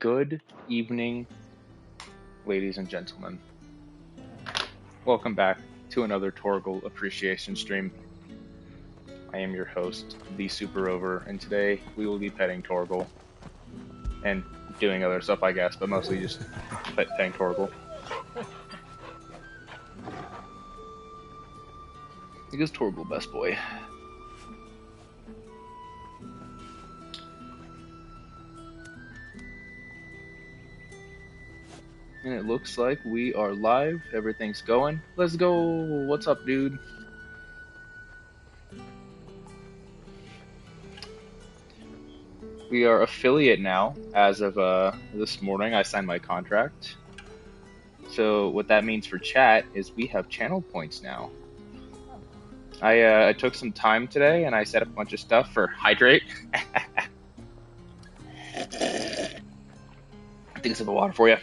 Good evening, ladies and gentlemen. Welcome back to another Torgal appreciation stream. I am your host, the Super Rover, and today we will be petting Torgal. And doing other stuff, I guess, but mostly just petting Torgal. Because Torgal, best boy. And it looks like we are live. Everything's going. Let's go. What's up, dude? We are affiliate now. As of this morning, I signed my contract. So what that means for chat is we have channel points now. I took some time today and I set up a bunch of stuff for hydrate. I think some water for you.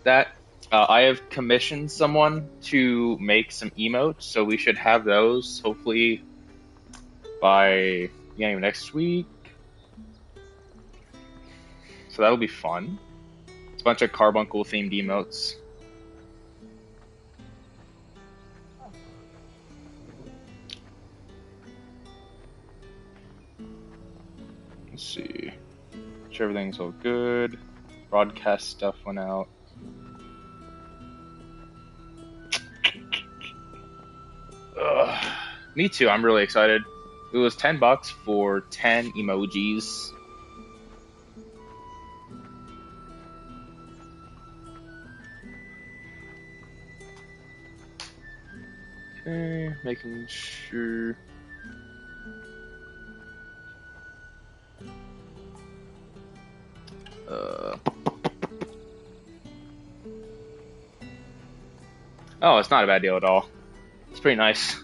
That I have commissioned someone to make some emotes, so we should have those hopefully by beginning of next week. So that'll be fun. It's a bunch of carbuncle themed emotes. Let's see. Make sure everything's all good. Broadcast stuff went out. Me too, I'm really excited. It was $10 for 10 emojis. Okay, making sure. Oh, it's not a bad deal at all. It's pretty nice.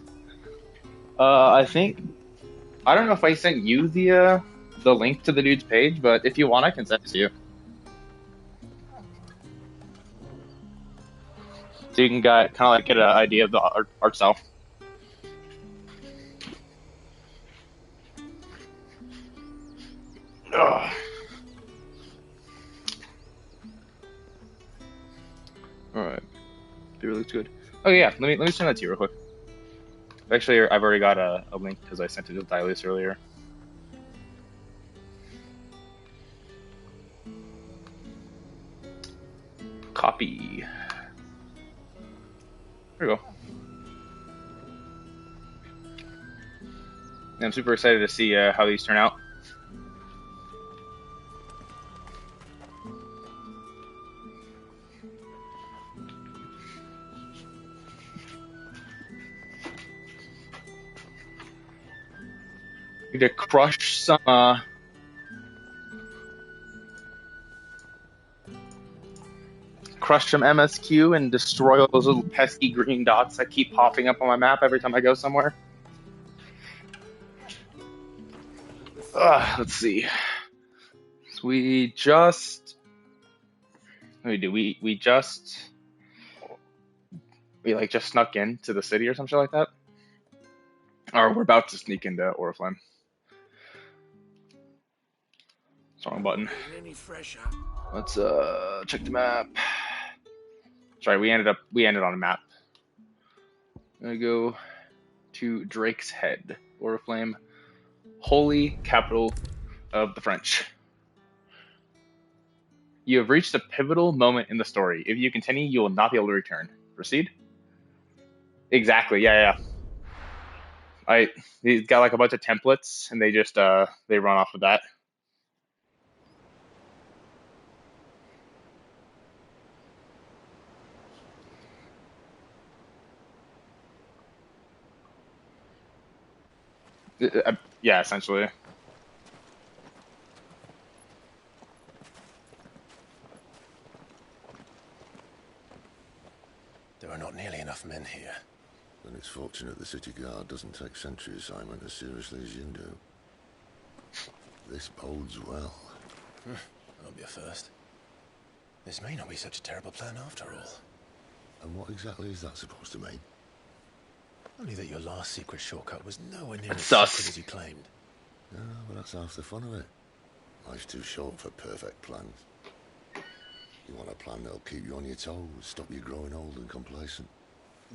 I don't know if I sent you the link to the dude's page, but if you want, I can send it to you. So you can kind of like get an idea of the art style. Ugh. All right, beer looks good. Oh yeah, let me send that to you real quick. Actually, I've already got a link because I sent it to Dilus earlier. Copy. There we go. And I'm super excited to see how these turn out. Need to crush some MSQ and destroy all those little pesky green dots that keep popping up on my map every time I go somewhere. Let's see. So we just snuck into the city or some shit like that. Or we're about to sneak into Oriflame. Wrong button. Let's check the map. Sorry, we ended on a map. I'm gonna go to Drake's Head, Oriflame, holy capital of the French. You have reached a pivotal moment in the story. If you continue, you will not be able to return. Proceed. Exactly. Yeah. He's got like a bunch of templates, and they just they run off of that. Yeah, essentially. There are not nearly enough men here. Then it's fortunate the city guard doesn't take sentry assignment as seriously as you do. This bodes well. That'll be a first. This may not be such a terrible plan after all. And what exactly is that supposed to mean? Only that your last secret shortcut was nowhere near as Sus. secret as you claimed. Yeah, but that's half the fun of it. Life's too short for perfect plans. You want a plan that'll keep you on your toes, stop you growing old and complacent.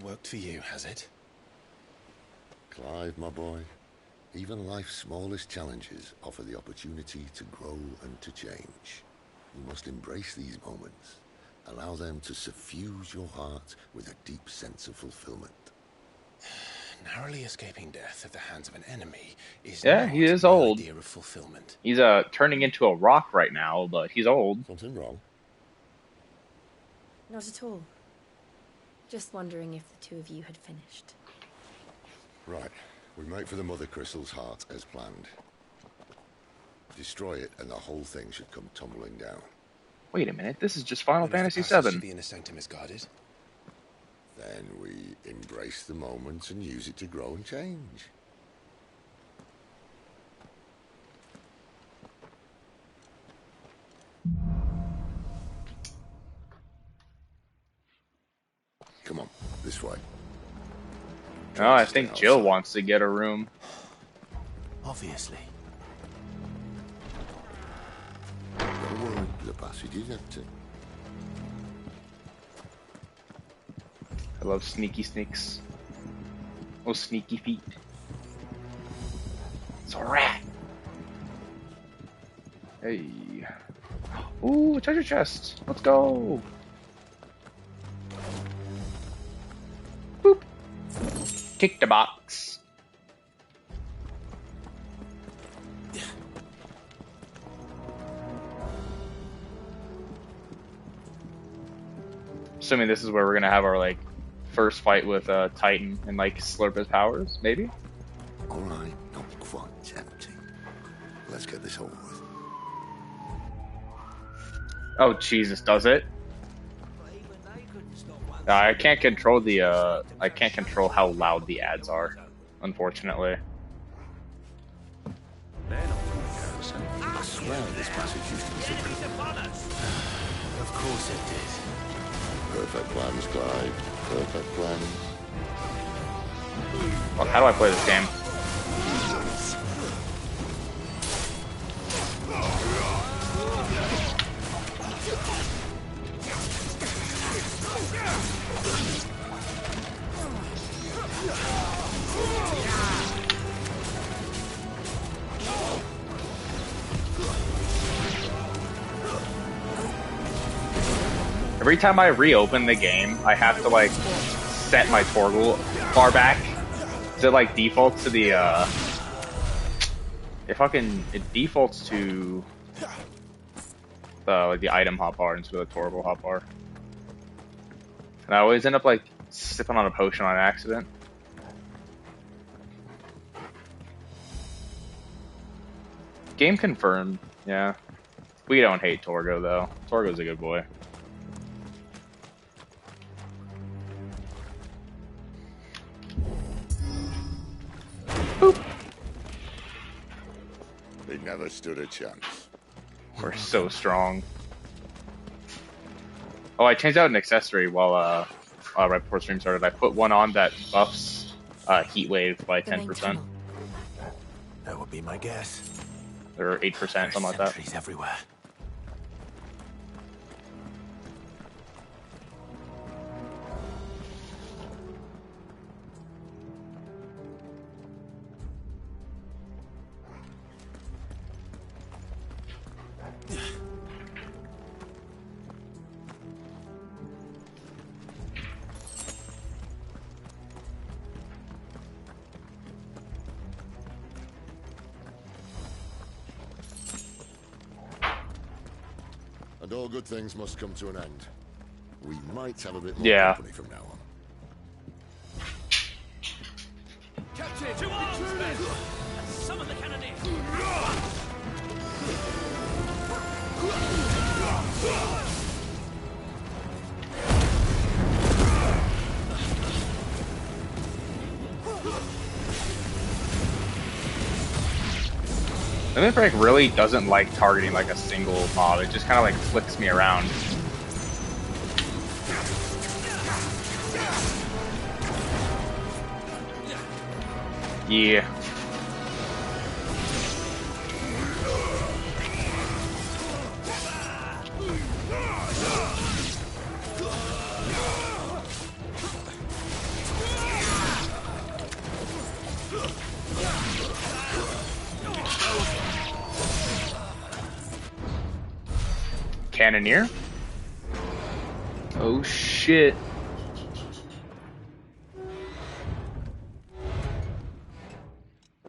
Worked for you, has it? Clive, my boy, even life's smallest challenges offer the opportunity to grow and to change. You must embrace these moments. Allow them to suffuse your heart with a deep sense of fulfillment. Narrowly escaping death at the hands of an enemy is Yeah, not he is my old. idea of fulfillment. He's turning into a rock right now, but he's old. Something wrong? Not at all. Just wondering if the two of you had finished. Right. We make for the Mother Crystal's heart as planned. Destroy it and the whole thing should come tumbling down. Wait a minute, this is just Final Fantasy The passage VII. to the inner sanctum is guarded. Then we embrace the moment and use it to grow and change. Come on, this way. Oh, I think Jill wants to get a room. Obviously. Don't worry, the passage is empty. I love sneaky sneaks. Oh, sneaky feet. It's a rat. Hey. Ooh, a treasure chest. Let's go. Boop. Tick the box. Assuming this is where we're gonna have our like first fight with Titan and like slurp his powers, maybe? Alright, not quite tempting. Let's get this over with. Oh Jesus, does it? I can't control the I can't control how loud the ads are, unfortunately. I swear this passage used to be secret. Of course it did. Perfect plans, Clive. Perfect plans. Well, how do I play this game? Every time I reopen the game, I have to like set my toggle far back. So it like defaults to the it defaults to the item hotbar instead of the toggle hotbar. And I always end up like sipping on a potion on accident. Game confirmed, yeah. We don't hate Torgo though. Torgo's a good boy. Boop. They never stood a chance. We're so strong. Oh, I changed out an accessory while right before stream started. I put one on that buffs heat wave by 10%. That would be my guess. Or 8%, something like that. Sentries everywhere. And all good things must come to an end. We might have a bit more company from now on. Captain, to arms, men! Summon the cannoneers! Limit Break really doesn't like targeting like a single mob. It just kind of like flicks me around. Yeah. Cannoneer? Oh shit.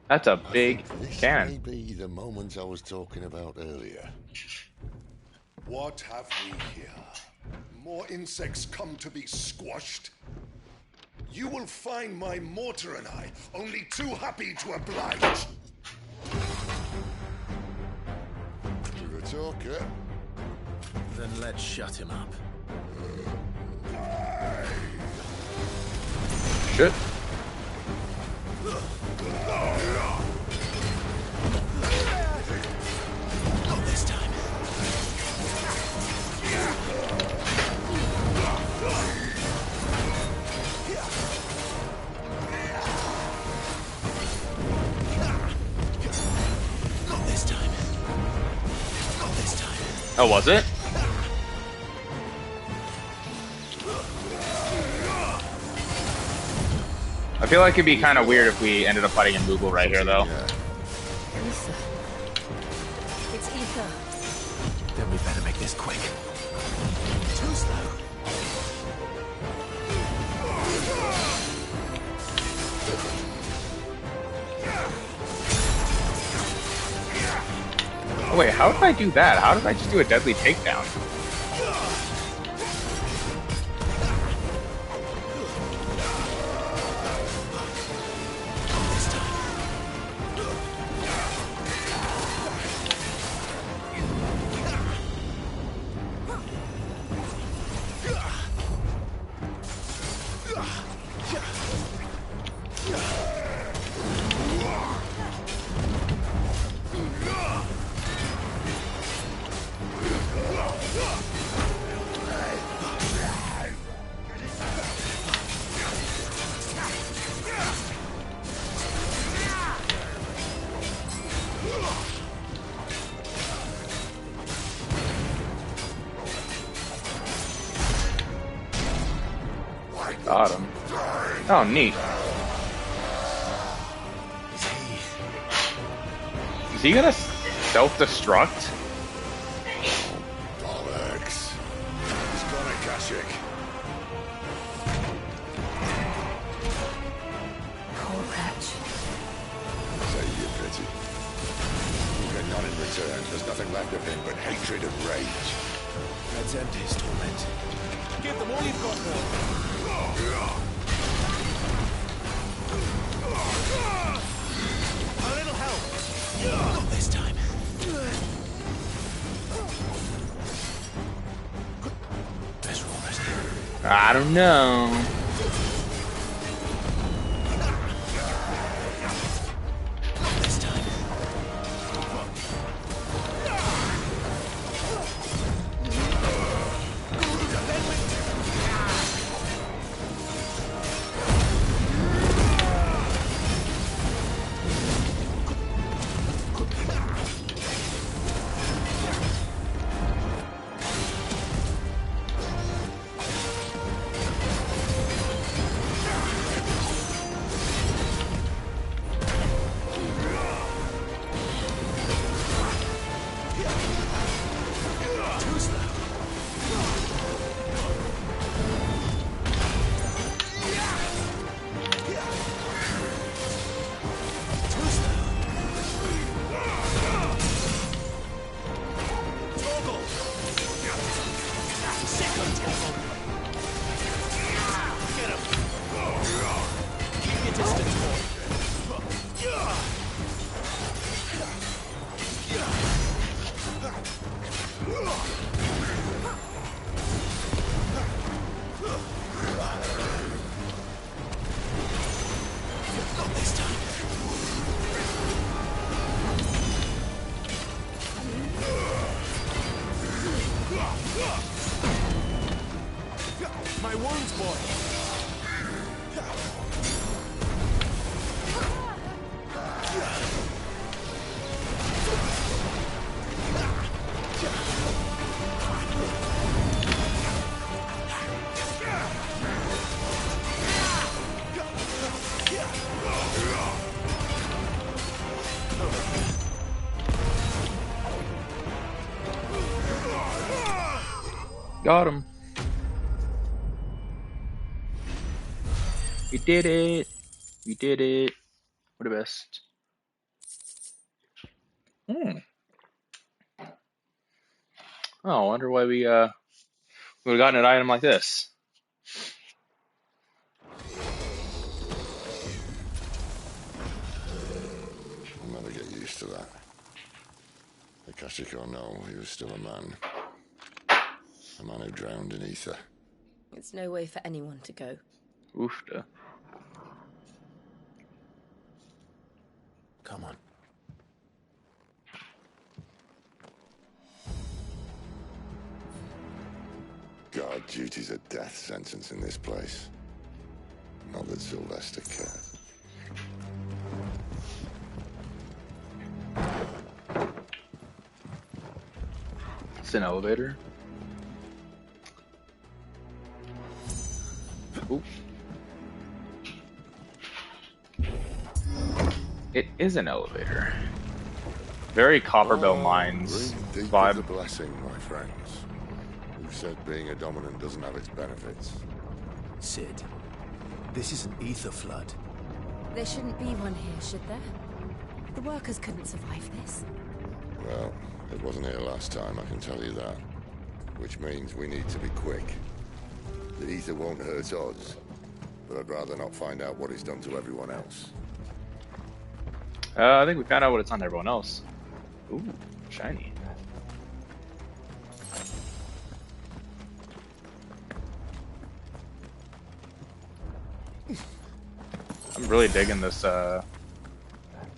That's a big This cannon. may be the moment I was talking about earlier. What have we here? More insects come to be squashed? You will find my mortar and I only too happy to oblige. To the talker. Then let's shut him up. Shit. Not this time. Not this time. Not this time. Oh, was it? I feel like it'd be kind of weird if we ended up fighting in Moogle right here, though. Ether. It's ether. Then we better make this quick. Too slow. Oh, wait, how did I do that? How did I just do a deadly takedown? Got him. Oh, neat. Is he gonna self-destruct? Bollocks. He's got a Kashyyyk. Poor wretch. Say you pity. You get none in return. There's nothing left of him but hatred and rage. Let's end his torment. Give them all you've got, Paul. A little help. Not this time. Better already. I don't know. Not this time. My wounds, boy. Got him. We did it. We did it. We're the best. Oh, I wonder why we would have gotten an item like this. I'll never get used to that. Akashic or no, he was still a man. A man who drowned in ether. It's no way for anyone to go. Oofda. Come on. God, duty's a death sentence in this place. Not that Sylvester cared. It's an elevator. Ooh. It is an elevator. Very Copperbell Mines Deep vibe. is a blessing, my friends. Who said being a dominant doesn't have its benefits? Sid, this is an ether flood. There shouldn't be one here, should there? The workers couldn't survive this. Well, it wasn't here last time, I can tell you that. Which means we need to be quick. The ether won't hurt us, but I'd rather not find out what it's done to everyone else. I think we found out what it's on everyone else. Ooh, shiny. I'm really digging this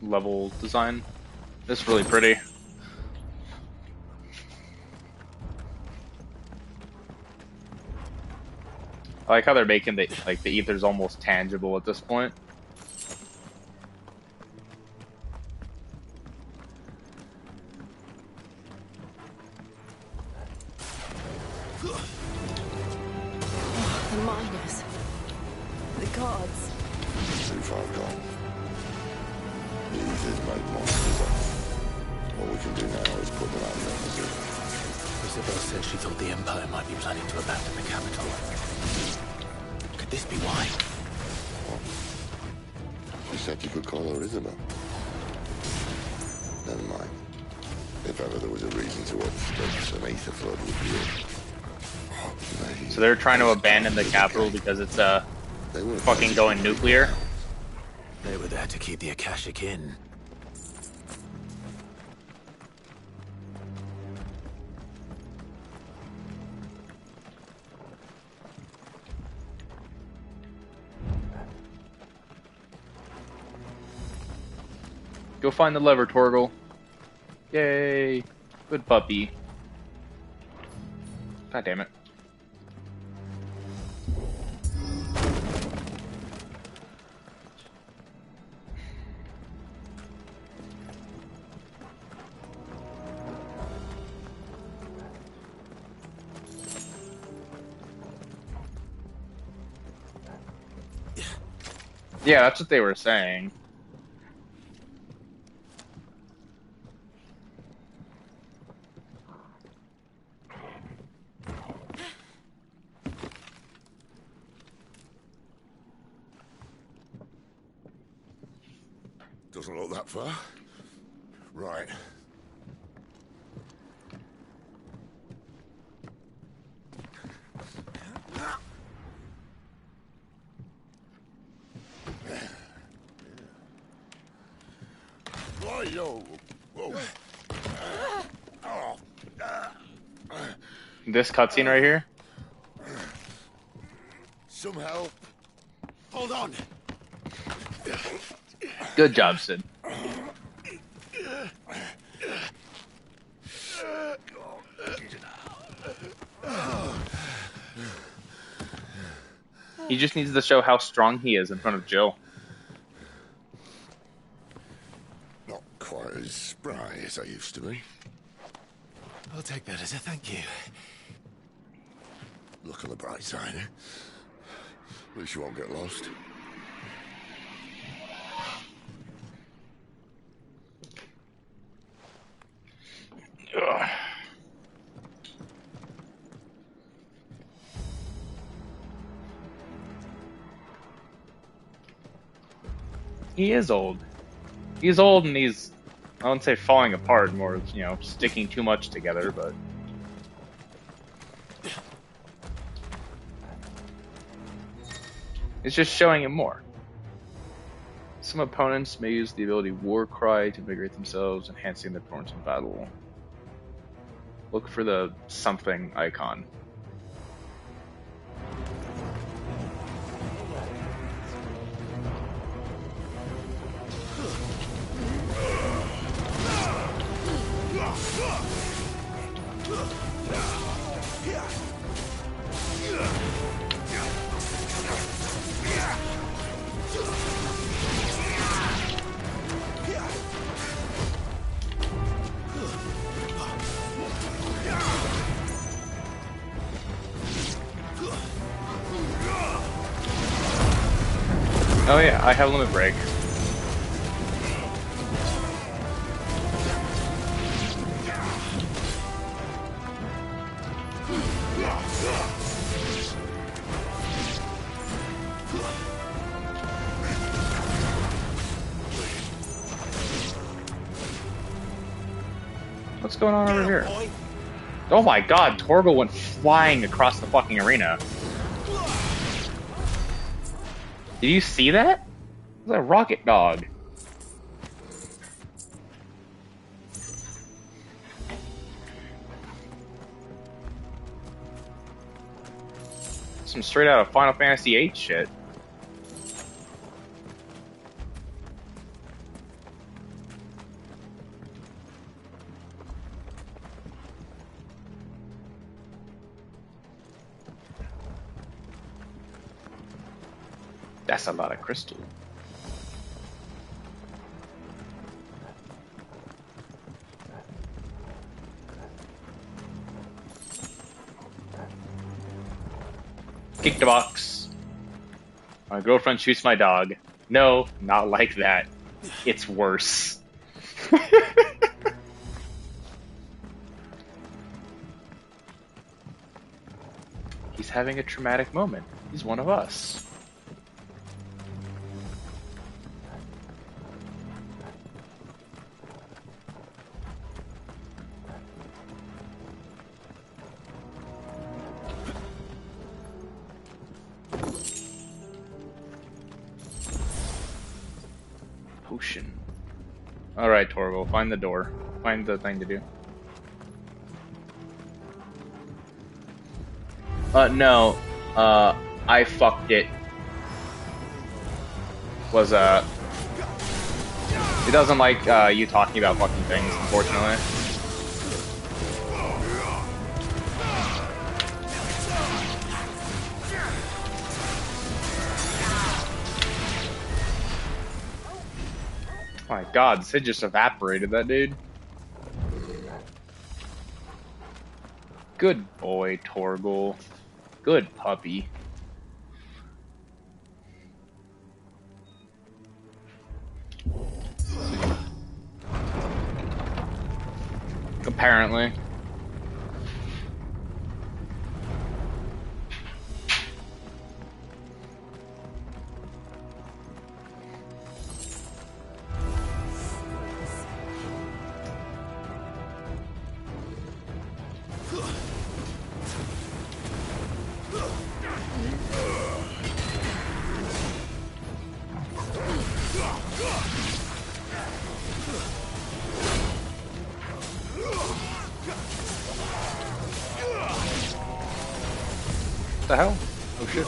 level design. It's really pretty. I like how they're making the ether's almost tangible at this point. The miners. The guards. Too far gone. The ether's made monsters of. All we can do now is put them out of their misery. Isabel said she thought the Empire might be planning to abandon the capital. Could this be why? She said you could call her Isabel. Never mind. If ever there was a reason to up stakes, an ether flood would be it. So they're trying to abandon the capital because it's They were fucking going nuclear. They were there to keep the Akashic in. Go find the lever, Torgal. Yay. Good puppy. God damn it. Yeah, that's what they were saying. Doesn't look that far. Right. Whoa. This cutscene right here. Some help. Hold on. Good job, Sid. He just needs to show how strong he is in front of Jill. Not quite as spry as I used to be. I'll take that as a thank you. Look on the bright side, eh? At least you won't get lost. Ugh. He is old. He's old and he's, I wouldn't say falling apart, more, you know, sticking too much together, but... It's just showing him more. Some opponents may use the ability War Cry to invigorate themselves, enhancing their performance in battle. Look for the something icon. Oh yeah, I have limit break. What's going on over here? Oh my god, Torgal went flying across the fucking arena. Did you see that? It was a rocket dog. Some straight out of Final Fantasy VIII shit. That's a lot of crystal. Kick the box. My girlfriend shoots my dog. No, not like that. It's worse. He's having a traumatic moment. He's one of us. Potion. Alright, Torgal, find the door. Find the thing to do. No. I fucked it. It doesn't like, you talking about fucking things, unfortunately. My god, Sid just evaporated that dude. Good boy, Torgal. Good puppy. Apparently. What the hell? Oh shit.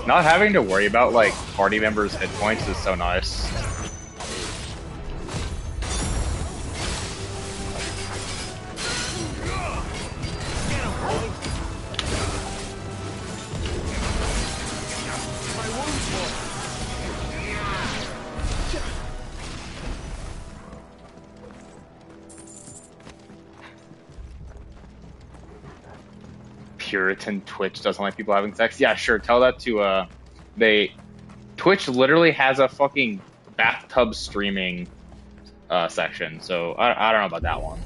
Not having to worry about like party members' hit points is so nice. Puritan Twitch doesn't like people having sex. Yeah, sure. Tell that to Twitch literally has a fucking bathtub streaming section, so I don't know about that one.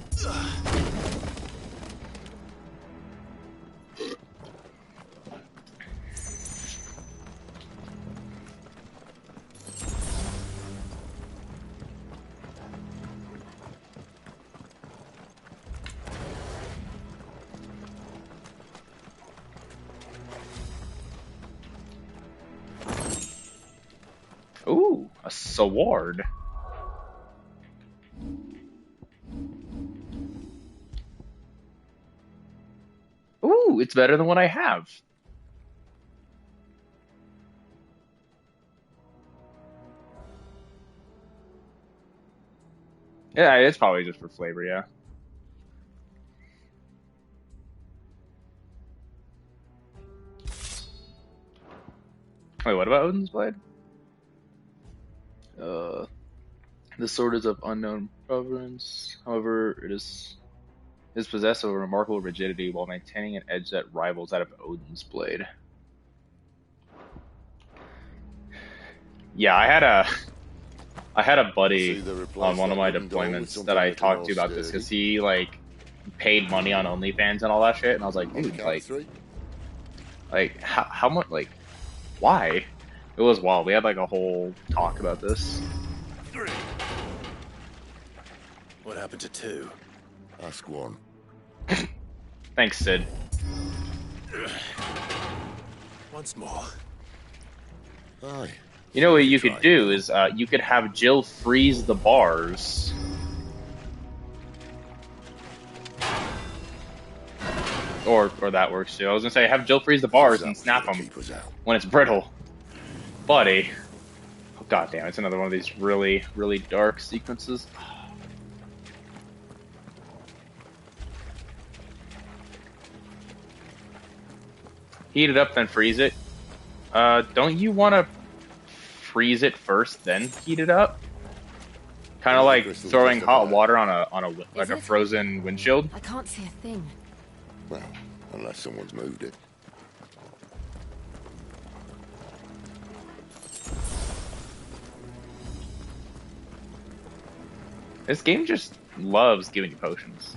Ooh, a sword. Ooh, it's better than what I have. Yeah, it's probably just for flavor, yeah. Wait, what about Odin's Blade? The sword is of unknown provenance. However, it is possessed of a remarkable rigidity while maintaining an edge that rivals that of Odin's Blade. Yeah, I had a buddy on one of my deployments that I talked to about this because he like paid money on OnlyFans and all that shit, and I was like, dude, like how much, like, why? It was wild. We had like a whole talk about this. What happened to 2? Ask 1. Thanks, Sid. Once more. Aye. You know what you could do is you could have Jill freeze the bars. Or that works too. I was gonna say have Jill freeze the bars and snap them when it's brittle. Buddy. Oh god damn, it's another one of these really, really dark sequences. Heat it up, then freeze it. Don't you want to freeze it first, then heat it up? Kind of like throwing hot water on a frozen windshield. I can't see a thing. Well, unless someone's moved it. This game just loves giving you potions.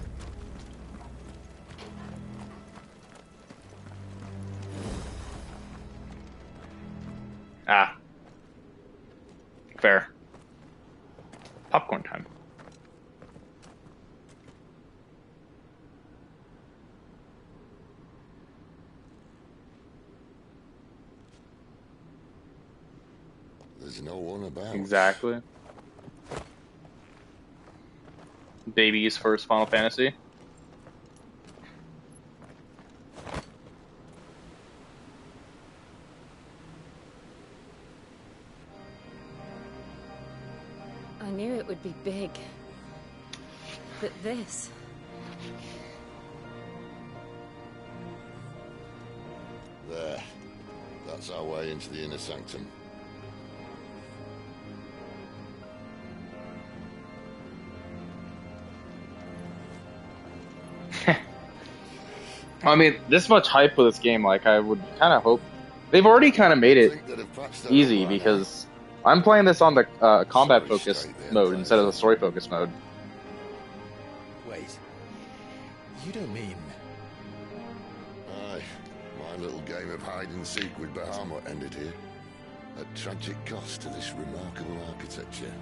Ah. Fair. Popcorn time. There's no one about. Exactly. Baby's first Final Fantasy. I knew it would be big. But this... There. That's our way into the inner sanctum. I mean, this much hype for this game, like, I would kind of hope... They've already kind of made it easy, because I'm playing this on the combat-focused mode instead of the story-focused mode. Wait. You don't mean... Aye. My little game of hide-and-seek with Bahamut ended here. At tragic cost to this remarkable architecture.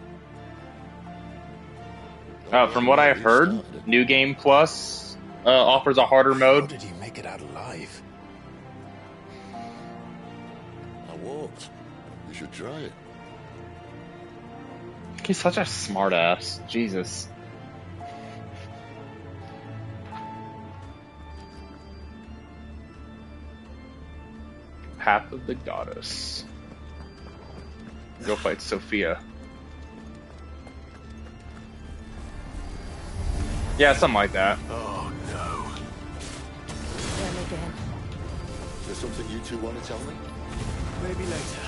From what I've heard, New Game Plus offers a harder mode. How did you make it out alive? I walked. You should try it. He's such a smartass. Jesus. Path of the Goddess. Go fight Sophia. Yeah, something like that. Oh no. Them again. Is there something you two want to tell me? Maybe later.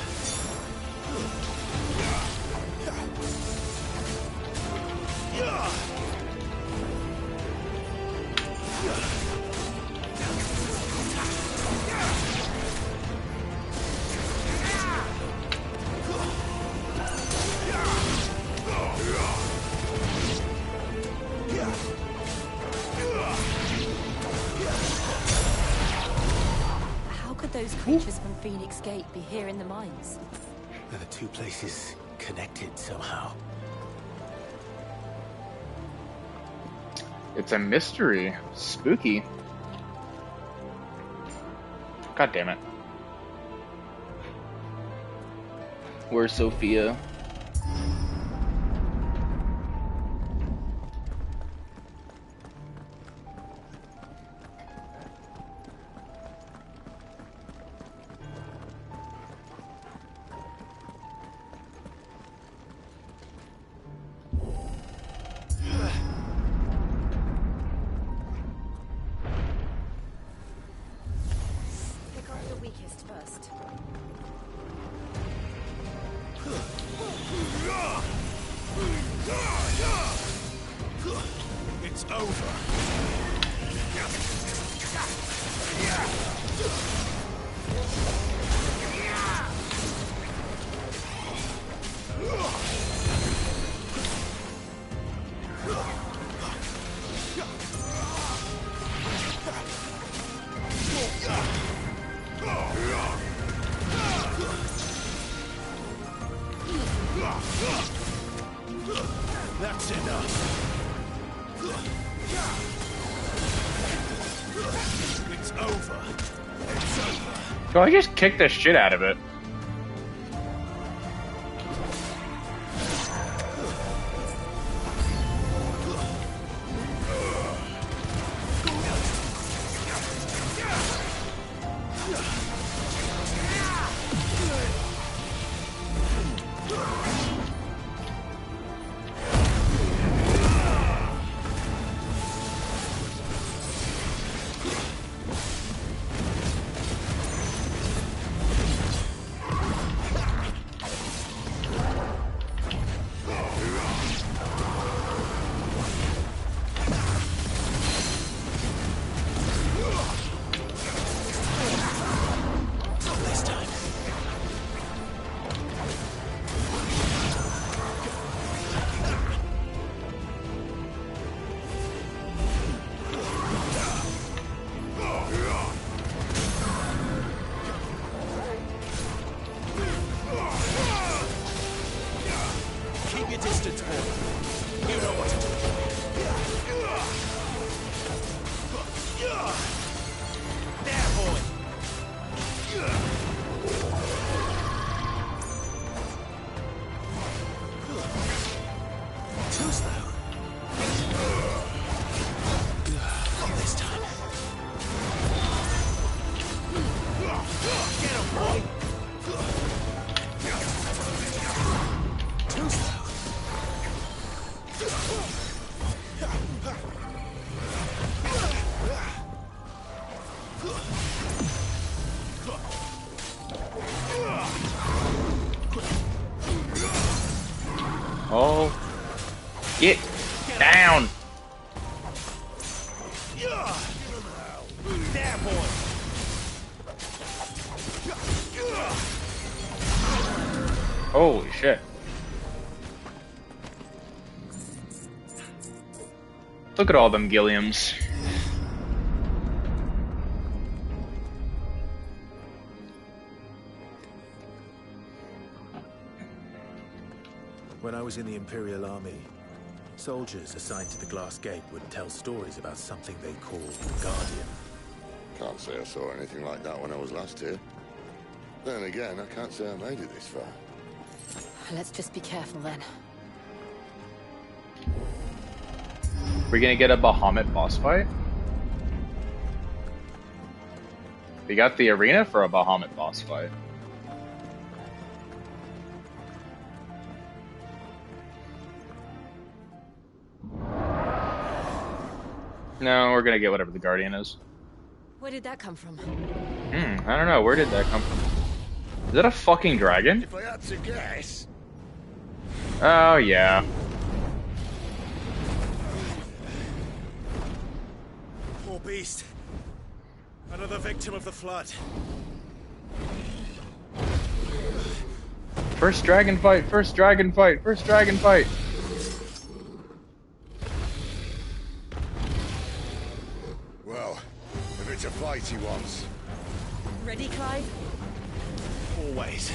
How could those creatures from Phoenix Gate be here in the mines? Are the two places connected somehow? It's a mystery. Spooky. God damn it. Where's Sophia? Pick off the weakest first. It's over. That's enough. It's over. It's over. Oh, I just kicked the shit out of it. Keep your distance, boy. You know what to do. There, boy. Too slow. Not this time. Get him, boy. Too slow. Oh. Get down. There, boy. Holy shit. Look at all them Gilliams. When I was in the Imperial Army, soldiers assigned to the Glass Gate would tell stories about something they called the Guardian. Can't say I saw anything like that when I was last here. Then again, I can't say I made it this far. Let's just be careful then. We're gonna get a Bahamut boss fight? We got the arena for a Bahamut boss fight. No, we're gonna get whatever the Guardian is. Where did that come from? I don't know. Where did that come from? Is that a fucking dragon? If I had to guess. Oh, yeah. Poor beast. Another victim of the flood. First dragon fight, first dragon fight, first dragon fight. Well, if it's a fight he wants. Ready, Clive? Always.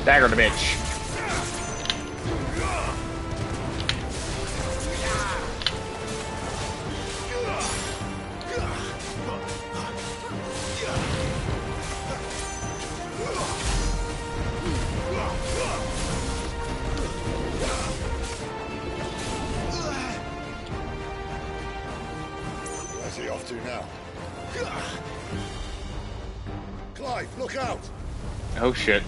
Dagger the bitch. Where's he off to now? Clive, look out! Oh shit.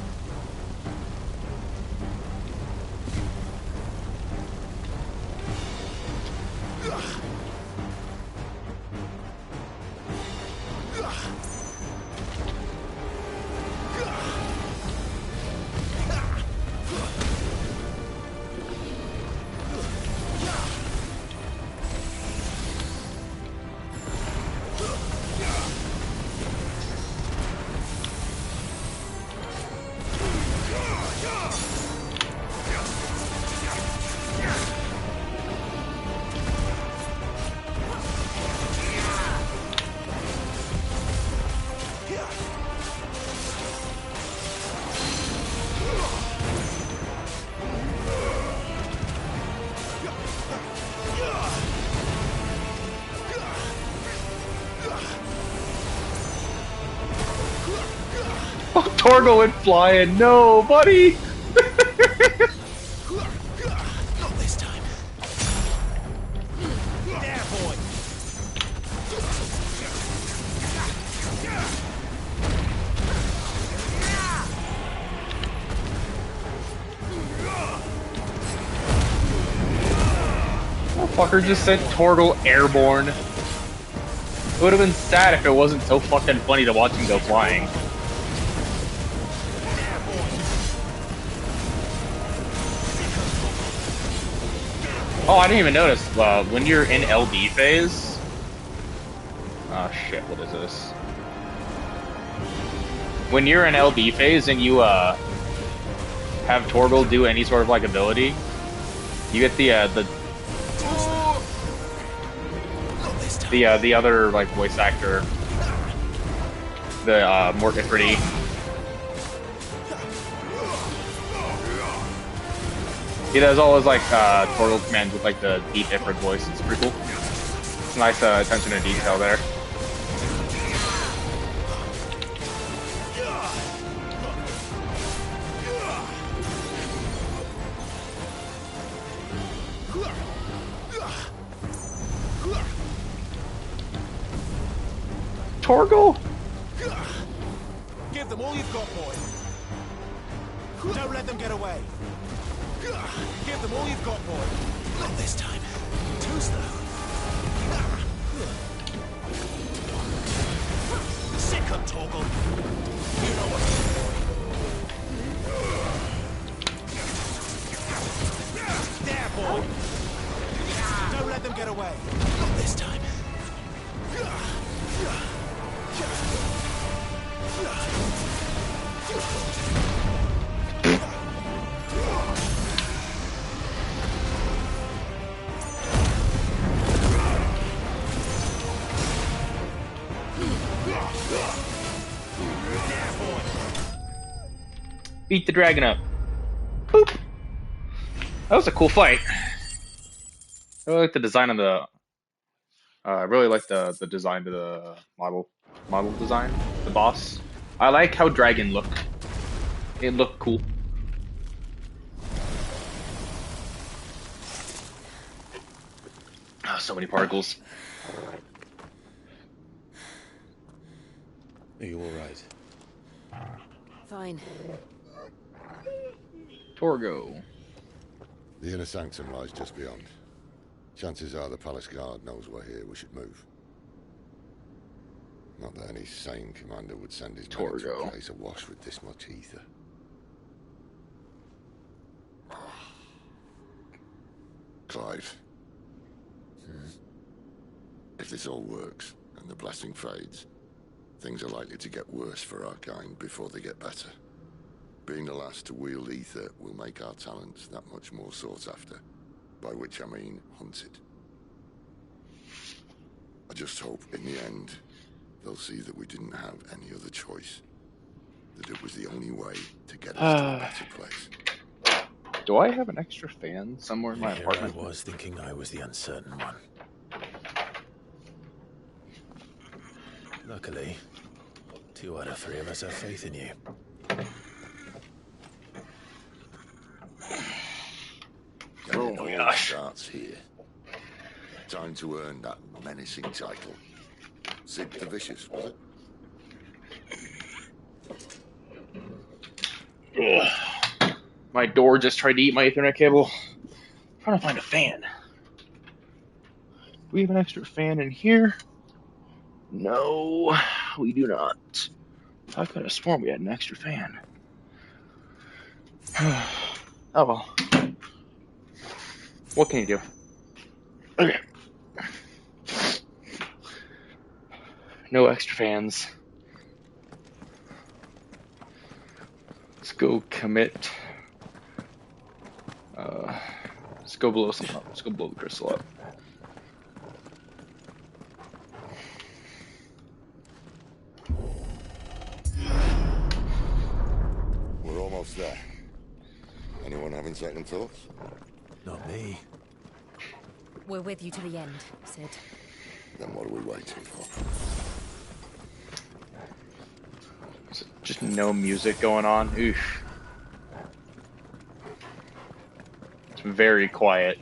Oh, Torgo went flying. No, buddy. Not this time. There, boy. Motherfucker just sent Torgo airborne. It would have been sad if it wasn't so fucking funny to watch him go flying. Oh, I didn't even notice. When you're in LB phase... Oh shit, what is this? When you're in LB phase and you have Torgal do any sort of like ability, you get the other like voice actor, the Mortifrity. He does all his like Torgal commands with like the deep Ifrit voice. It's pretty cool. It's nice attention to detail there. Torgal? Give them all you've got, boy. Don't let them get away. Give them all you've got, boy. Not this time. Too slow. Sick of Torgal. You know what to do. There, boy. Don't let them get away. Not this time. Beat the dragon up. Boop. That was a cool fight. I really like the design of the. I really like the design of the model design. The boss. I like how dragon looked. It looked cool. Oh, so many particles. Are you all right? Fine. Torgo. The inner sanctum lies just beyond. Chances are the palace guard knows we're here. We should move. Not that any sane commander would send his men into a place awash with this much ether. Clive. If this all works, and the blessing fades, things are likely to get worse for our kind before they get better. Being the last to wield ether will make our talents that much more sought after. By which I mean hunted. I just hope, in the end, they'll see that we didn't have any other choice. That it was the only way to get us to a better place. Do I have an extra fan somewhere in my Here apartment? I was thinking I was the uncertain one. Luckily, 2 out of 3 of us have faith in you. Oh my gosh. Starts here. Time to earn that menacing title. Sid the Vicious, was it? Ugh. My door just tried to eat my Ethernet cable. I'm trying to find a fan. Do we have an extra fan in here? No, we do not. I could have sworn we had an extra fan. Oh well. What can you do? Okay. No extra fans. Let's go commit. Let's go blow some up. Let's go blow the crystal up. We're almost there. Anyone having second thoughts? Not me. We're with you to the end, Sid. Then what are we waiting for? Just no music going on. Oof. It's very quiet.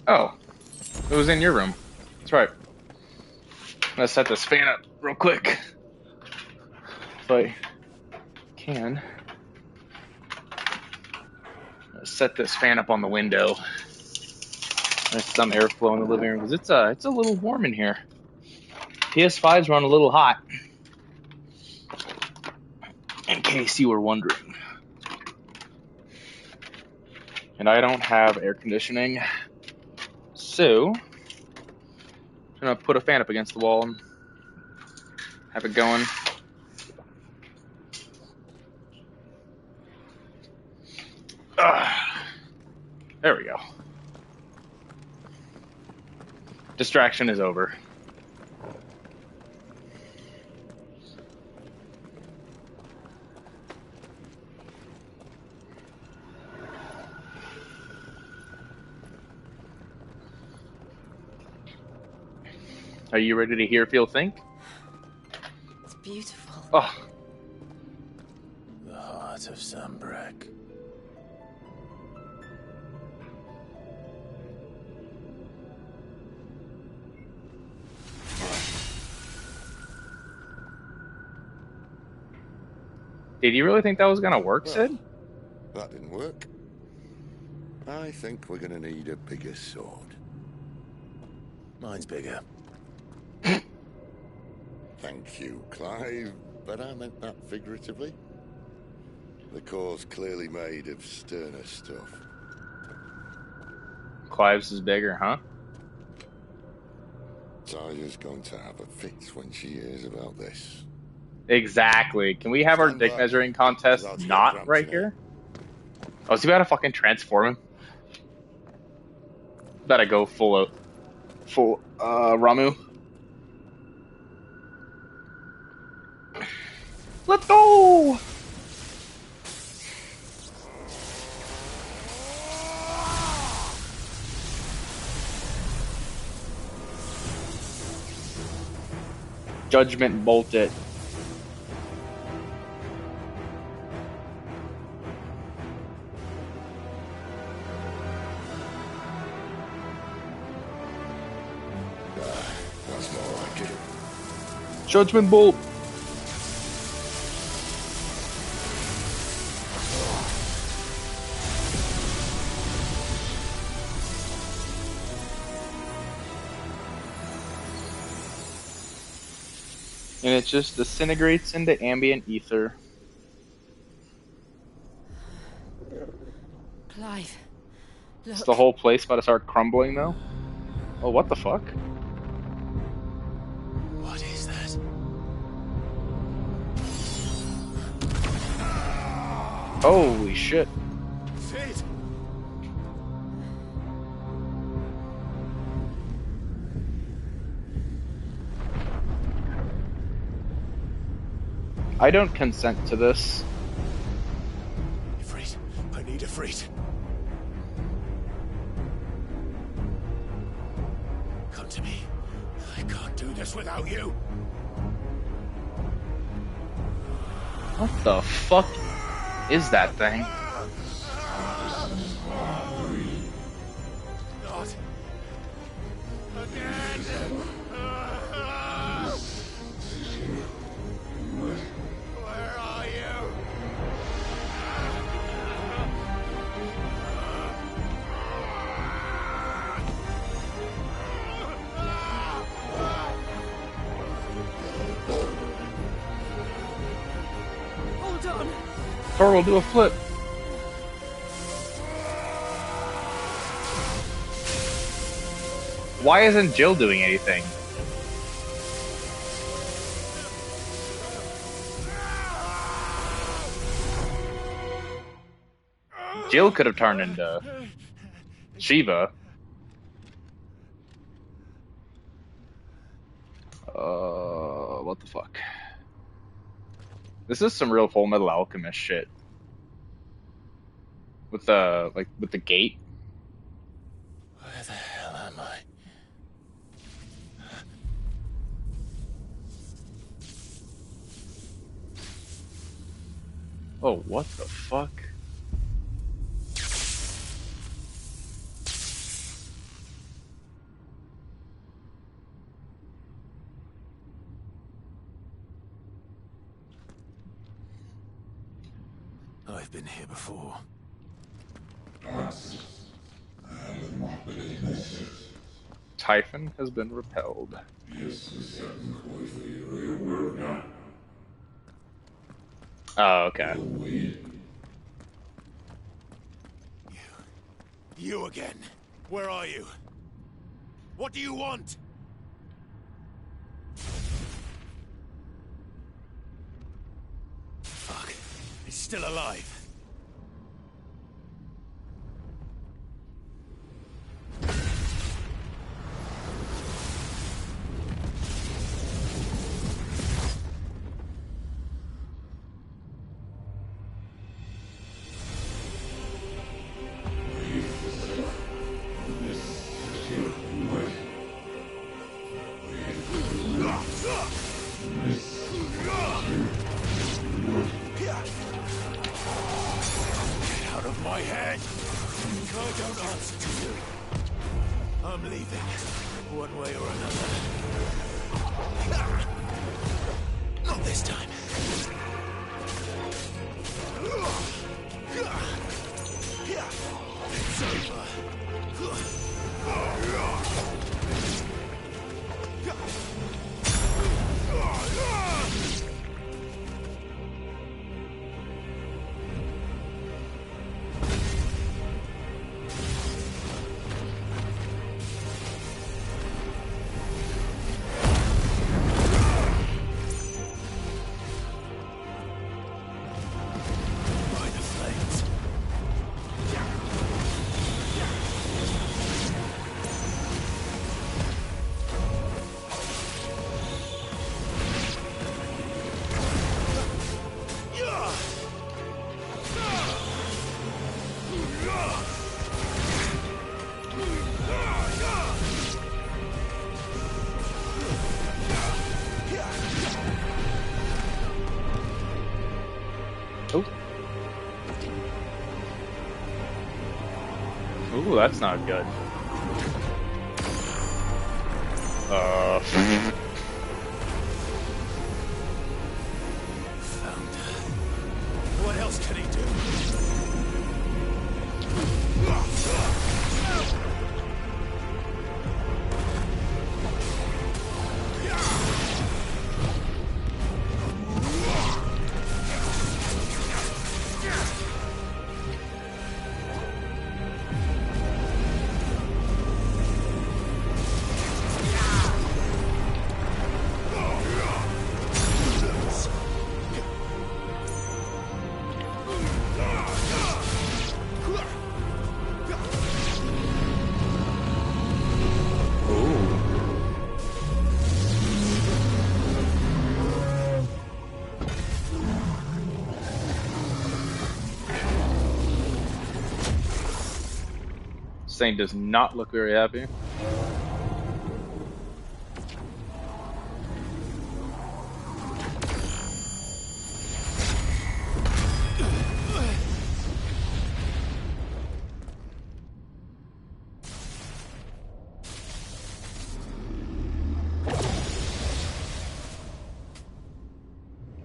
Oh, it was in your room. That's right. I'm gonna set this fan up real quick. If I can. Set this fan up on the window. There's some airflow in the living room because it's a little warm in here. PS5's run a little hot. In case you were wondering. And I don't have air conditioning. So I'm gonna put a fan up against the wall and have it going. There we go. Distraction is over. Are you ready to hear, feel, think? It's beautiful. Oh. The heart of Sambrek. Did you really think that was gonna work, Sid? That didn't work. I think we're gonna need a bigger sword. Mine's bigger. Thank you, Clive, but I meant that figuratively. The core's clearly made of sterner stuff. Clive's is bigger, huh? Taya's going to have a fit when she hears about this. Exactly. Can we have our Stand dick back. measuring contest About to get not cramped, right you know? here? Oh, is he about to fucking transform him? Better go full Ramu. Let's go! Judgment bolt it. That's more like it. Judgment bolt. And it just disintegrates into ambient ether. Clive, look. Is the whole place about to start crumbling though? Oh, what the fuck? What is that? Holy shit. Sid! I don't consent to this. Ifrit, I need Ifrit. Come to me. I can't do this without you. What the fuck is that thing? Not again. Where are you? Hold on. Thor will do a flip. Why isn't Jill doing anything? Jill could have turned into Shiva. What the fuck? This is some real Full Metal Alchemist shit. With the with the gate. Where the hell am I? Oh, what the fuck? I've been here before. Typhon has been repelled. Oh, okay. You again. Where are you? What do you want? Fuck. He's still alive. My head! I don't answer to you. I'm leaving, one way or another. Not this time. It's over. Ooh, that's not good. Found her. What else can he do? Thing does not look very happy.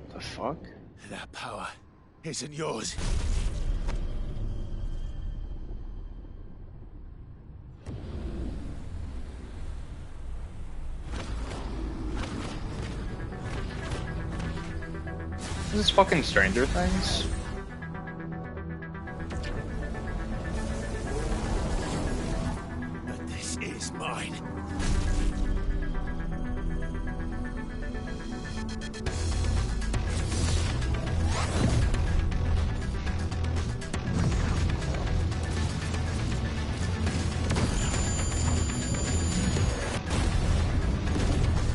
The fuck? That power isn't yours. This is fucking Stranger Things. But this is mine.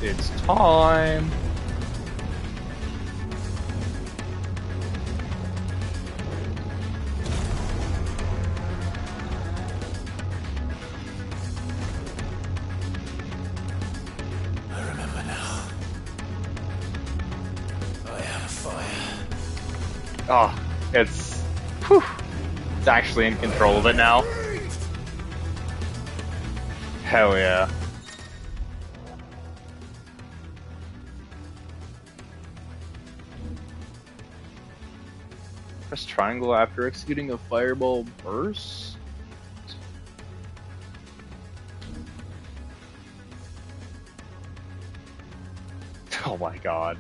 It's time. Oh, it's actually in control of it now. Hell yeah. Press triangle after executing a fireball burst? Oh my god.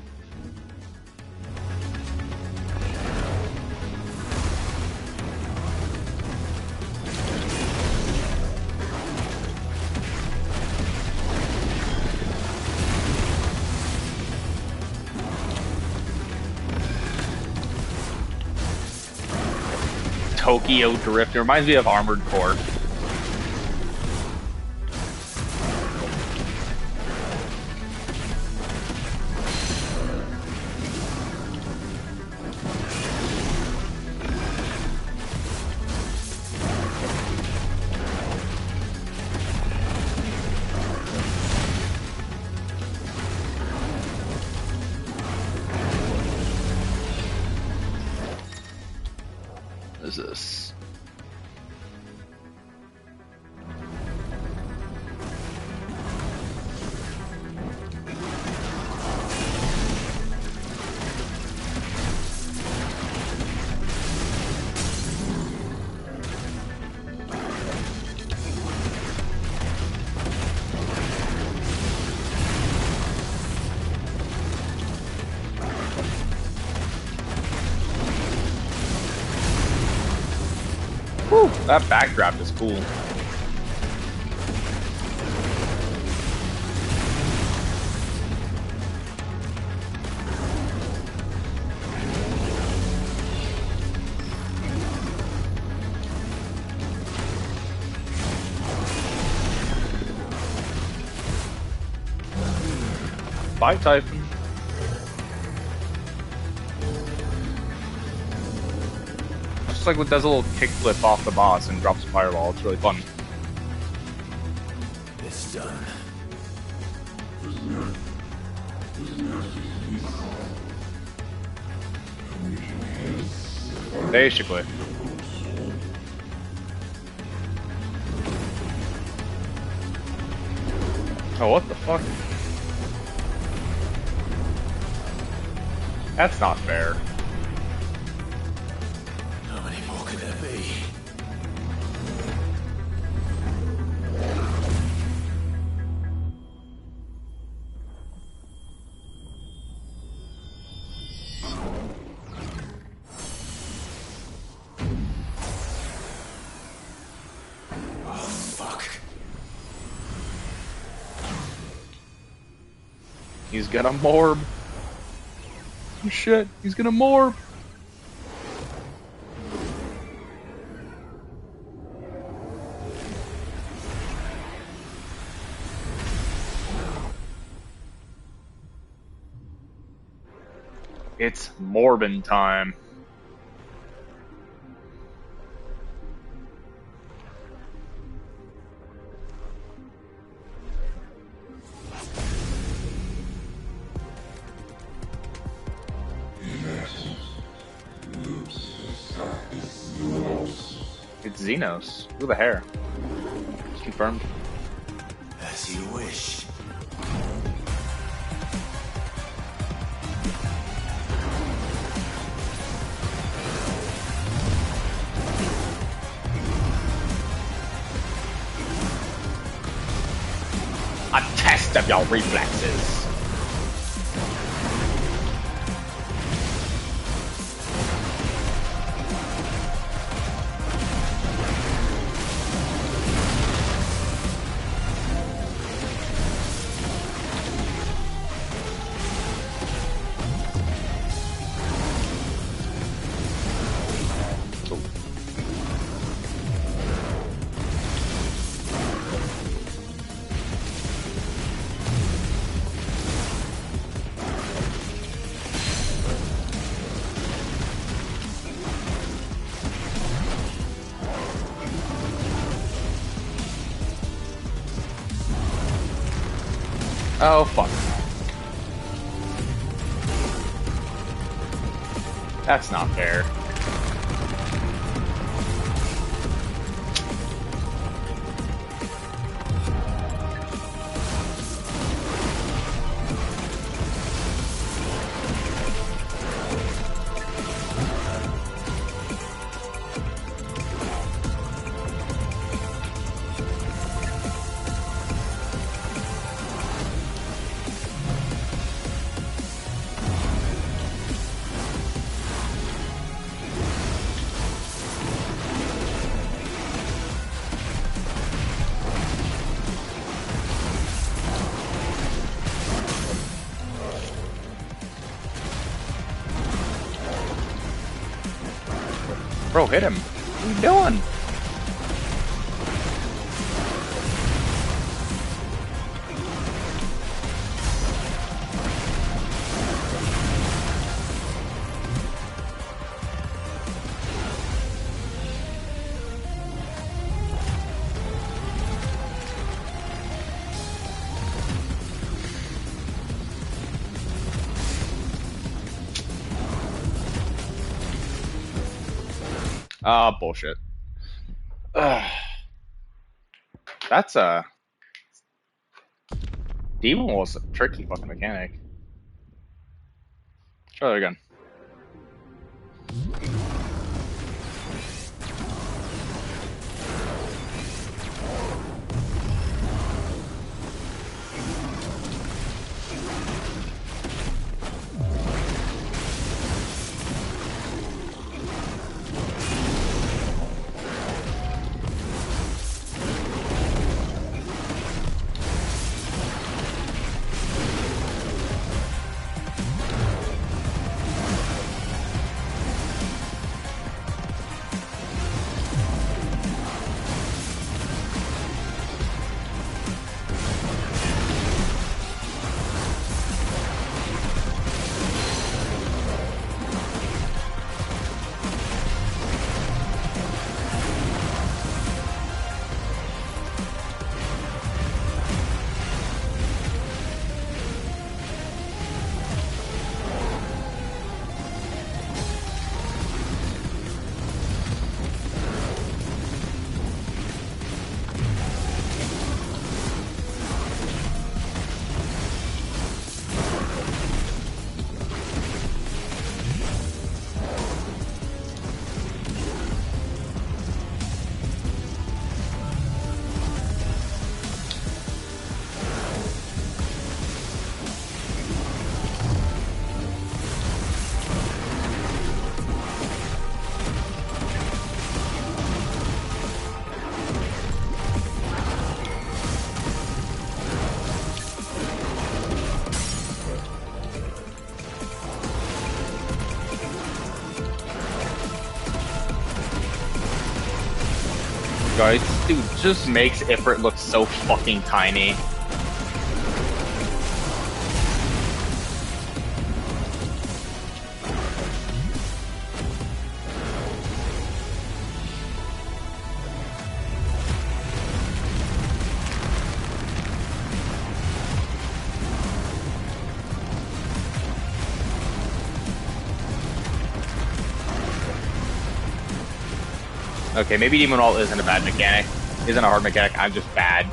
Tokyo Drift. It reminds me of Armored Core. What is this? Whew, that backdraft is cool. Bye, Typhon. Just like what does a little kickflip off the boss and drops a fireball. It's really fun. It's done. Basically. Oh, what the fuck? That's not fair. How many more could there be? He's gonna morb. Oh shit, he's gonna morb. It's morbin time. It's Xenos. Look at the hair. It's confirmed. As you wish. A test of your reflexes. Oh, fuck. That's not fair. Bro, hit him. What are you doing? Ah, bullshit. Ugh. That's a... Demon was a tricky fucking mechanic. Try that again. Guys, dude, just makes Ifrit look so fucking tiny. Okay, maybe Demon Ult isn't a bad mechanic. Isn't a hard mechanic, I'm just bad.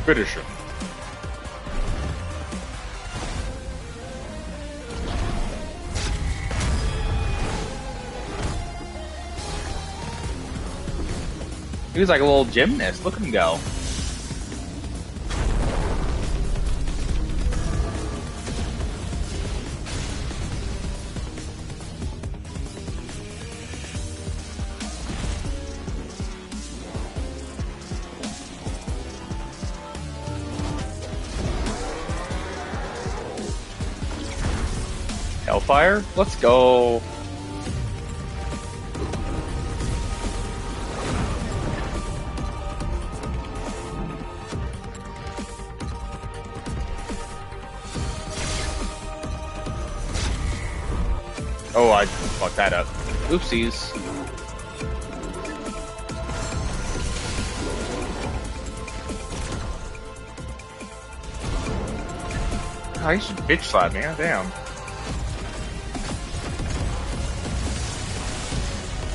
Finish him. He was like a little gymnast. Look at him go. Hellfire? Let's go. Oh, I fucked that up. Oopsies. Oh, you should bitch slap me, damn.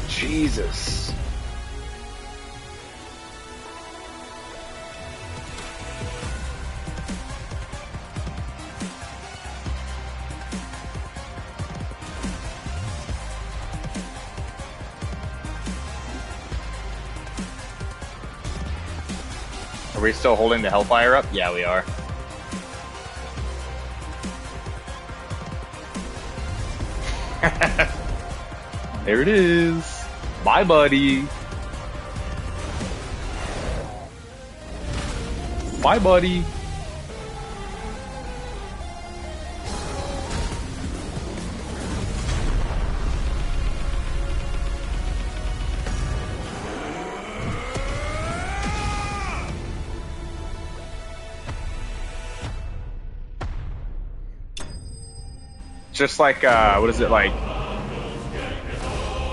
Jesus. Are we still holding the Hellfire up? Yeah, we are. There it is. Bye, buddy. Bye, buddy. Just like, what is it, like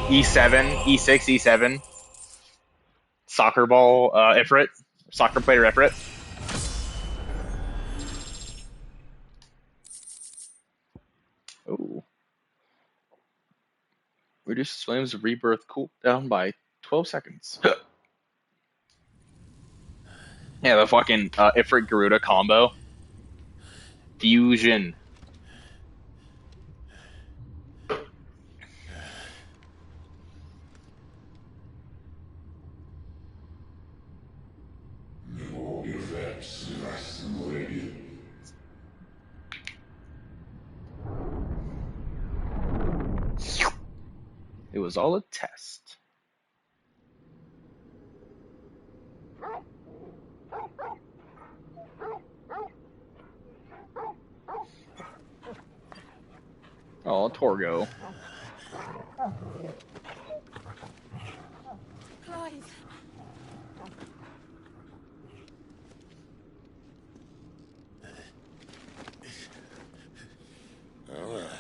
E7, E6, E7, soccer ball, Ifrit, soccer player Ifrit. Oh. Reduces Flame's rebirth cooldown by 12 seconds. Yeah, the fucking Ifrit Garuda combo. Fusion. It was all a test. Oh, Torgo. Clive. Well,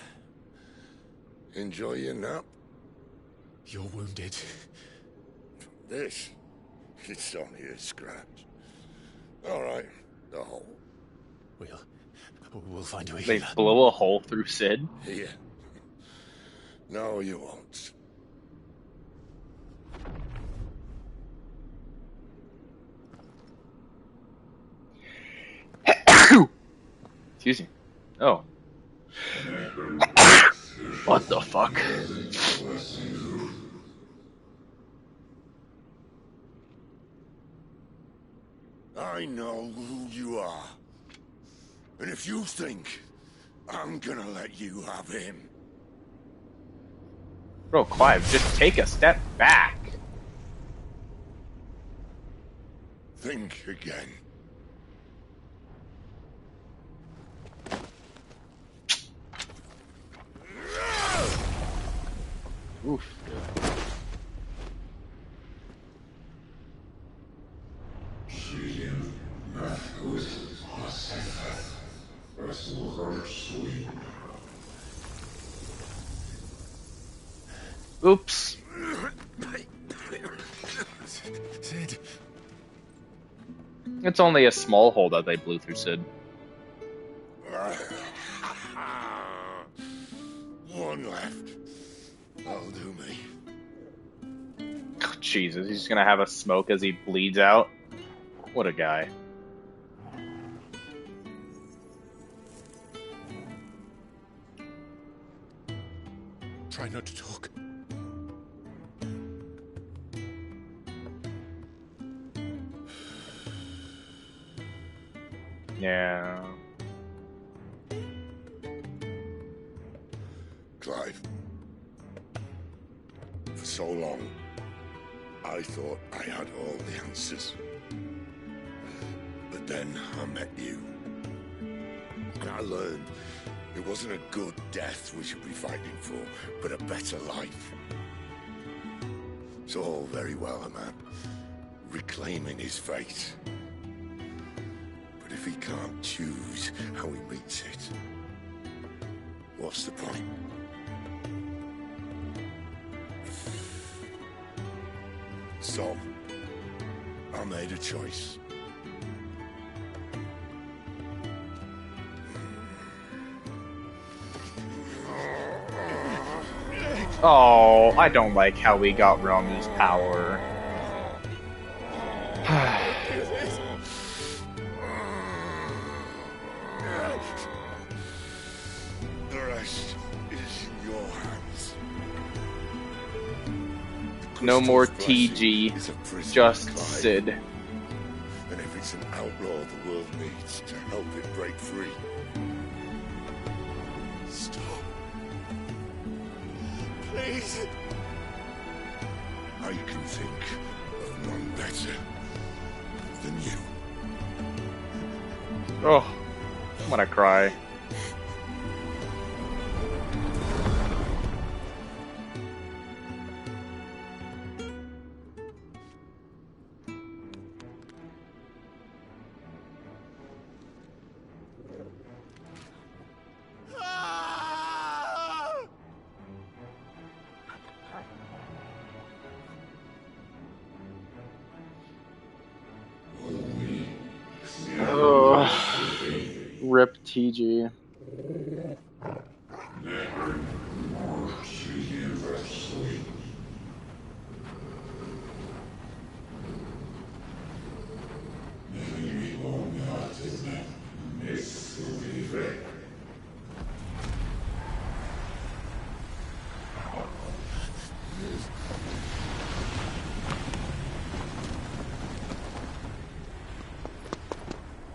enjoy your nap. You're wounded. This, it's only a scratch. All right, the hole. We'll find a way. They blow a hole through Sid. Here. No, you won't. Excuse me. Oh. What the fuck? I know who you are. And if you think I'm gonna let you have him... Bro, Clive, just take a step back. Think again. Oof. Oops. Sid. It's only a small hole that they blew through, Sid. One left. That'll do me. Oh, Jesus, he's gonna have a smoke as he bleeds out. What a guy. Try not to talk. Yeah. Clive. For so long, I thought I had all the answers. But then I met you. And I learned it wasn't a good death we should be fighting for, but a better life. It's all very well, a man reclaiming his fate. But if he can't choose how he meets it, what's the point? So, I made a choice. Oh, I don't like how we got Romu's power. The rest is in your hands. No more Crystal's TG, blessing is a prison, just Clive. Sid. And if it's an outlaw the world needs to help it break free, stop. Please. I can think of none better than you. Oh, I'm gonna cry. Rip TG.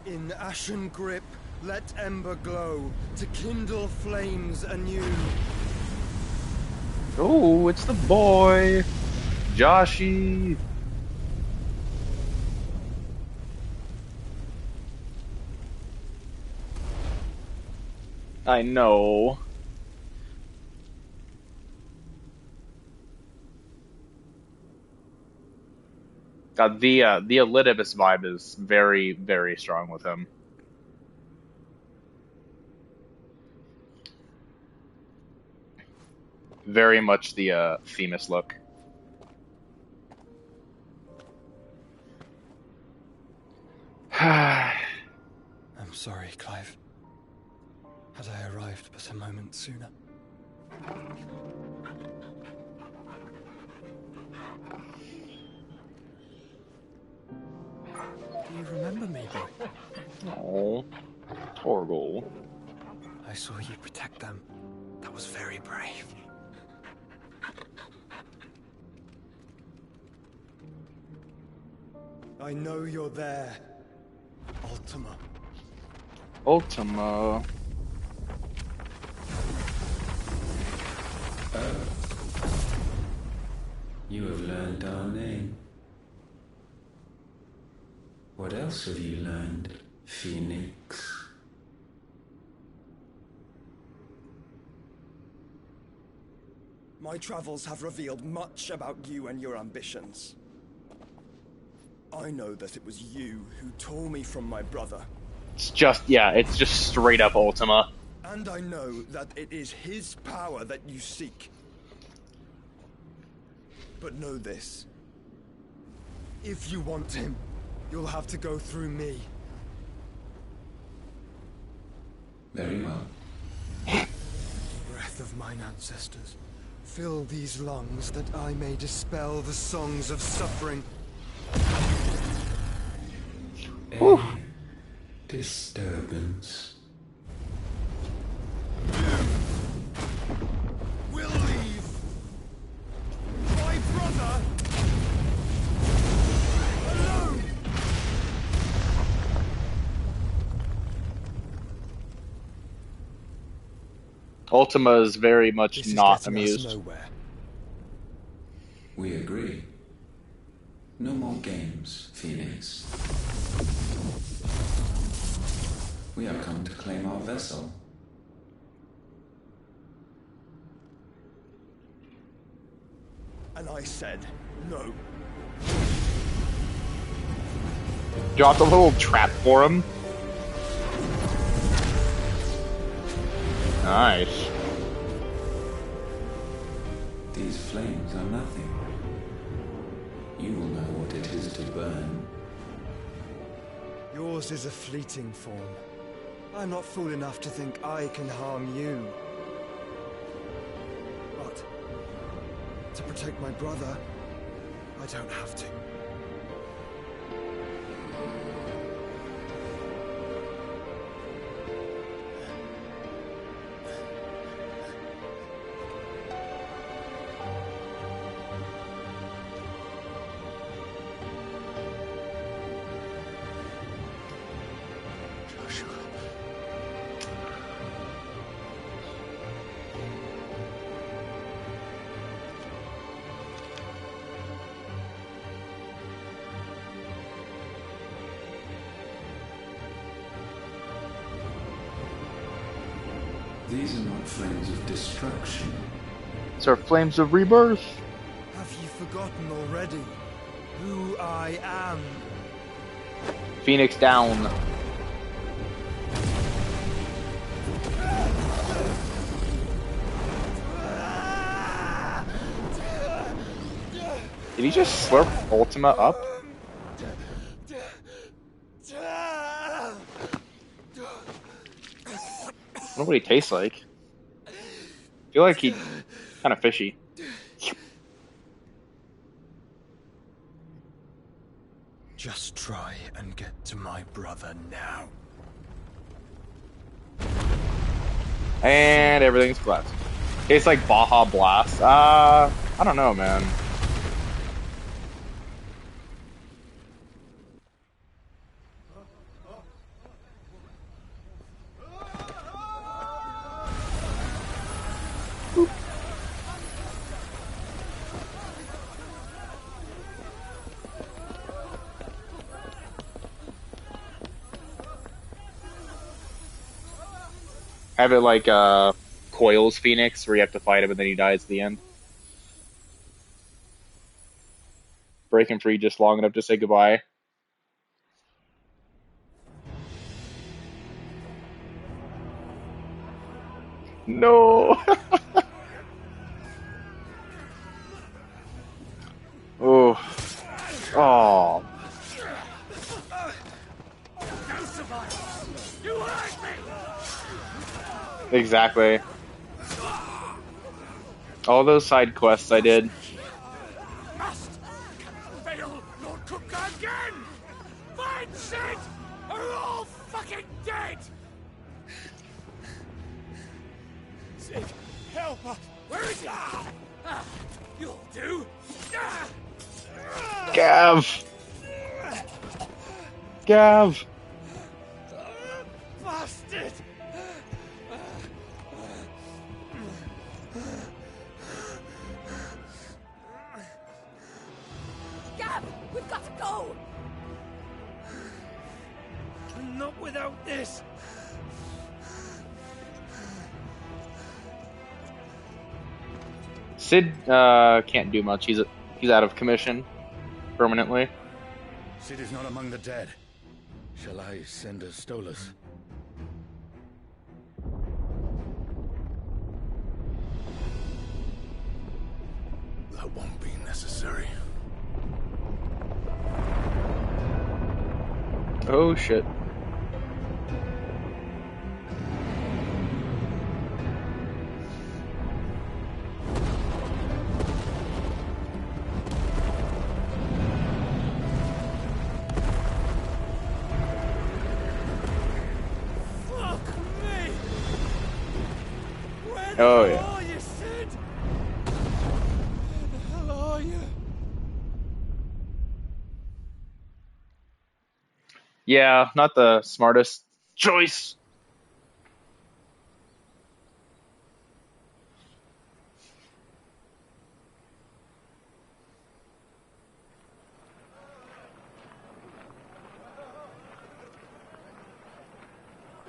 In ashen grip, let ember glow, to kindle flames anew. Oh, it's the boy, Joshy. I know. God, the Elidibus vibe is very, very strong with him. Very much the Themis look. I'm sorry, Clive. Had I arrived but a moment sooner. Do you remember me, boy? Oh, Torgal. I saw you protect them. That was very brave. I know you're there, Ultima. Ultima. You have learned our name. What else have you learned, Phoenix? My travels have revealed much about you and your ambitions. I know that it was you who tore me from my brother. It's just straight up Ultima. And I know that it is his power that you seek. But know this. If you want him, you'll have to go through me. Very well. Breath of mine ancestors, fill these lungs that I may dispel the songs of suffering. A disturbance. We'll leave my brother alone. Ultima is very much This is not getting us amused. nowhere. We agree. No more games, Phoenix. We have come to claim our vessel. And I said no. Dropped a little trap for him. Nice. These flames are nothing. You will know what it is to burn. Yours is a fleeting form. I'm not fool enough to think I can harm you. But to protect my brother, I don't have to. These are not flames of destruction. These are flames of rebirth. Have you forgotten already who I am? Phoenix down. Did he just slurp Ultima up? I don't know what he tastes like. I feel like he's kind of fishy. Just try and get to my brother now. And everything's collapsed. Tastes like Baja Blast. I don't know, man. Have it like Coil's Phoenix, where you have to fight him and then he dies at the end. Break him free just long enough to say goodbye. No! Oh. Oh. Exactly. All those side quests I did. Must fail Lord Cookgar again! Find Sid! Are all fucking dead! Sid, help us! Where is he? You'll do! Gav! Gav! Bastard! Gab, we've got to go! Not without this! Sid can't do much. He's out of commission permanently. Sid is not among the dead. Shall I send a Stolas? That won't be necessary. Oh shit. Oh yeah. Are you, Sid? Where the hell are you? Yeah, not the smartest choice.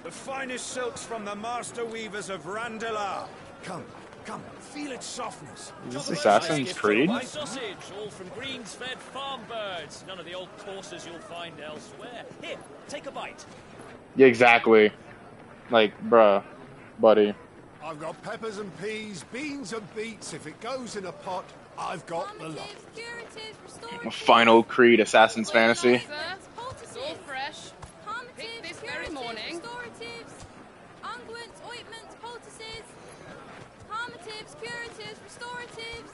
The finest silks from the master weavers of Randalar. Come, feel its softness. Is this Assassin's Creed? My sausage, all from greens-fed farm birds. None of the old courses you'll find elsewhere. Here, take a bite. Yeah, exactly. Like, bruh, buddy. I've got peppers and peas, beans and beets. If it goes in a pot, I've got the lot. Final Creed Assassin's Fantasy. It's all fresh. Picked this very morning. Unguents, ointments, poultices. Calmatives, curatives, restoratives.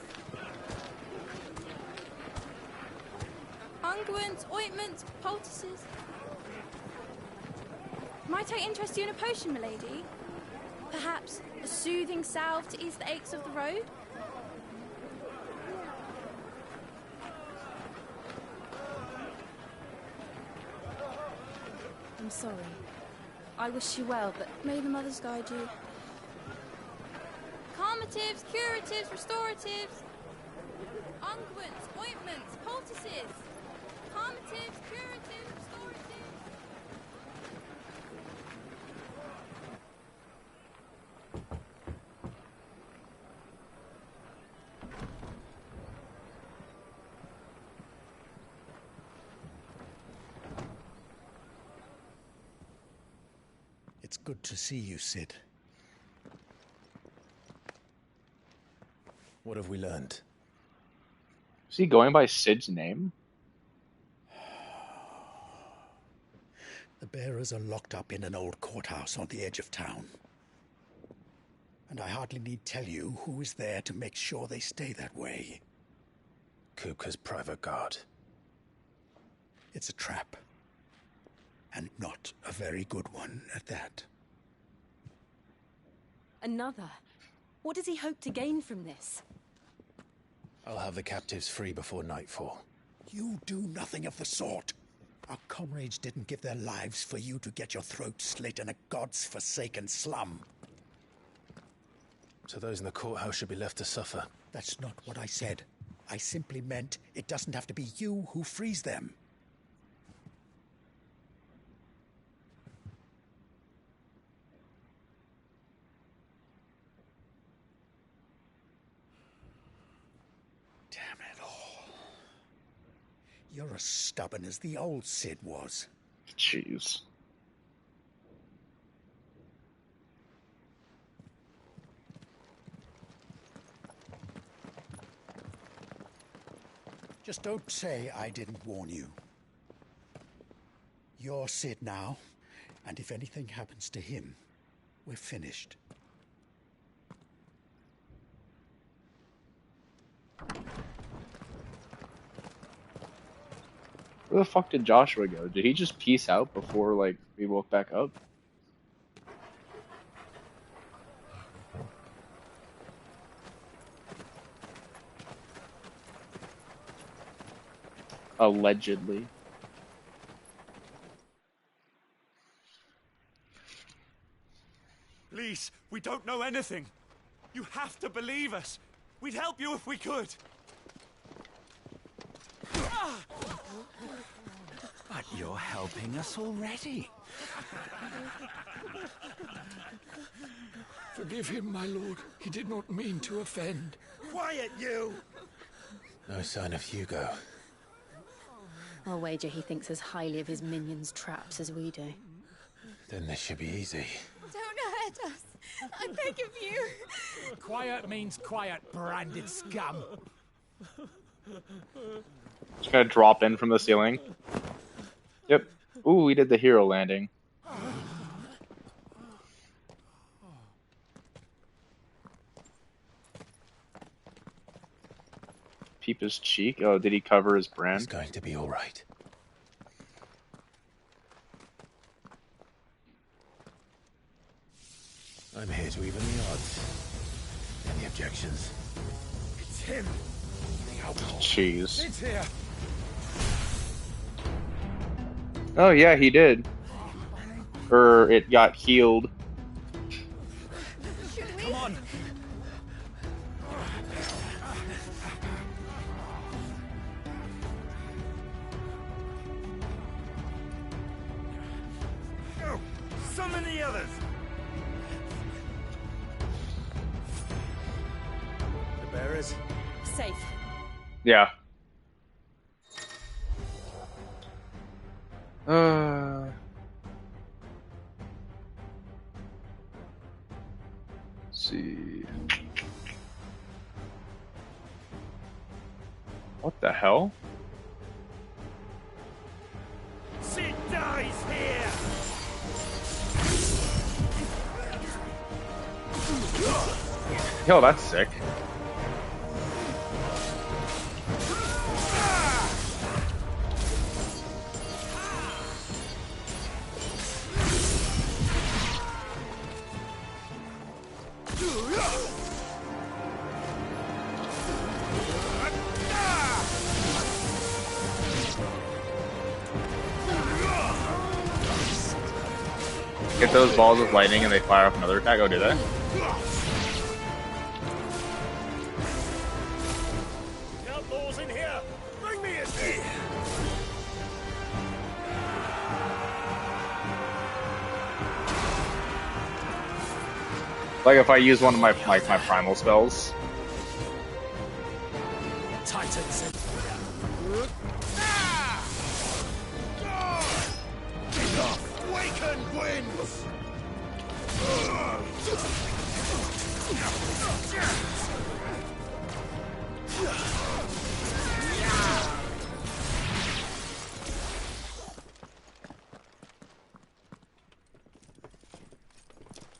Unguents, ointments, poultices. Might I interest you in a potion, milady? Perhaps a soothing salve to ease the aches of the road? I'm sorry. I wish you well, but may the mothers guide you. Calmatives, curatives, restoratives. Unguents, ointments, poultices. Calmatives, curatives, restoratives. It's good to see you, Sid. What have we learned? Is he going by Sid's name? The bearers are locked up in an old courthouse on the edge of town. And I hardly need tell you who is there to make sure they stay that way. Kupka's private guard. It's a trap. And not a very good one at that. Another? What does he hope to gain from this? I'll have the captives free before nightfall. You do nothing of the sort. Our comrades didn't give their lives for you to get your throat slit in a god's forsaken slum. So those in the courthouse should be left to suffer. That's not what I said. I simply meant it doesn't have to be you who frees them. Damn it all. You're as stubborn as the old Sid was. Jeez. Just don't say I didn't warn you. You're Sid now, and if anything happens to him, we're finished. Where the fuck did Joshua go? Did he just peace out before, like, we woke back up? Allegedly. Lise, we don't know anything. You have to believe us. We'd help you if we could. But you're helping us already. Forgive him, my lord. He did not mean to offend. quiet, you! No sign of Hugo. I'll wager he thinks as highly of his minions' traps as we do. Then this should be easy. Don't hurt us. I beg of you. Quiet means quiet, branded scum. Just gonna drop in from the ceiling. Yep. Ooh, we did the hero landing. Peep his cheek. Oh, did he cover his brand? It's going to be all right. I'm here to even the odds. Any objections? It's him. The outlaw. Jeez. It's here. Oh yeah, he did. Or it got healed. Come on. Go. Summon the others. The bearers. Safe. Yeah. Let's see. What the hell? Sid dies here. Yo, that's sick. Get those balls of lightning and they fire off another attack. Oh, do they? Outlaws in here. Bring me a seat. Like if I use one of my my primal spells. Titans. Waken winds.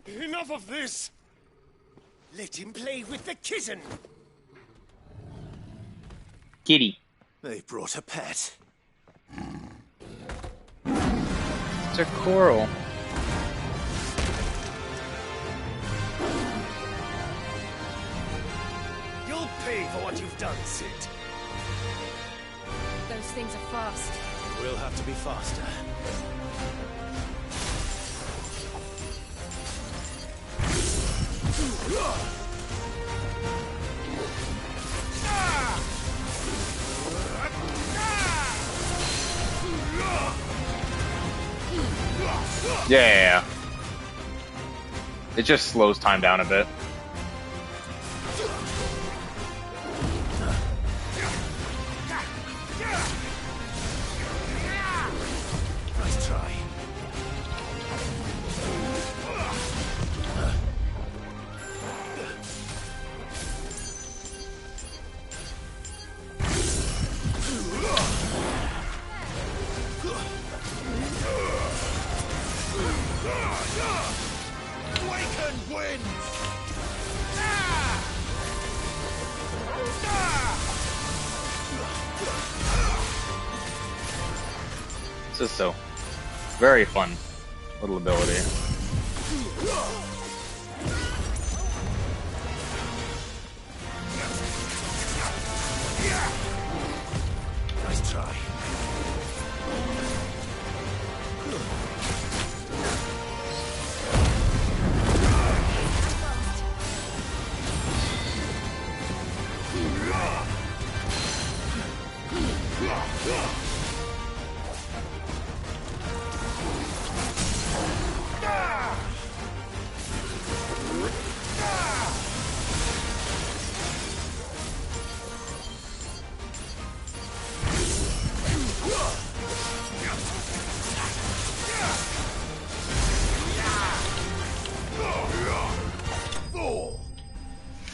Enough of this! Let him play with the kitten! Kitty. They brought a pet. It's a coral. You'll pay for what you've done, Sid. Those things are fast. We'll have to be faster. Yeah. It just slows time down a bit. Nice try. Waken winds! This is so very fun little ability. Nice try.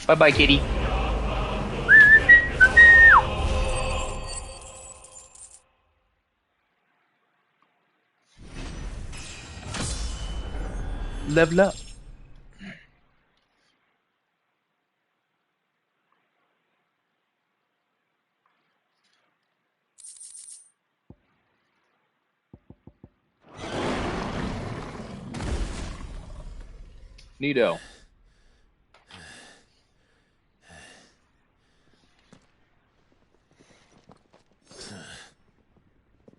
Bye-bye, kitty. Level up. Neato.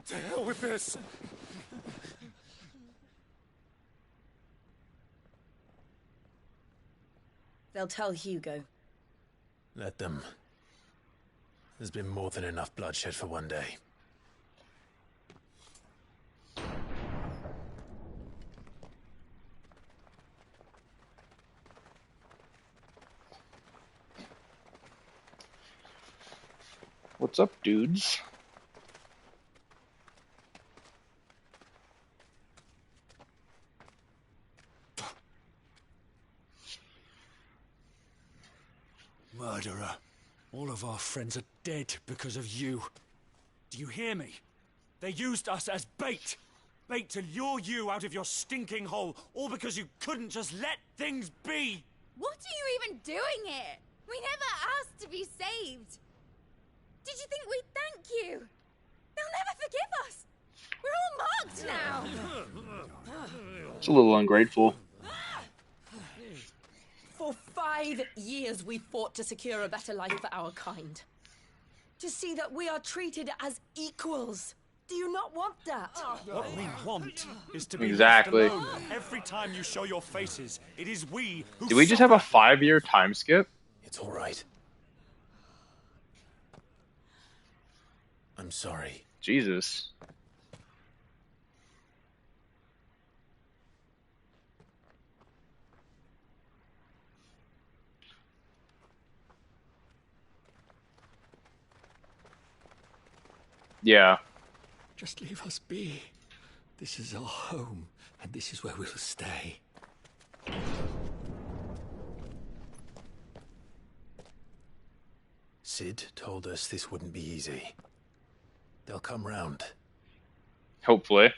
To hell with this! They'll tell Hugo. Let them. There's been more than enough bloodshed for one day. What's up, dudes? Murderer. All of our friends are dead because of you. Do you hear me? They used us as bait. Bait to lure you out of your stinking hole, all because you couldn't just let things be. What are you even doing here? We never asked to be saved. Did you think we'd thank you? They'll never forgive us. We're all marked now. It's a little ungrateful. For 5 years we fought to secure a better life for our kind. To see that we are treated as equals. Do you not want that? What we want is to be Exactly. left alone. Every time you show your faces, it is we who Do we just have a 5-year time skip? It's all right. I'm sorry. Jesus. Yeah. Just leave us be. This is our home, and this is where we'll stay. Sid told us this wouldn't be easy. They'll come round. Hopefully.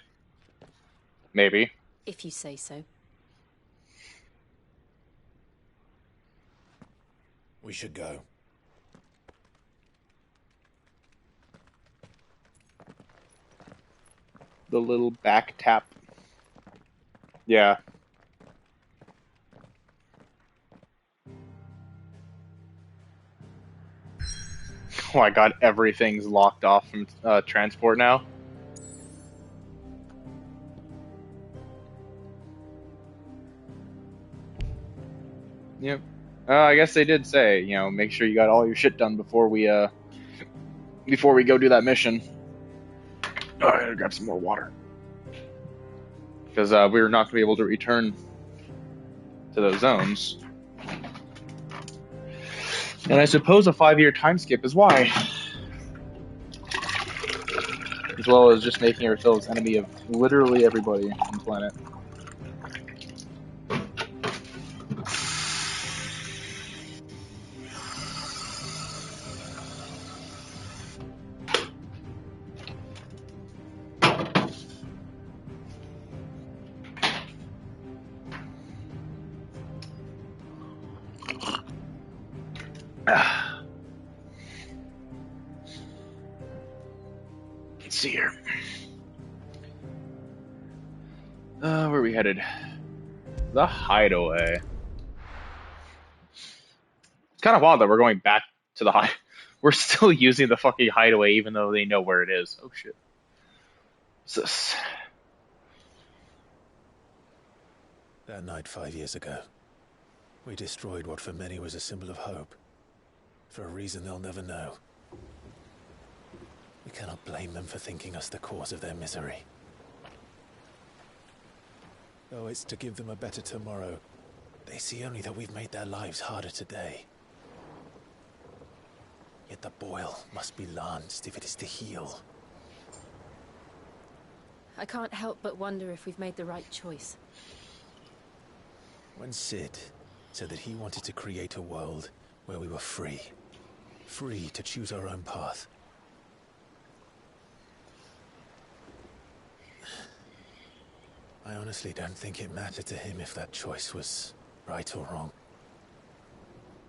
Maybe. If you say so. We should go. The little back tap. Yeah. Oh my god, everything's locked off from transport now. Yep. I guess they did say, you know, make sure you got all your shit done before we go do that mission. Oh, I gotta grab some more water. Because we were not going to be able to return to those zones. And I suppose a 5-year time skip is why. As well as just making ourselves enemy of literally everybody on the planet. Let's see here. Where are we headed? The hideaway. It's kind of odd that we're going back to the hideaway. We're still using the fucking hideaway even though they know where it is. Oh shit. What's this? That night 5 years ago, we destroyed what for many was a symbol of hope. For a reason they'll never know. We cannot blame them for thinking us the cause of their misery. Though it's to give them a better tomorrow, they see only that we've made their lives harder today. Yet the boil must be lanced if it is to heal. I can't help but wonder if we've made the right choice. When Sid said that he wanted to create a world where we were free. Free to choose our own path. I honestly don't think it mattered to him if that choice was right or wrong.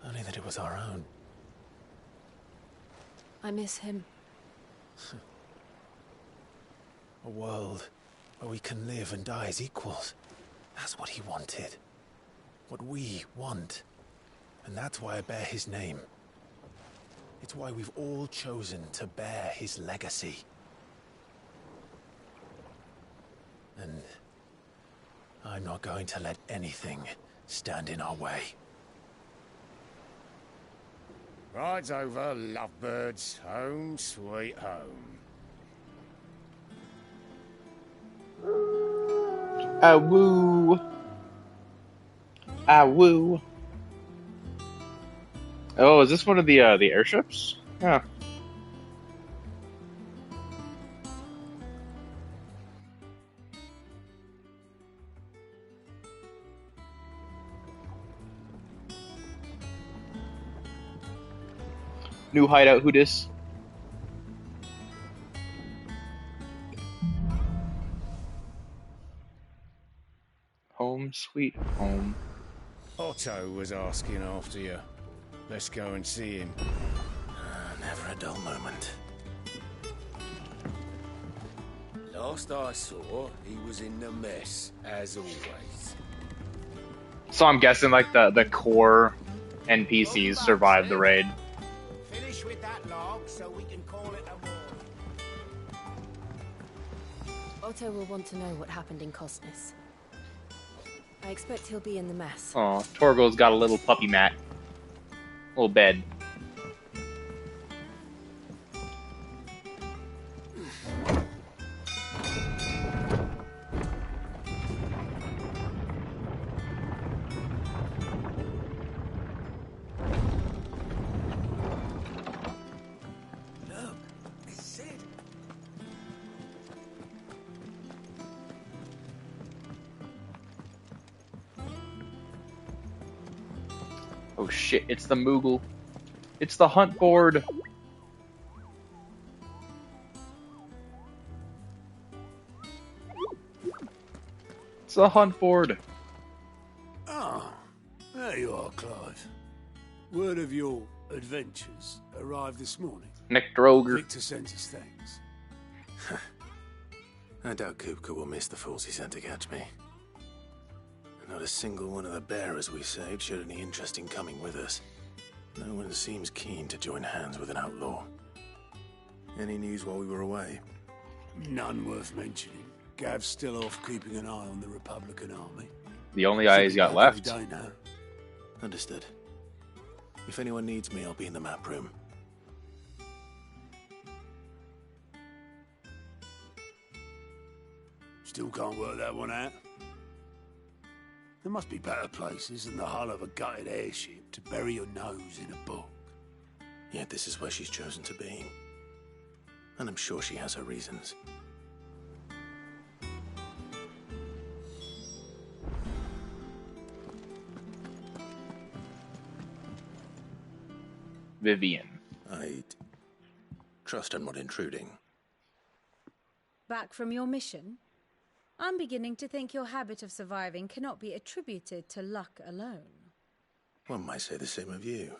Only that it was our own. I miss him. A world where we can live and die as equals. That's what he wanted. What we want. And that's why I bear his name. It's why we've all chosen to bear his legacy. And I'm not going to let anything stand in our way. Rides over, lovebirds. Home sweet home. Ah woo. Ah woo. Oh, is this one of the airships? Yeah. New hideout, who dis? Home sweet home. Otto was asking after you. Let's go and see him. Never a dull moment. Last I saw, he was in the mess, as always. So I'm guessing like the core NPCs survived the raid. Finish with that log so we can call it a morning. Otto will want to know what happened in Cosnes. I expect he'll be in the mess. Oh, Torgo's got a little puppy mat. Little bed. Oh shit, it's the Moogle. It's the hunt board. It's the hunt board. Ah, there you are, Clive. Word of your adventures arrived this morning. Nick Droger. Victor sends his thanks. I doubt Kupka will miss the fools he sent to catch me. Not a single one of the bearers we saved showed any interest in coming with us. No one seems keen to join hands with an outlaw. Any news while we were away? None worth mentioning. Gav's still off keeping an eye on the Republican army. The only eye he's got left. Understood. If anyone needs me, I'll be in the map room. Still can't work that one out. There must be better places than the hull of a gutted airship to bury your nose in a book. Yet this is where she's chosen to be. And I'm sure she has her reasons. Vivian. I'd trust I'm not intruding. Back from your mission? I'm beginning to think your habit of surviving cannot be attributed to luck alone. One might say the same of you,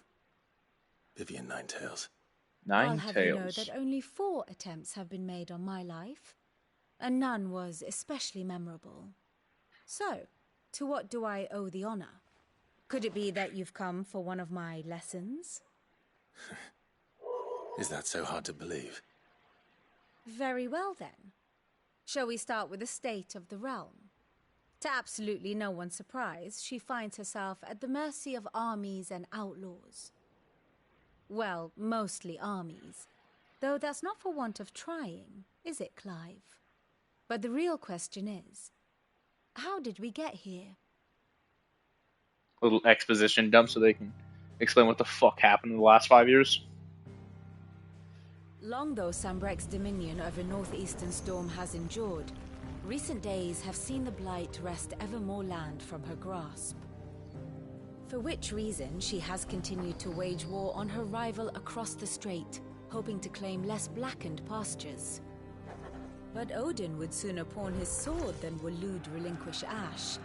Vivian Ninetails. I'll have you know that only 4 attempts have been made on my life, and none was especially memorable. So, to what do I owe the honor? Could it be that you've come for one of my lessons? Is that so hard to believe? Very well then. Shall we start with the state of the realm? To absolutely no one's surprise, she finds herself at the mercy of armies and outlaws. Well, mostly armies. Though that's not for want of trying, is it, Clive? But the real question is, how did we get here? A little exposition dump so they can explain what the fuck happened in the last 5 years. Long though Sambrek's dominion over northeastern Storm has endured, recent days have seen the Blight wrest ever more land from her grasp. For which reason, she has continued to wage war on her rival across the strait, hoping to claim less blackened pastures. But Odin would sooner pawn his sword than Waloed relinquish Ash.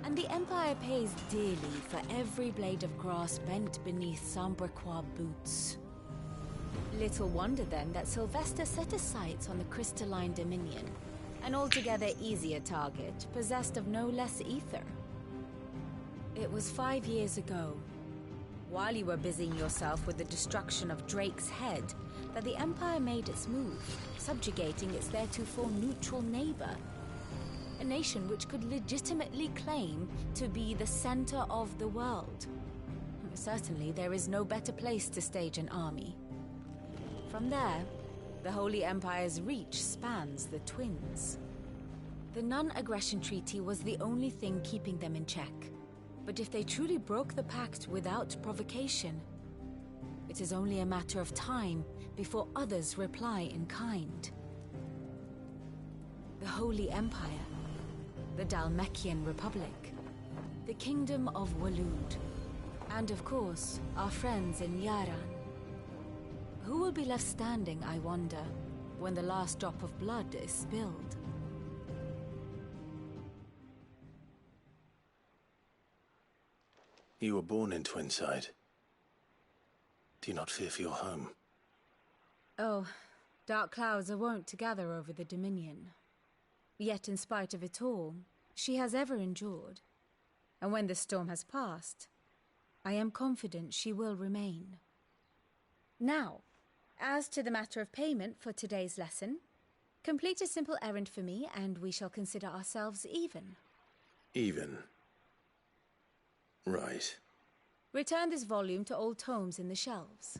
And the Empire pays dearly for every blade of grass bent beneath Sambrequois boots. Little wonder then that Sylvester set his sights on the crystalline Dominion, an altogether easier target, possessed of no less ether. It was 5 years ago, while you were busying yourself with the destruction of Drake's head, that the Empire made its move, subjugating its theretofore neutral neighbor. A nation which could legitimately claim to be the center of the world. Certainly, there is no better place to stage an army. From there, the Holy Empire's reach spans the Twins. The non-aggression treaty was the only thing keeping them in check. But if they truly broke the pact without provocation, it is only a matter of time before others reply in kind. The Holy Empire, the Dhalmekian Republic, the Kingdom of Waloed, and of course, our friends in Yaran. Who will be left standing, I wonder, when the last drop of blood is spilled? You were born in Twinside. Do you not fear for your home? Oh, dark clouds are wont to gather over the Dominion. Yet in spite of it all, she has ever endured. And when the storm has passed, I am confident she will remain. Now, as to the matter of payment for today's lesson, complete a simple errand for me and we shall consider ourselves even. Even? Right. Return this volume to old tomes in the shelves.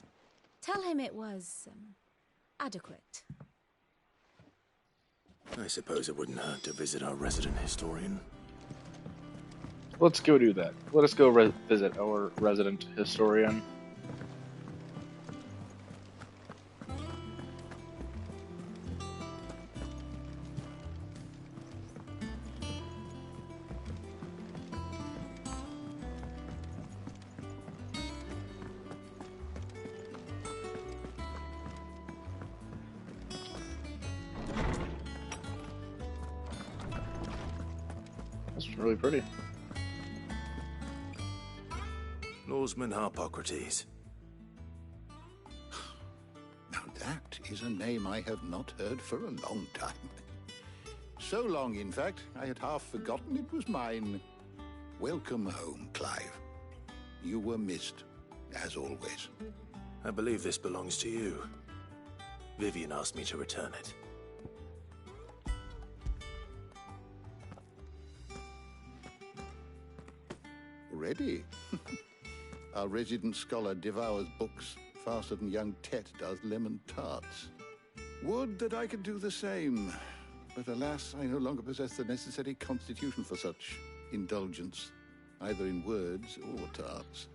Tell him it was, adequate. I suppose it wouldn't hurt to visit our resident historian. Let's go do that. Let us go visit our resident historian. That's really pretty. Norseman Harpocrates. Now that is a name I have not heard for a long time. So long, in fact, I had half forgotten it was mine. Welcome home, Clive. You were missed, as always. I believe this belongs to you. Vivian asked me to return it. Ready? Our resident scholar devours books faster than young Tet does lemon tarts. Would that I could do the same, but alas, I no longer possess the necessary constitution for such indulgence, either in words or tarts.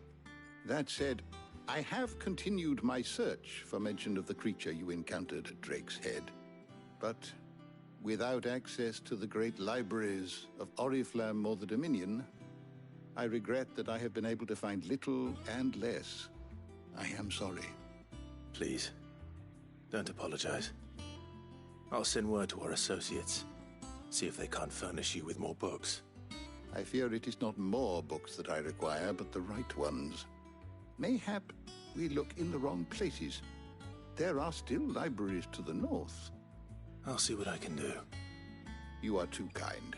That said, I have continued my search for mention of the creature you encountered at Drake's Head, but without access to the great libraries of Oriflamme or the Dominion, I regret that I have been able to find little and less. I am sorry. Please, don't apologize. I'll send word to our associates. See if they can't furnish you with more books. I fear it is not more books that I require, but the right ones. Mayhap we look in the wrong places. There are still libraries to the north. I'll see what I can do. You are too kind.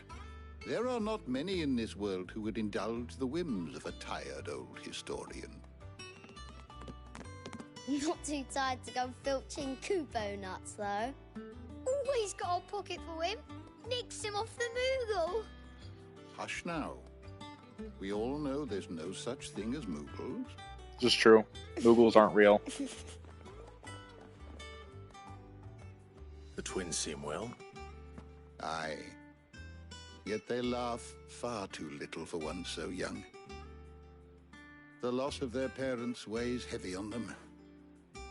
There are not many in this world who would indulge the whims of a tired old historian. Not too tired to go filching Kupo nuts, though. Always got a pocket for him. Nicks him off the Moogle. Hush now. We all know there's no such thing as Moogles. This is true. Moogles aren't real. The twins seem well. Aye. Yet they laugh far too little for one so young. The loss of their parents weighs heavy on them,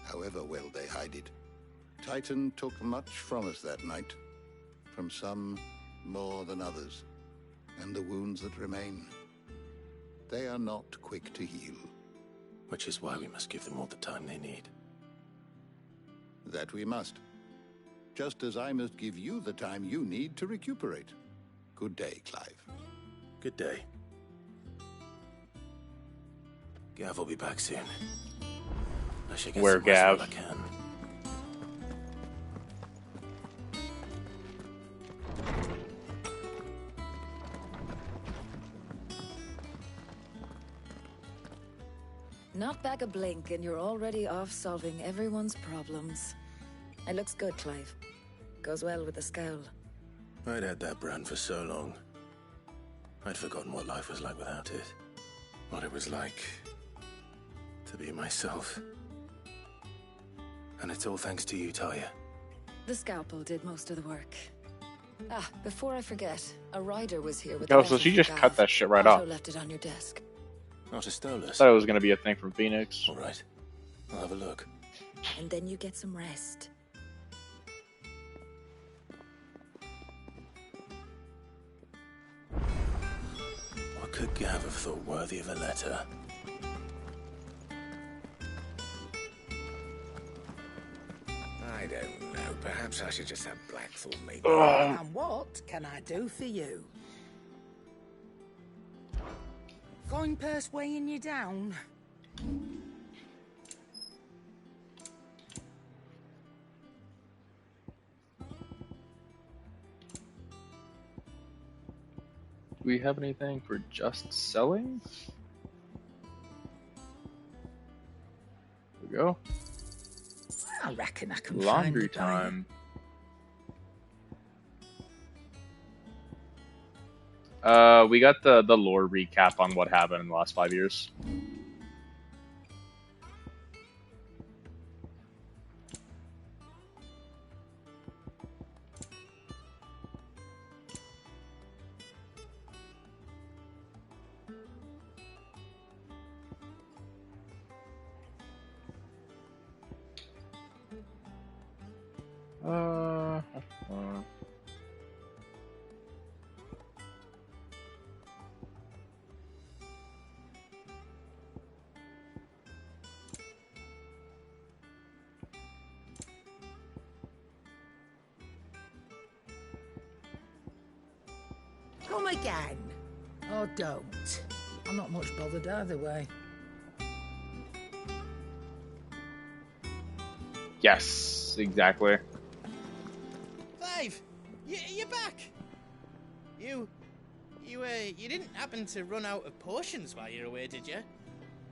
however well they hide it. Titan took much from us that night, from some more than others, and the wounds that remain. they are not quick to heal. Which is why we must give them all the time they need. That we must. Just as I must give you the time you need to recuperate. Good day, Clive. Good day. Gav will be back soon. I should get Where some rest while Gav? I can. Not back a blink and you're already off solving everyone's problems. It looks good, Clive. Goes well with the scowl. I'd had that brand for so long. I'd forgotten what life was like without it. What it was like to be myself. And it's all thanks to you, Talia. The scalpel did most of the work. Ah, before I forget, a rider was here with Oh, the so she letter just for cut Gav. that shit right Otto off. left it on your desk. Not a Stolas. Thought it was gonna be a thing from Phoenix. Alright. I'll have a look. And then you get some rest. What could Gav have thought worthy of a letter? I don't know. Perhaps I should just have Blackthorn make And what can I do for you? Coin purse weighing you down? Do we have anything for just selling? There we go. I reckon I can Laundry find a buyer. time. We got the lore recap on what happened in the last 5 years. Come again. Or don't. I'm not much bothered either way. Yes, exactly. Clive, you're back. You didn't happen to run out of potions while you're away, did you?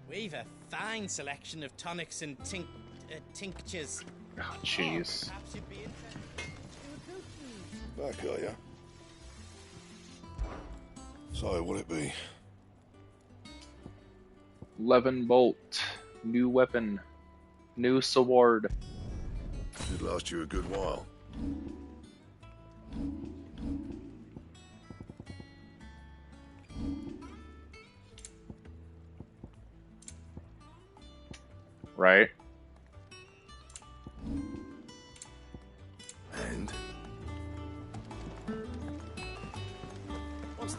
We've a fine selection of tonics and tinctures. Oh, jeez. Perhaps you'd be interested. Back, are ya? So, what'll it be? 11 bolt, new weapon, new sword. Should last you a good while. Right? And?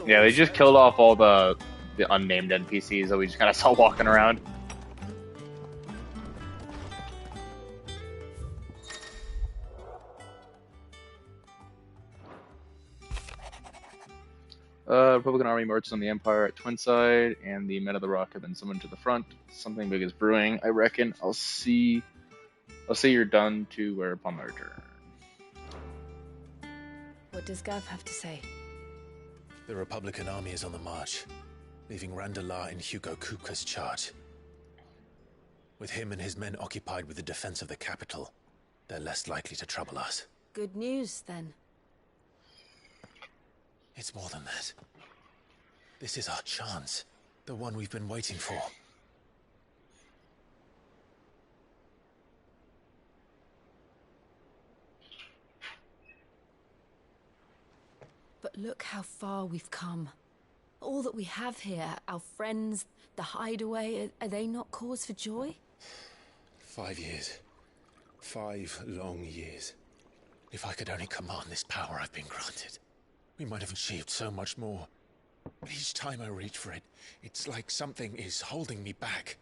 Yeah, they just killed off all the unnamed NPCs that we just kind of saw walking around. Republican army marches on the Empire at Twinside, and the men of the Rock have been summoned to the front. Something big is brewing, I reckon. I'll see you're done to where upon my return. What does Gav have to say? The Republican army is on the march, leaving Randalar in Hugo Kupka's charge. With him and his men occupied with the defense of the capital, they're less likely to trouble us. Good news, then. It's more than that. This is our chance. The one we've been waiting for. But look how far we've come. All that we have here, our friends, the hideaway, are they not cause for joy? 5 years. 5 long years. If I could only command this power I've been granted, we might have achieved so much more. Each time I reach for it, it's like something is holding me back.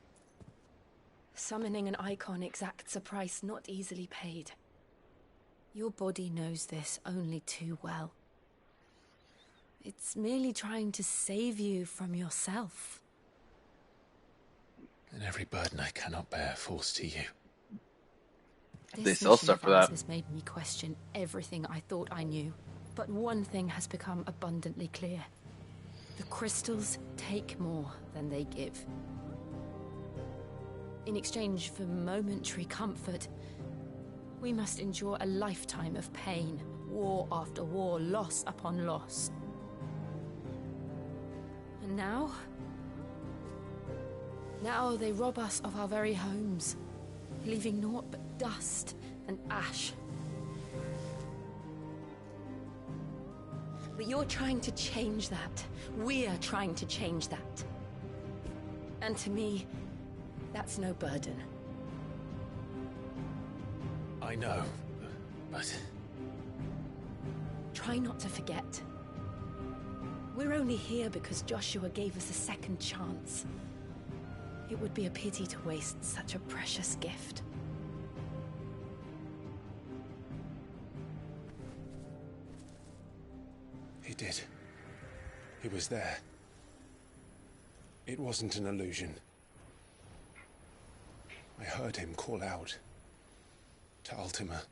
Summoning an icon exacts a price not easily paid. Your body knows this only too well. It's merely trying to save you from yourself. And every burden I cannot bear falls to you. They sell stuff for that. Has made me question everything I thought I knew. But one thing has become abundantly clear. The crystals take more than they give. In exchange for momentary comfort, we must endure a lifetime of pain, war after war, loss upon loss. And now they rob us of our very homes, leaving naught but dust and ash. But you're trying to change that. We're trying to change that. And to me, that's no burden. I know, but... Try not to forget. We're only here because Joshua gave us a second chance. It would be a pity to waste such a precious gift. He did. He was there. It wasn't an illusion. I heard him call out to Ultima.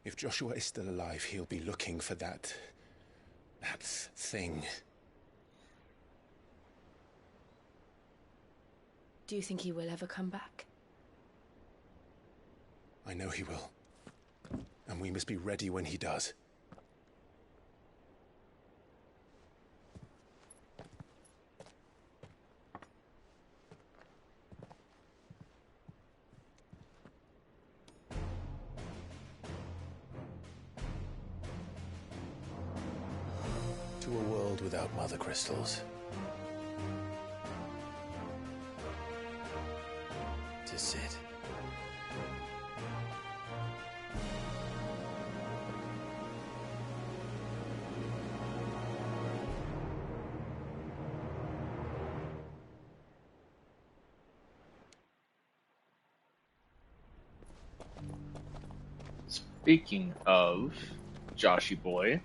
If Joshua is still alive, he'll be looking for that thing. Do you think he will ever come back? I know he will. And we must be ready when he does. To a world without mother crystals. To sit. Speaking of Joshy boy,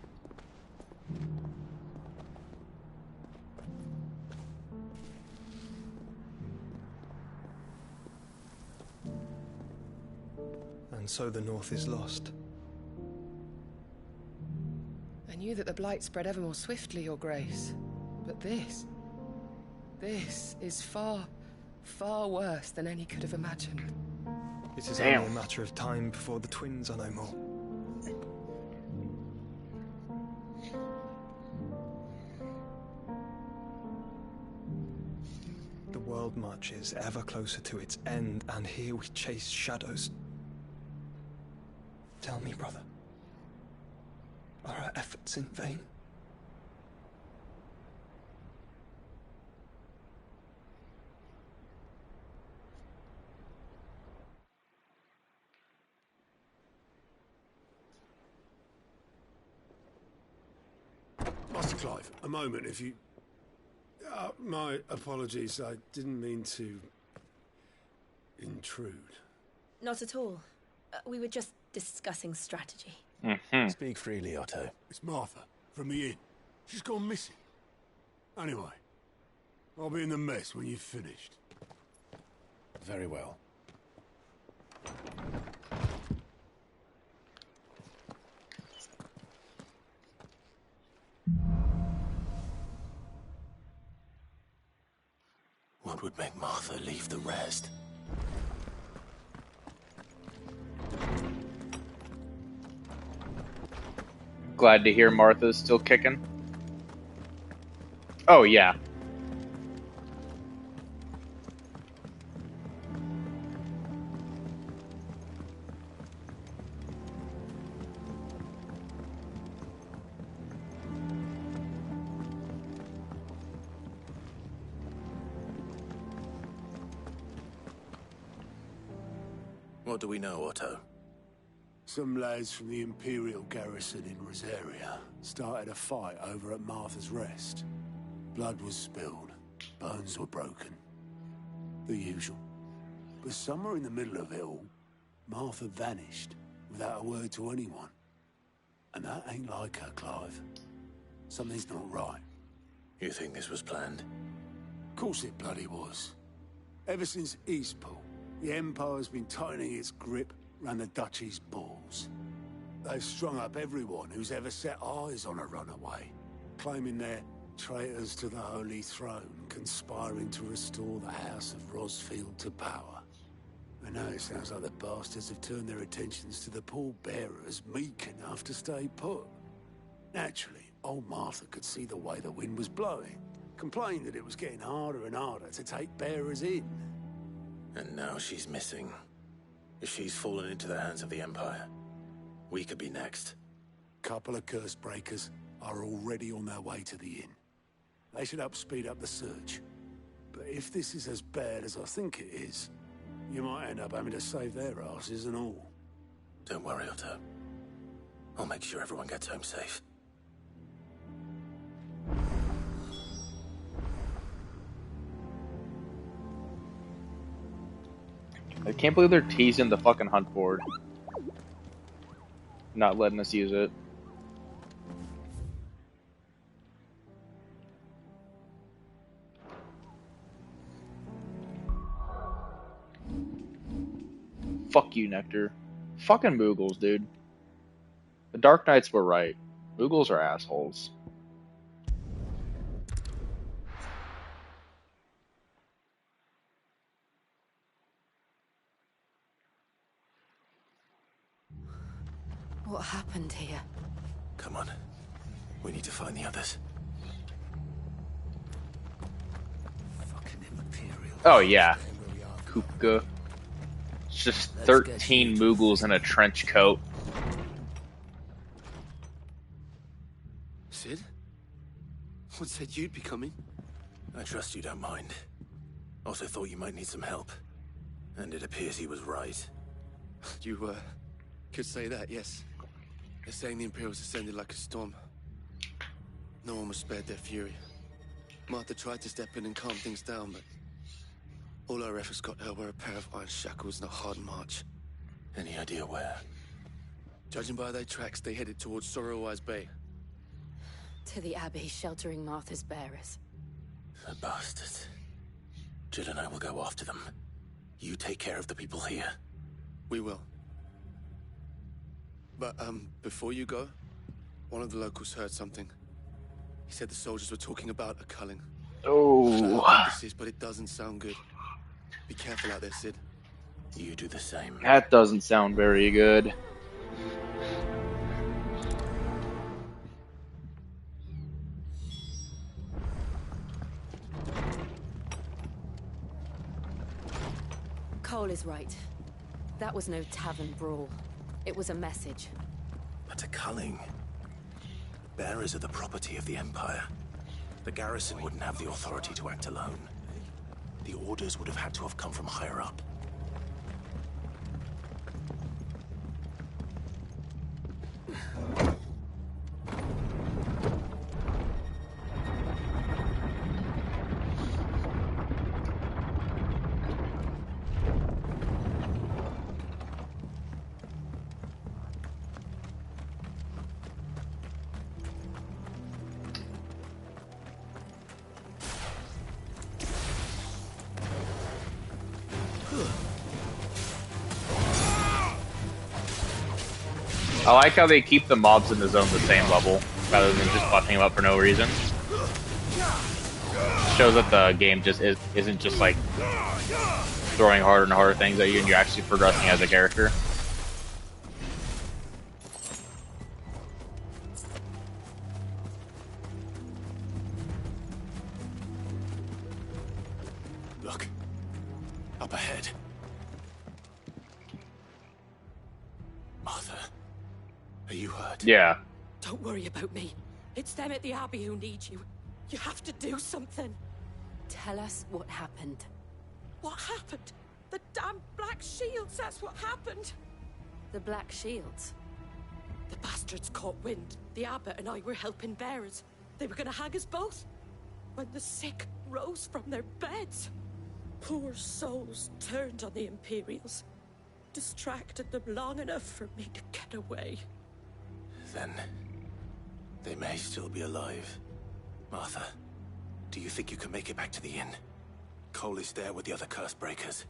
and so the North is lost. I knew that the Blight spread ever more swiftly, Your Grace. But this is far, far worse than any could have imagined. It is only a matter of time before the twins are no more. The world marches ever closer to its end, and here we chase shadows. Tell me, brother, are our efforts in vain? Master Clive, a moment, if you... my apologies, I didn't mean to... intrude. Not at all. We were just discussing strategy. Speak freely, Otto. It's Martha, from the inn. She's gone missing. Anyway, I'll be in the mess when you've finished. Very well. What would make Martha leave the rest? glad to hear Martha's still kicking. Oh, yeah. What do we know, Otto? Some lads from the Imperial garrison in Rosaria started a fight over at Martha's Rest. Blood was spilled, bones were broken. The usual. But somewhere in the middle of it all, Martha vanished without a word to anyone. And that ain't like her, Clive. Something's not right. You think this was planned? Of course it bloody was. Ever since Eastpool, the Empire's been tightening its grip around the Duchy's balls. They've strung up everyone who's ever set eyes on a runaway, claiming they're traitors to the Holy Throne, conspiring to restore the House of Rosfield to power. And now it sounds like the bastards have turned their attentions to the pallbearers meek enough to stay put. Naturally, old Martha could see the way the wind was blowing, complained that it was getting harder and harder to take bearers in. And now she's missing. If she's fallen into the hands of the Empire, we could be next. Couple of curse breakers are already on their way to the inn. They should help speed up the search. But if this is as bad as I think it is, you might end up having to save their asses and all. Don't worry, Otto. I'll make sure everyone gets home safe. I can't believe they're teasing the fucking hunt board. Not letting us use it. Fuck you, Nectar. Fucking Moogles, dude. The Dark Knights were right. Moogles are assholes. What happened here? Come on. We need to find the others. Oh yeah. Kupka. It's just 13 Moogles in a trench coat. Sid? What said you'd be coming? I trust you don't mind. Also thought you might need some help. And it appears he was right. You, could say that, yes. They're saying the Imperials ascended like a storm. No one was spared their fury. Martha tried to step in and calm things down, but all our efforts got her were a pair of iron shackles and a hard march. Any idea where? Judging by their tracks, they headed towards Sorrowwise Bay. To the Abbey sheltering Martha's bearers. The bastards. Jill and I will go after them. You take care of the people here. We will. But, before you go, one of the locals heard something. He said the soldiers were talking about a culling. Oh. I don't know what this is, but it doesn't sound good. Be careful out there, Sid. You do the same. That doesn't sound very good. Cole is right. That was no tavern brawl. It was a message. But a culling. Bearers are the property of the Empire. The garrison wouldn't have the authority to act alone. The orders would have had to have come from higher up. I like how they keep the mobs in the zone the same level, rather than just butting them up for no reason. Shows that the game just isn't just like throwing harder and harder things at you, and you're actually progressing as a character. Look. Up ahead. Martha. Are you hurt? Yeah. Don't worry about me. It's them at the Abbey who need you. You have to do something. Tell us what happened. What happened? The damn Black Shields, that's what happened. The Black Shields? The bastards caught wind. The abbot and I were helping bearers. They were gonna hang us both. When the sick rose from their beds, poor souls turned on the Imperials. Distracted them long enough for me to get away. Then they may still be alive. Martha, do you think you can make it back to the inn? Cole is there with the other curse breakers.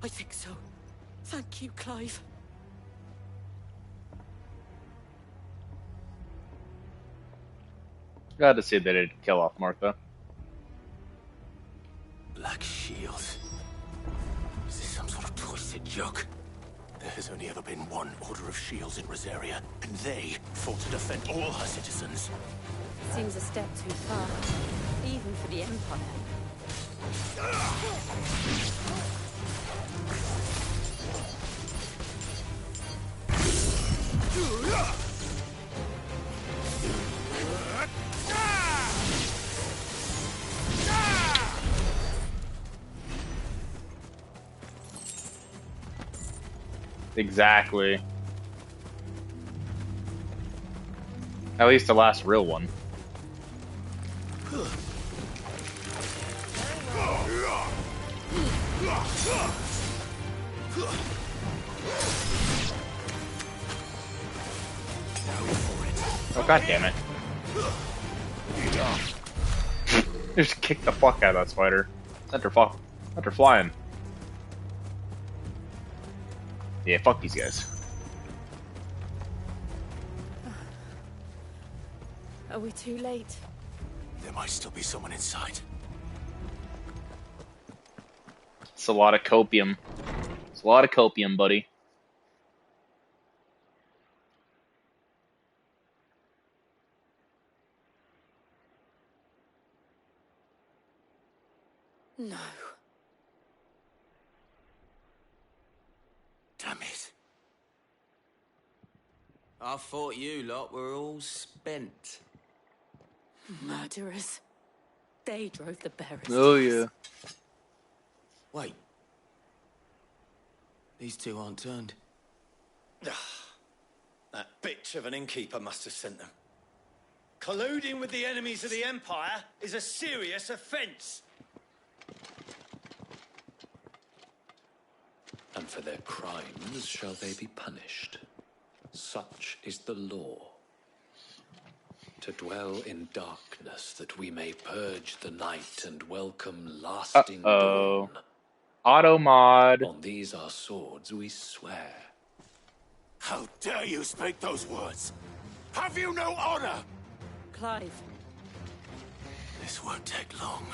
I think so. Thank you, Clive. Glad to see they didn't kill off Martha. Black Shields. Is this some sort of twisted joke? There has only ever been one Order of Shields in Rosaria, and they fought to defend all her citizens. Seems a step too far, even for the Empire. Exactly. At least the last real one. Oh, god damn it. Just kick the fuck out of that spider. Sent her flying. Yeah, fuck these guys. Are we too late? There might still be someone inside. It's a lot of copium. It's a lot of copium, buddy. No. Damn it. I thought you lot were all spent. Murderers. They drove the bearers. Oh, yeah. Wait. These two aren't turned. That bitch of an innkeeper must have sent them. Colluding with the enemies of the Empire is a serious offense. And for their crimes shall they be punished. Such is the law. To dwell in darkness that we may purge the night and welcome lasting dawn. Auto mod. On these our swords we swear. How dare you speak those words? Have you no honor? Clive. This won't take long.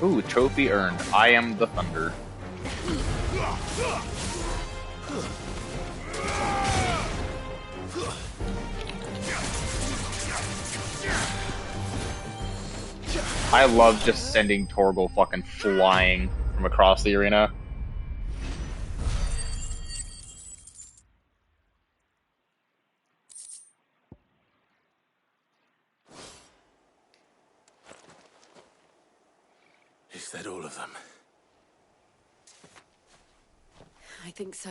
Ooh, trophy earned. I am the thunder. I love just sending Torgal fucking flying from across the arena. Is that all of them? I think so.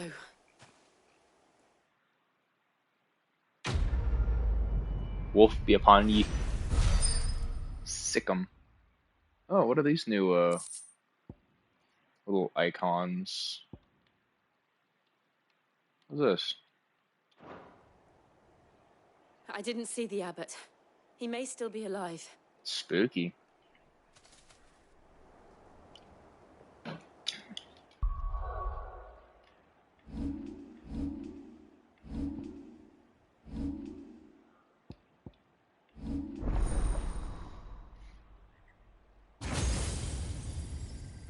Wolf be upon ye. Sick 'em. Oh, what are these new little icons? What's this? I didn't see the abbot. He may still be alive. Spooky.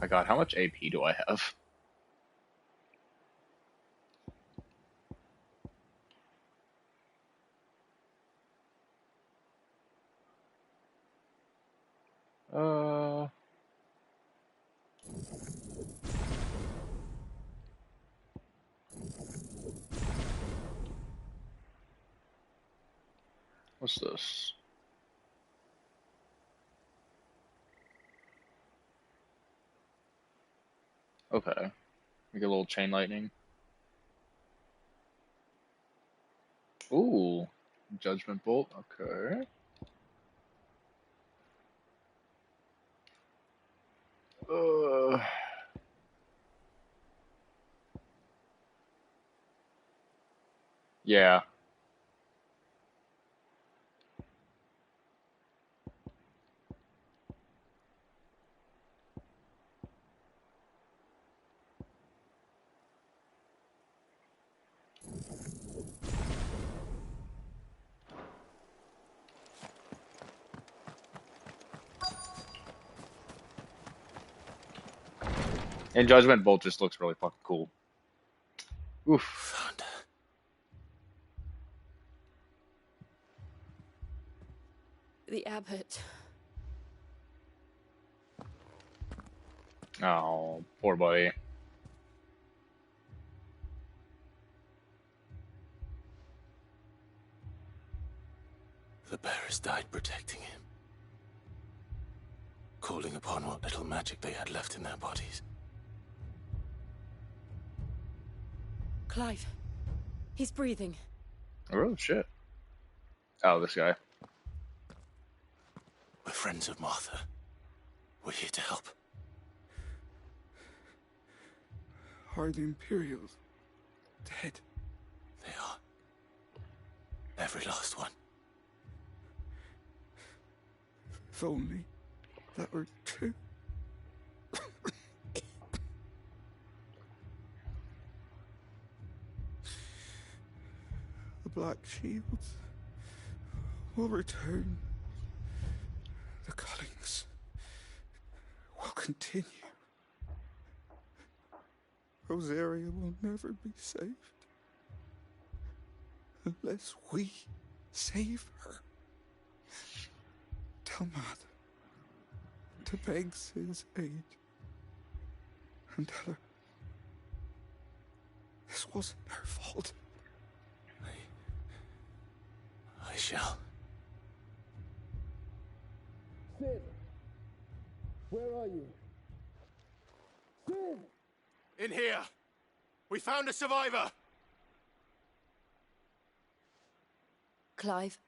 My god, how much AP do I have? What's this? Okay. We get a little chain lightning. Ooh. Judgment bolt. Okay. Yeah. And Judgment Bolt just looks really fucking cool. Oof. The abbot. Oh, poor buddy. The bearers died protecting him, calling upon what little magic they had left in their bodies. Clive. He's breathing. Oh, shit. Oh, this guy. We're friends of Martha. We're here to help. Are the Imperials dead? They are. Every last one. If only that were true. The Black Shields will return. The Cullings will continue. Rosaria will never be saved unless we save her. Tell Matt to beg Sid's aid and tell her this wasn't her fault. I shall. Sid, where are you? Sid! In here! We found a survivor! Clive.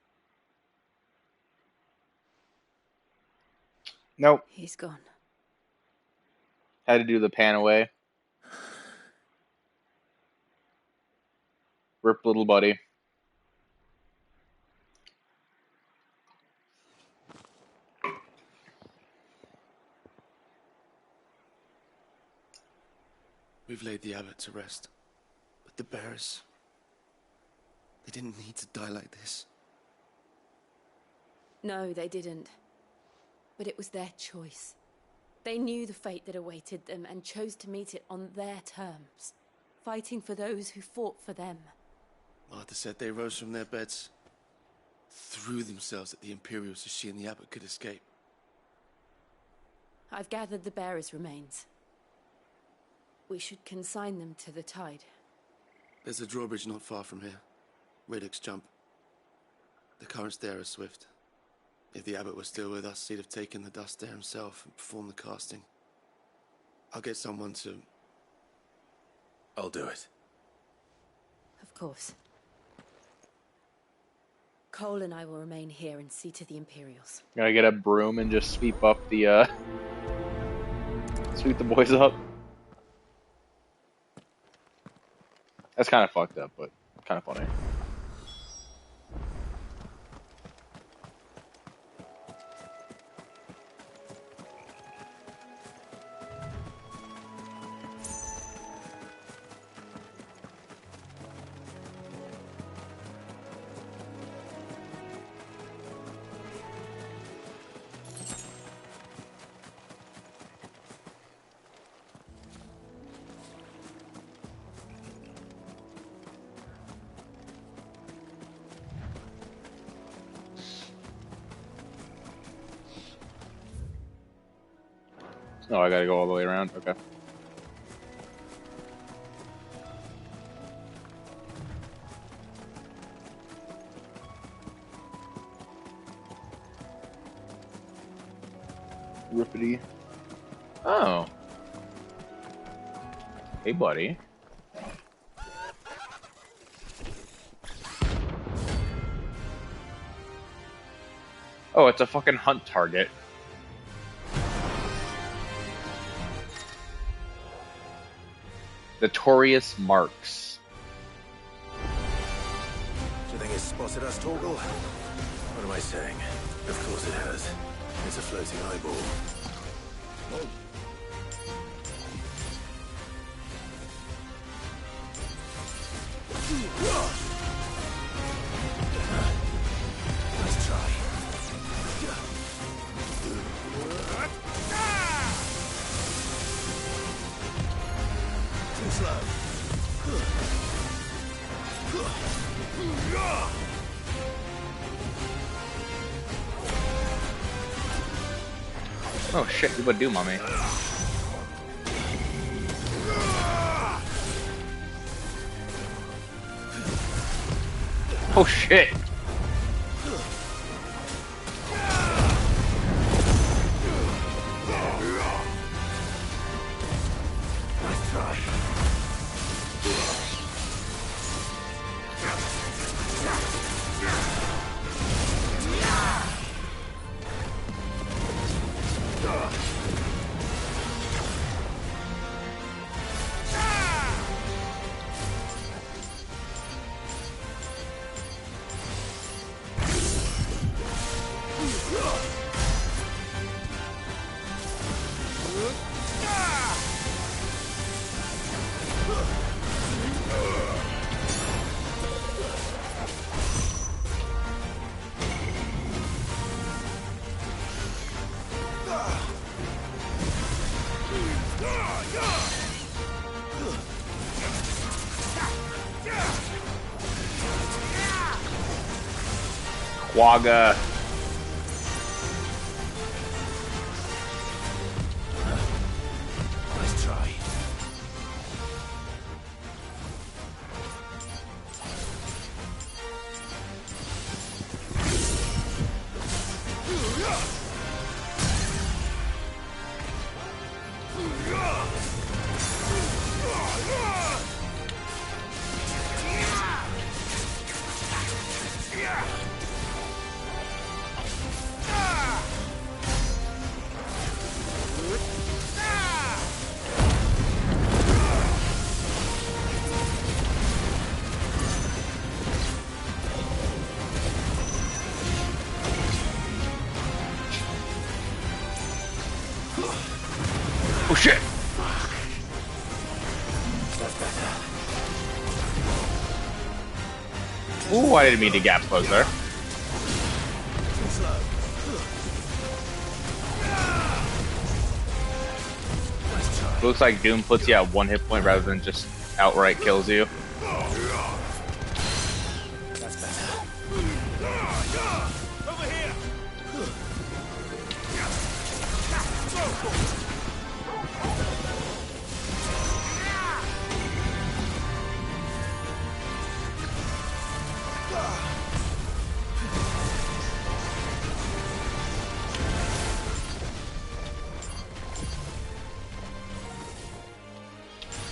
Nope. He's gone. Had to do the pan away. Rip little buddy. We've laid the abbot to rest. But the bearers... they didn't need to die like this. No, they didn't. But it was their choice. They knew the fate that awaited them and chose to meet it on their terms, fighting for those who fought for them. Martha said they rose from their beds, threw themselves at the Imperials so she and the abbot could escape. I've gathered the bearers' remains. We should consign them to the tide. There's a drawbridge not far from here. Radix Jump. The currents there are swift. If the abbot was still with us, he'd have taken the dust there himself and performed the casting. I'll get someone to... I'll do it. Of course. Cole and I will remain here and see to the Imperials. Gotta get a broom and just sweep up the, sweep the boys up. That's kind of fucked up, but kind of funny. Oh, I gotta go all the way around? Okay. Rippity. Oh. Hey, buddy. Oh, it's a fucking hunt target. Notorious marks. Do you think it's spotted us, Torgal? What am I saying? Of course it has. It's a floating eyeball. Nice try. Too slow. Oh shit, you would do, mommy. Oh shit! Nice try. Quagga. Nice try. Oh shit! That's better. Ooh, I didn't mean to gap close there. Too slow. Nice try. Looks like Doom puts you at 1 hit point rather than just outright kills you. That's better. Over here!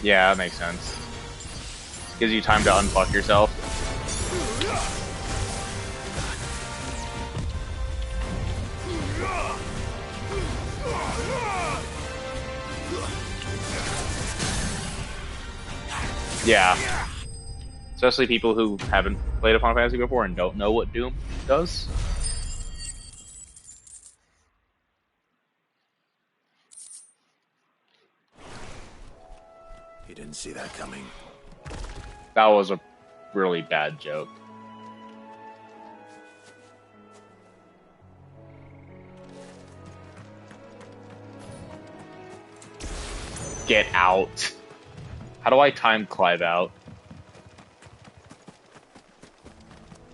Yeah, that makes sense. Gives you time to unfuck yourself. Yeah. Especially people who haven't played a Final Fantasy before and don't know what Doom does. You didn't see that coming. That was a really bad joke. Get out. How do I time Clive out?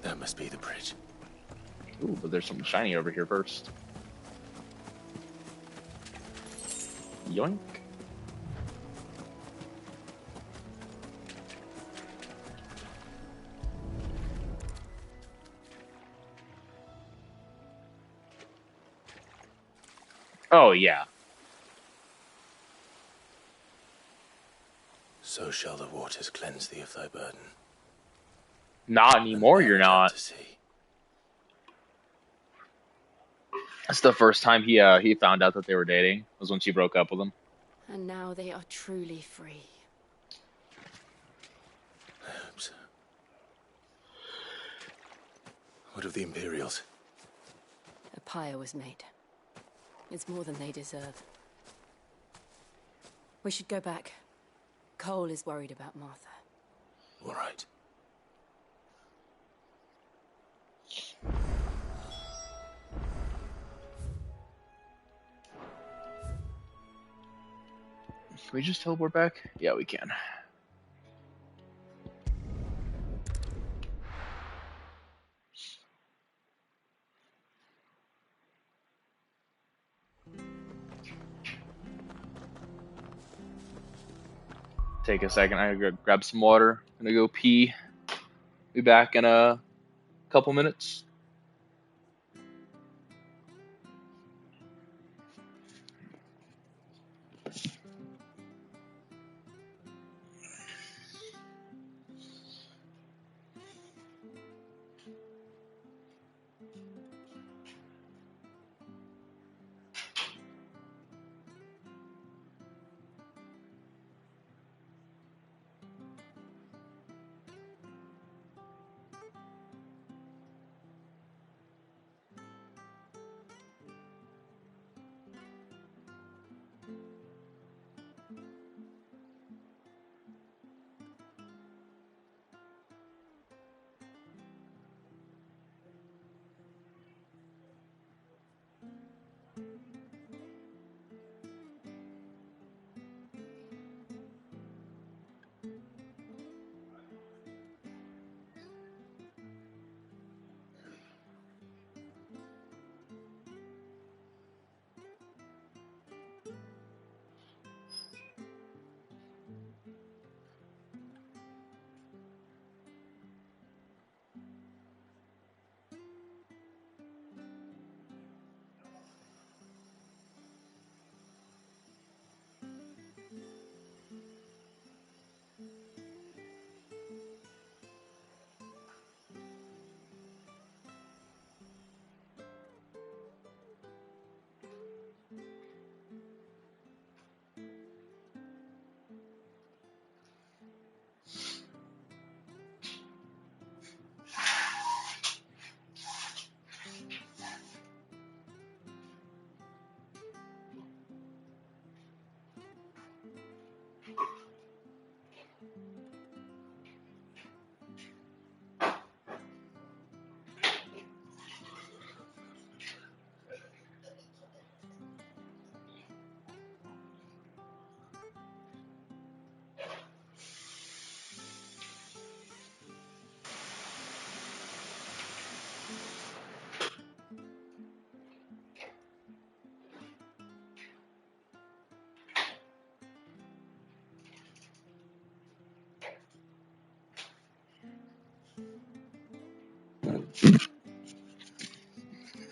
That must be the bridge. Ooh, but there's something shiny over here first. Yoink. Oh, yeah. So shall the waters cleanse thee of thy burden. Not anymore, you're not. That's the first time he found out that they were dating, was when she broke up with him. And now they are truly free. I hope so. What of the Imperials? A pyre was made. It's more than they deserve. We should go back. Cole is worried about Martha. All right. Can we just teleport back? Yeah, we can. Take a second. I'm gonna grab some water. I'm gonna go pee. Be back in a couple minutes.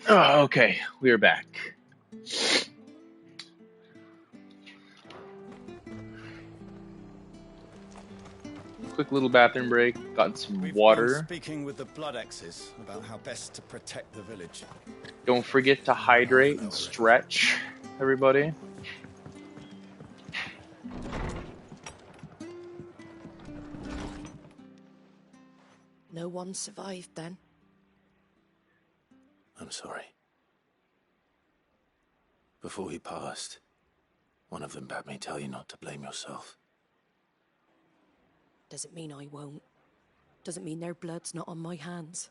Oh, okay, we are back. Quick little bathroom break. Got some water. Been speaking with the Blood X's about how best to protect the village. Don't forget to hydrate and stretch, everybody. No one survived then. I'm sorry. Before he passed, one of them bade me tell you not to blame yourself. Doesn't mean I won't. Doesn't mean their blood's not on my hands.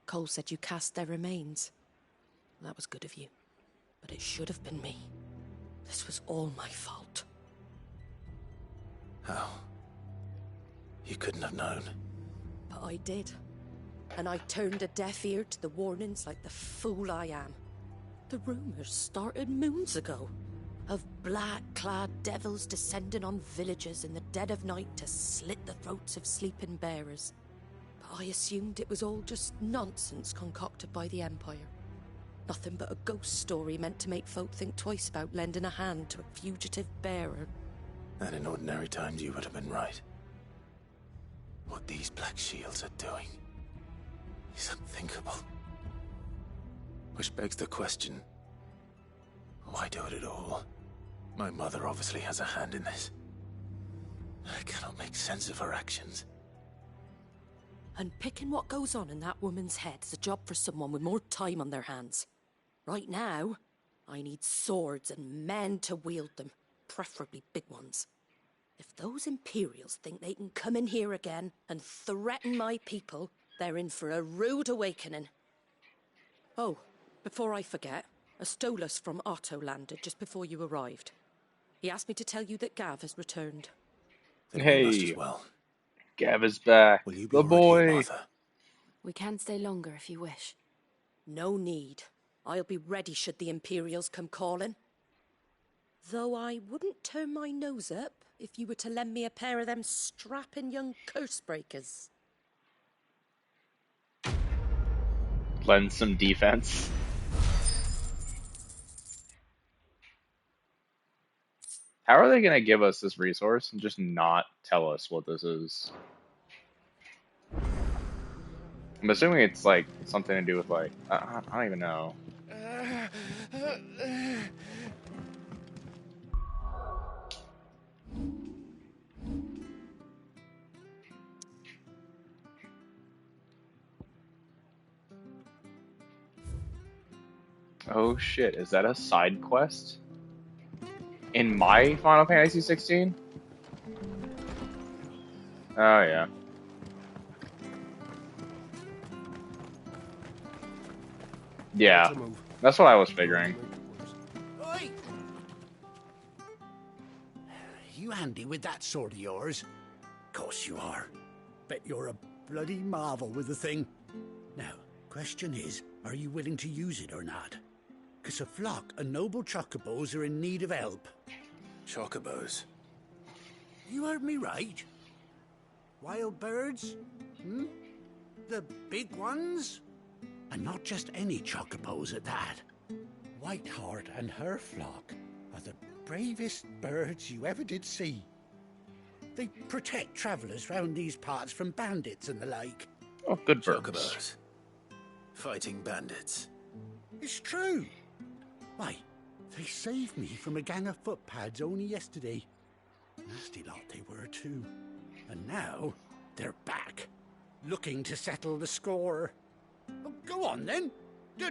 Cole said you cast their remains. That was good of you. But it should have been me. This was all my fault. How? You couldn't have known. But I did. And I turned a deaf ear to the warnings like the fool I am. The rumors started moons ago. of black-clad devils descending on villagers in the dead of night to slit the throats of sleeping bearers. But I assumed it was all just nonsense concocted by the Empire. Nothing but a ghost story meant to make folk think twice about lending a hand to a fugitive bearer. And in ordinary times you would have been right. What these Black Shields are doing is unthinkable. Which begs the question, why do it at all? My mother obviously has a hand in this. I cannot make sense of her actions. Unpicking what goes on in that woman's head is a job for someone with more time on their hands. Right now, I need swords and men to wield them, preferably big ones. If those Imperials think they can come in here again and threaten my people, they're in for a rude awakening. Oh, before I forget, a Stolas from Otto landed just before you arrived. He asked me to tell you that Gav has returned. Hey, Gav is back. The boy. We can stay longer if you wish. No need. I'll be ready should the Imperials come calling. Though I wouldn't turn my nose up if you were to lend me a pair of them strapping young curse breakers. Lend some defense. How are they going to give us this resource and just not tell us what this is? I'm assuming it's like something to do with like, I don't even know. Oh shit, is that a side quest? In my Final Fantasy 16? Oh yeah. Yeah, that's what I was figuring. Oi! You handy with that sword of yours? Course you are. Bet you're a bloody marvel with the thing. Now, question is, are you willing to use it or not? 'Cause a flock of noble chocobos are in need of help. Chocobos? You heard me right. Wild birds? Hmm? The big ones? And not just any chocobos at that. Whiteheart and her flock are the bravest birds you ever did see. They protect travellers round these parts from bandits and the like. Oh, good birds. Chocobos. Fighting bandits. It's true. Why, they saved me from a gang of footpads only yesterday. Nasty lot they were too. And now they're back, looking to settle the score. Oh, go on then.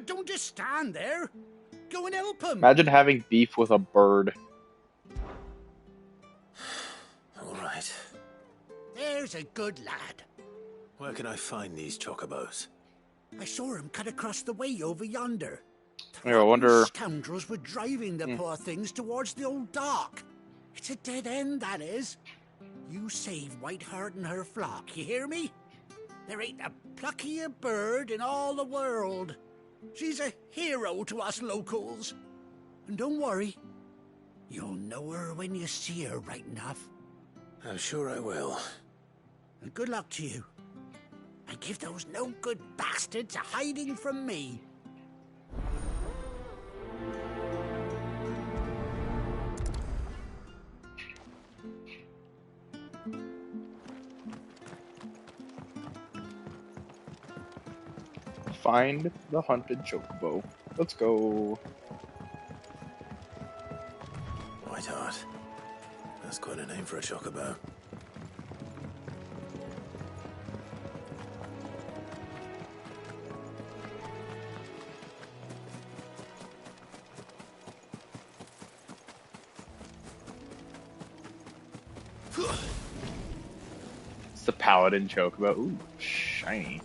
Don't just stand there. Go and help them. Imagine having beef with a bird. All right. There's a good lad. Where can I find these chocobos? I saw him cut across the way over yonder. Yeah, I wonder. Scoundrels were driving the poor things towards the old dock. It's a dead end, that is. You save Whiteheart and her flock, you hear me? There ain't a pluckier bird in all the world. She's a hero to us locals. And don't worry, you'll know her when you see her right enough. I'm sure I will. And good luck to you. And give those no-good bastards a hiding from me. Find the hunted chocobo. Let's go. Whiteheart. That's quite a name for a chocobo. It's the paladin chocobo. Ooh, shiny.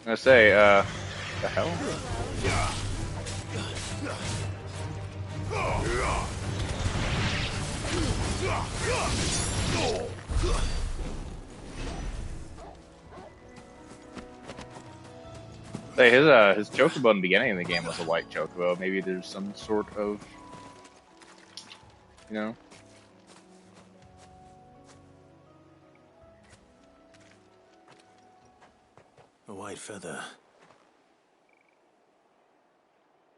I was gonna say, the hell? Say his chocobo in the beginning of the game was a white chocobo. Maybe there's some sort of, you know. A white feather.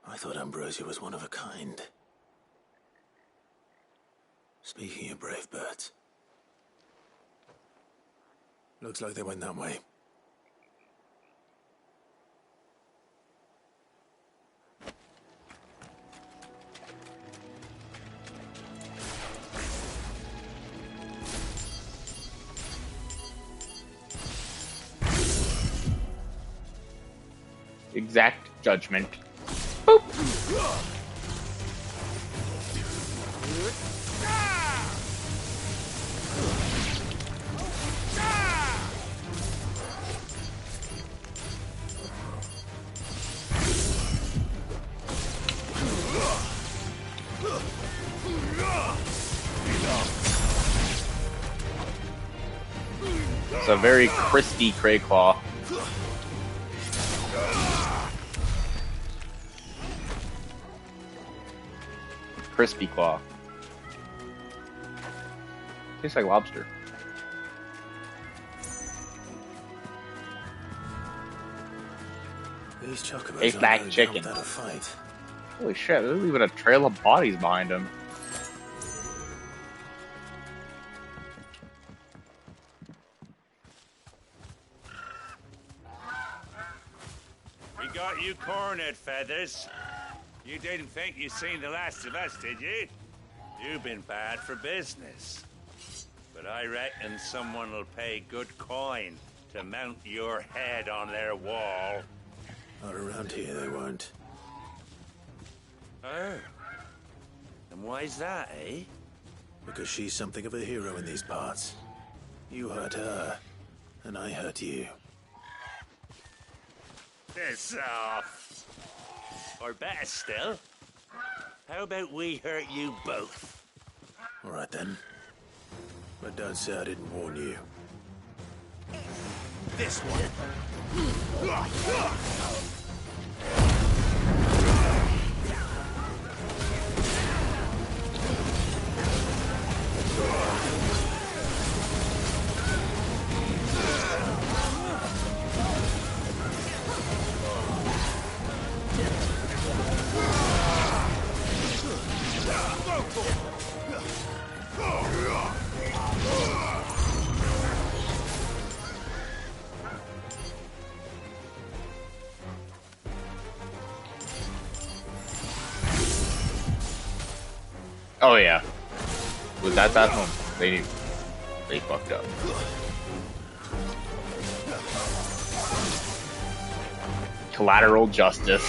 I thought Ambrosia was one of a kind. Speaking of brave birds, looks like they went that way. Exact judgment. Boop. It's a very crispy Crayclaw. Crispy claw. Tastes like lobster. These chocobos Tastes like chicken. without a fight. Holy shit, there's even a trail of bodies behind him. We got you cornered, Feathers. You didn't think you'd seen the last of us, did you? You've been bad for business. But I reckon someone will pay good coin to mount your head on their wall. Not around here, they won't. Oh. And why's that, eh? Because she's something of a hero in these parts. You hurt her, and I hurt you. Piss off. Or better still, how about we hurt you both? All right then. But don't say I didn't warn you. This one. Oh yeah. Was that home? They fucked up. Collateral justice.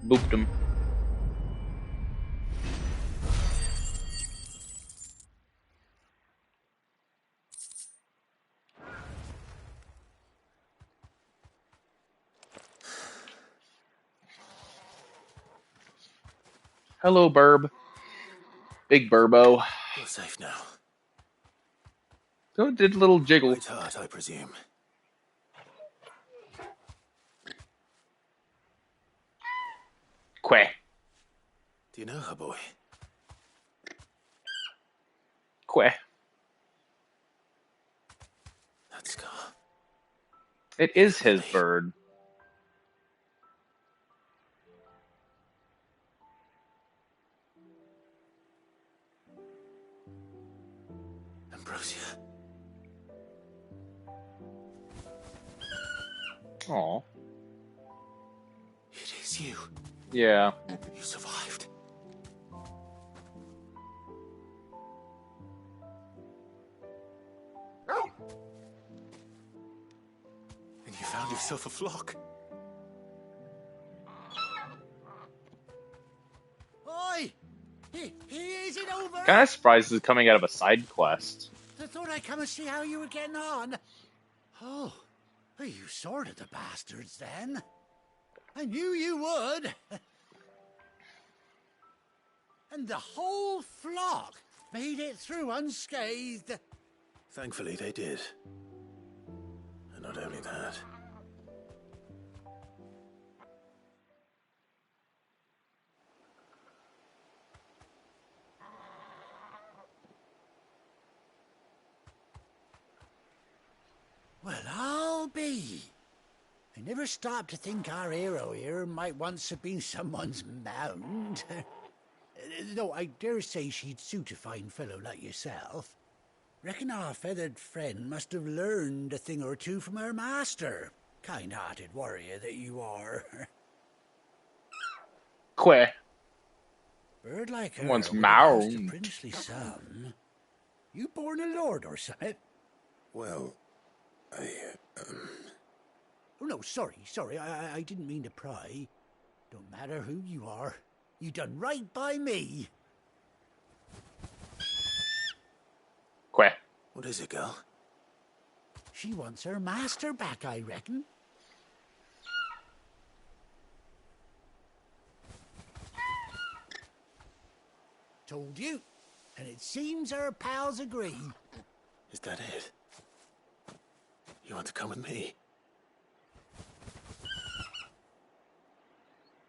Booped him. Hello, Burb. Big Burbo. You're safe now. So it did a little jiggle. Right heart, I presume. Queh. Do you know her, boy? Queh. That scar. It is his bird. Ambrosia. Aw. It is you. Yeah. You survived. And you found yourself a flock. Oi! Is it over? Kind of surprised this is coming out of a side quest. I thought I'd come and see how you were getting on. Oh, well, you sorted the bastards then. I knew you would. And the whole flock made it through unscathed. Thankfully, they did. And not only that. Well, I'll be. I never stopped to think our hero here might once have been someone's mound. Though I dare say she'd suit a fine fellow like yourself. Reckon our feathered friend must have learned a thing or two from her master. Kind-hearted warrior that you are. Queh. Bird like her Once with a host of mound. princely son. You born a lord or something? Well, Oh, no, sorry. I didn't mean to pry. Don't matter who you are. You done right by me. Queh. What is it, girl? She wants her master back, I reckon. Told you. And it seems her pals agree. Is that it? You want to come with me?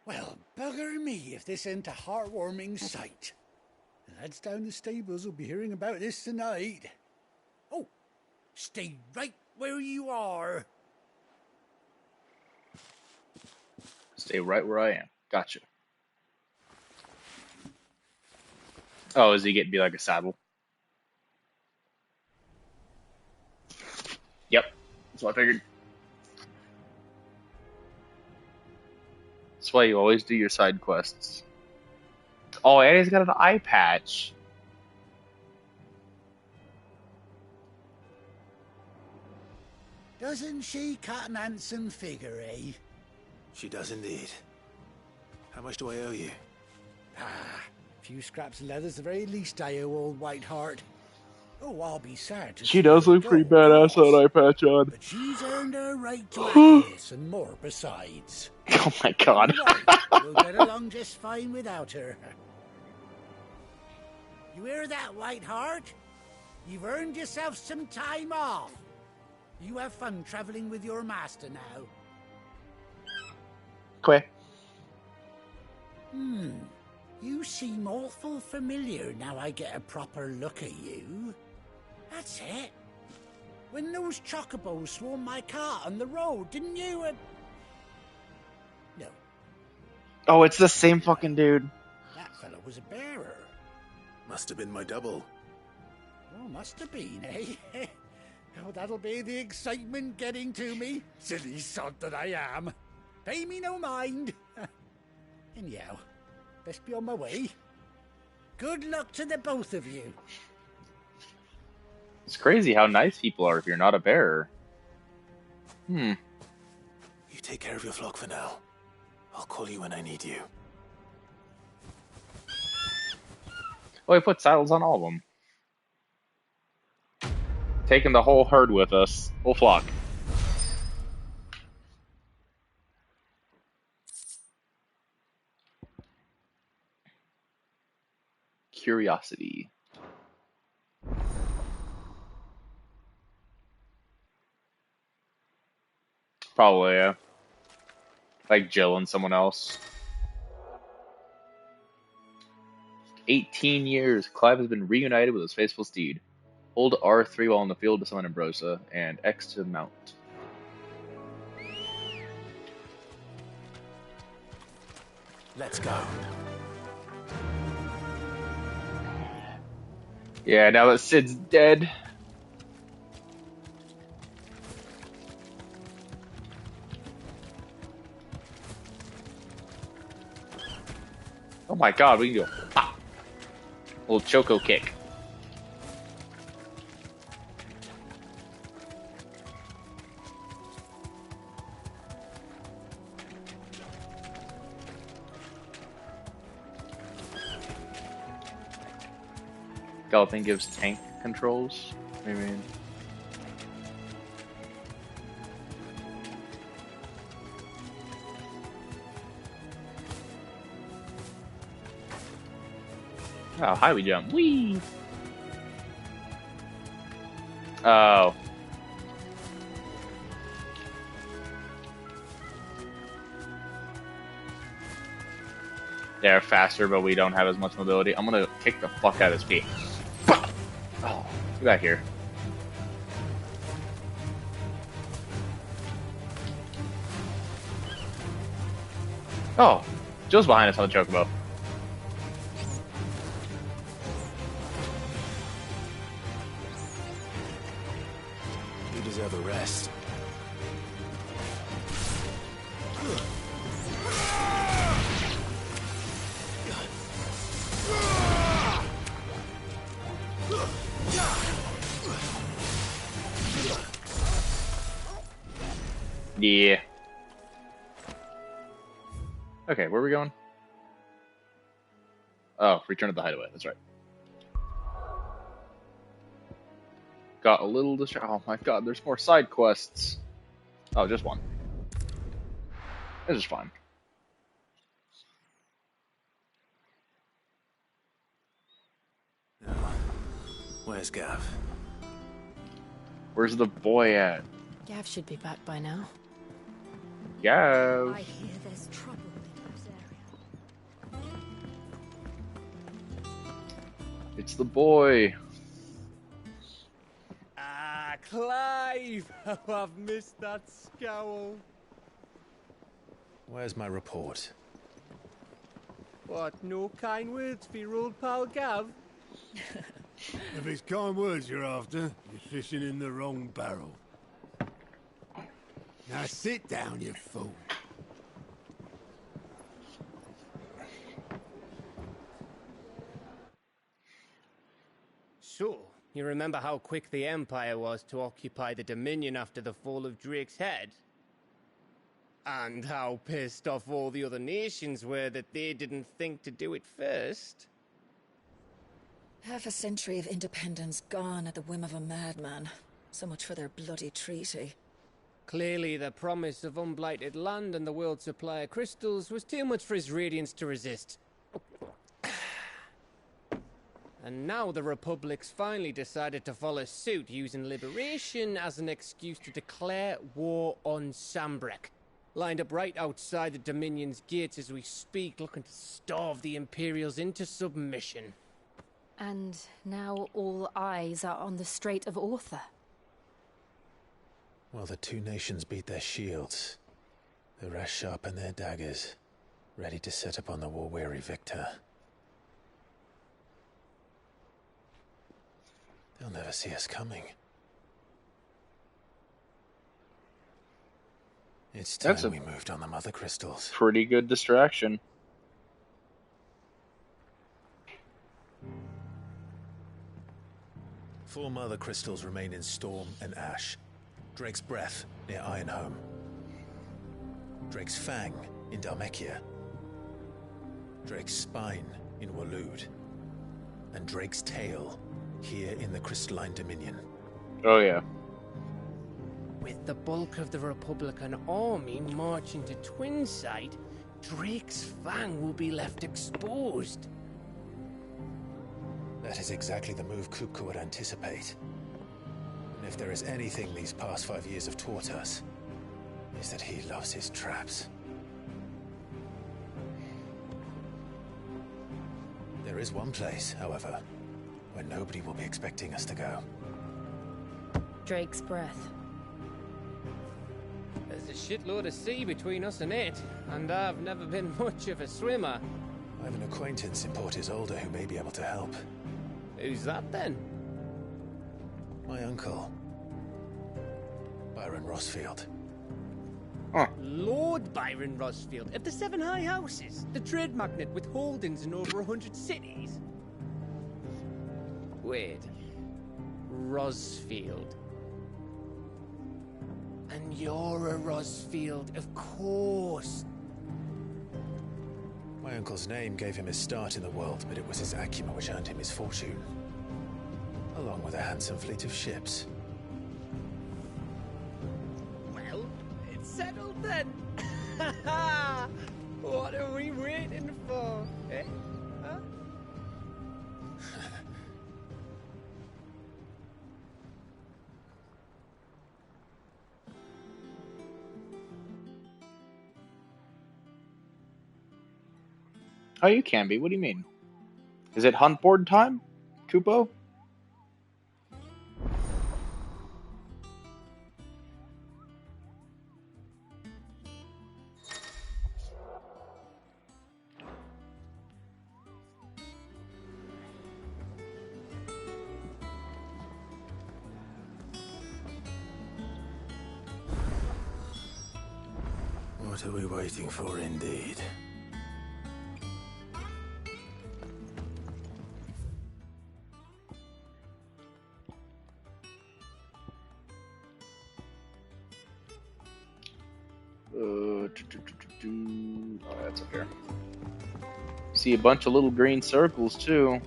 Well, bugger me if this ain't a heartwarming sight. The lads down the stables will be hearing about this tonight. Oh, stay right where you are. Stay right where I am. Gotcha. Oh, is he getting to be like a saddle? Yep. That's what I figured. That's why you always do your side quests. Oh, and he's got an eye patch. Doesn't she cut an handsome figure, eh? She does indeed. How much do I owe you? Ah, a few scraps of leather's the very least I owe old Whiteheart. Oh, I'll be sad to She see does her look pretty go, badass with that eye patch on. but she's earned her right to happiness and more besides. Oh my god. We'll get along just fine without her. You hear that, Whiteheart? You've earned yourself some time off. You have fun traveling with your master now. Queh. You seem awful familiar now I get a proper look at you. That's it. When those chocobos swarmed my cart on the road, didn't you? No, Oh, it's the same fucking dude. that fellow was a bearer. Must have been my double. Oh, must have been, eh? Oh, that'll be the excitement getting to me. Silly sod that I am. Pay me no mind. Anyhow, best be on my way. Good luck to the both of you. It's crazy how nice people are if you're not a bearer. You take care of your flock for now. I'll call you when I need you. Well, we put saddles on all of them. Taking the whole herd with us. Full flock. Curiosity. Probably, yeah. Like Jill and someone else. 18 years. Clive has been reunited with his faithful steed. Hold R3 while in the field to summon Ambrosia, and X to mount. Let's go. Yeah, now that Sid's dead. Oh my god, we can go pop. Little choco kick. Galloping gives tank controls. I mean, oh, high we jump. Whee! Oh. They're faster, but we don't have as much mobility. I'm gonna kick the fuck out of this P. Oh, get back here. Oh, Joe's behind us on the chocobo. You deserve a rest. Yeah. Okay, where are we going? Oh, return to the hideaway. That's right. Got a little distracted. Oh my god, there's more side quests. Oh, just one. This is fine. Where's Gav? Where's the boy at? Gav should be back by now. Gav. I hear there's trouble in this area. It's the boy. Ah, Clive! How I've missed that scowl. Where's my report? What, no kind words for your old pal Gav? If it's kind words you're after, you're fishing in the wrong barrel. Now sit down, you fool. So, you remember how quick the Empire was to occupy the Dominion after the fall of Drake's head? And how pissed off all the other nations were that they didn't think to do it first? Half a century of independence gone at the whim of a madman. So much for their bloody treaty. Clearly, the promise of unblighted land and the world's supply of crystals was too much for his radiance to resist. And now the Republic's finally decided to follow suit, using liberation as an excuse to declare war on Sambrek. Lined up right outside the Dominion's gates as we speak, looking to starve the Imperials into submission. And now all eyes are on the Strait of Author. Well, the two nations beat their shields. The rest sharpen their daggers, ready to set upon the war-weary victor. They'll never see us coming. It's time we moved on the mother crystals. Pretty good distraction. Four mother crystals remain in Storm and Ash. Drake's Breath near Ironhome. Drake's Fang in Dhalmekia, Drake's spine in Waloed, and Drake's tail here in the Crystalline Dominion. Oh yeah. With the bulk of the Republican army marching to Twinside, Drake's fang will be left exposed. That is exactly the move Kupka would anticipate. And if there is anything these past 5 years have taught us, is that he loves his traps. There is one place, however, where nobody will be expecting us to go. Drake's breath. There's a shitload of sea between us and it, and I've never been much of a swimmer. I have an acquaintance in Port Isolde who may be able to help. Who's that then? My uncle, Byron Rosfield. Lord Byron Rosfield of the Seven High Houses, the trade magnate with holdings in over 100 cities. Wait, Rosfield. And you're a Rosfield, of course. My uncle's name gave him his start in the world, but it was his acumen which earned him his fortune, along with a handsome fleet of ships. Well, it's settled then. What are we waiting for, eh? Huh? Oh, you can be. What do you mean? Is it hunt board time, Kupo? What are we waiting for, indeed? Oh, that's up here. See a bunch of little green circles too.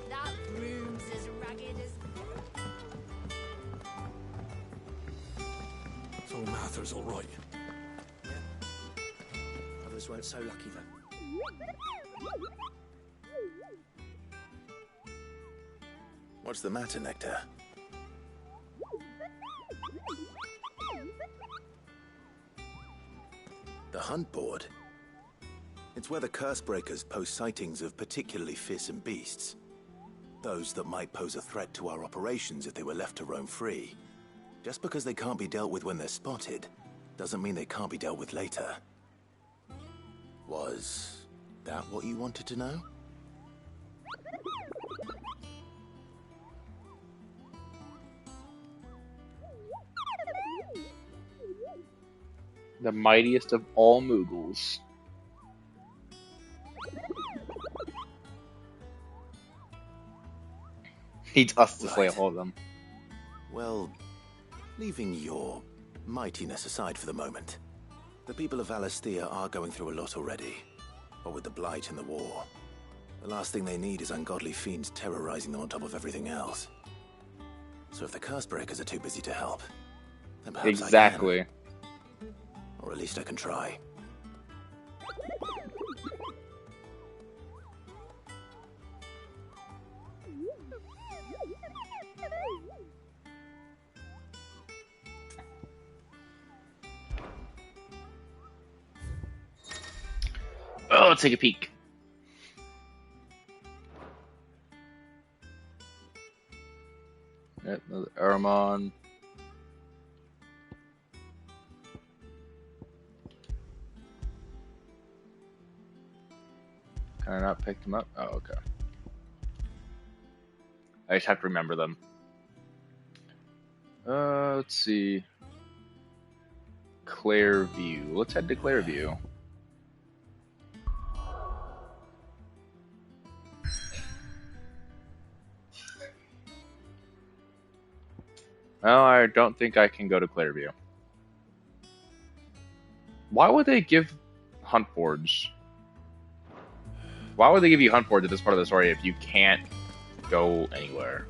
That room's as ragged as... So Mather's all right. Others weren't so lucky though. What's the matter, Nectar? The hunt board? It's where the Cursebreakers post sightings of particularly fearsome beasts. Those that might pose a threat to our operations if they were left to roam free. Just because they can't be dealt with when they're spotted, doesn't mean they can't be dealt with later. Was that what you wanted to know? The mightiest of all Moogles. Needs us to slay all of them. Well, leaving your mightiness aside for the moment, the people of Valisthea are going through a lot already. What with the Blight and the war, the last thing they need is ungodly fiends terrorizing them on top of everything else. So if the Cursebreakers are too busy to help, then perhaps exactly. I can. Or at least I can try. Oh, let's take a peek. Yep, another Aramon. Can I not pick them up? Oh, okay. I just have to remember them. Let's see. Clairview. Let's head to Clairview. Well, I don't think I can go to Clairview. Why would they give hunt boards? Why would they give you hunt boards at this part of the story if you can't go anywhere?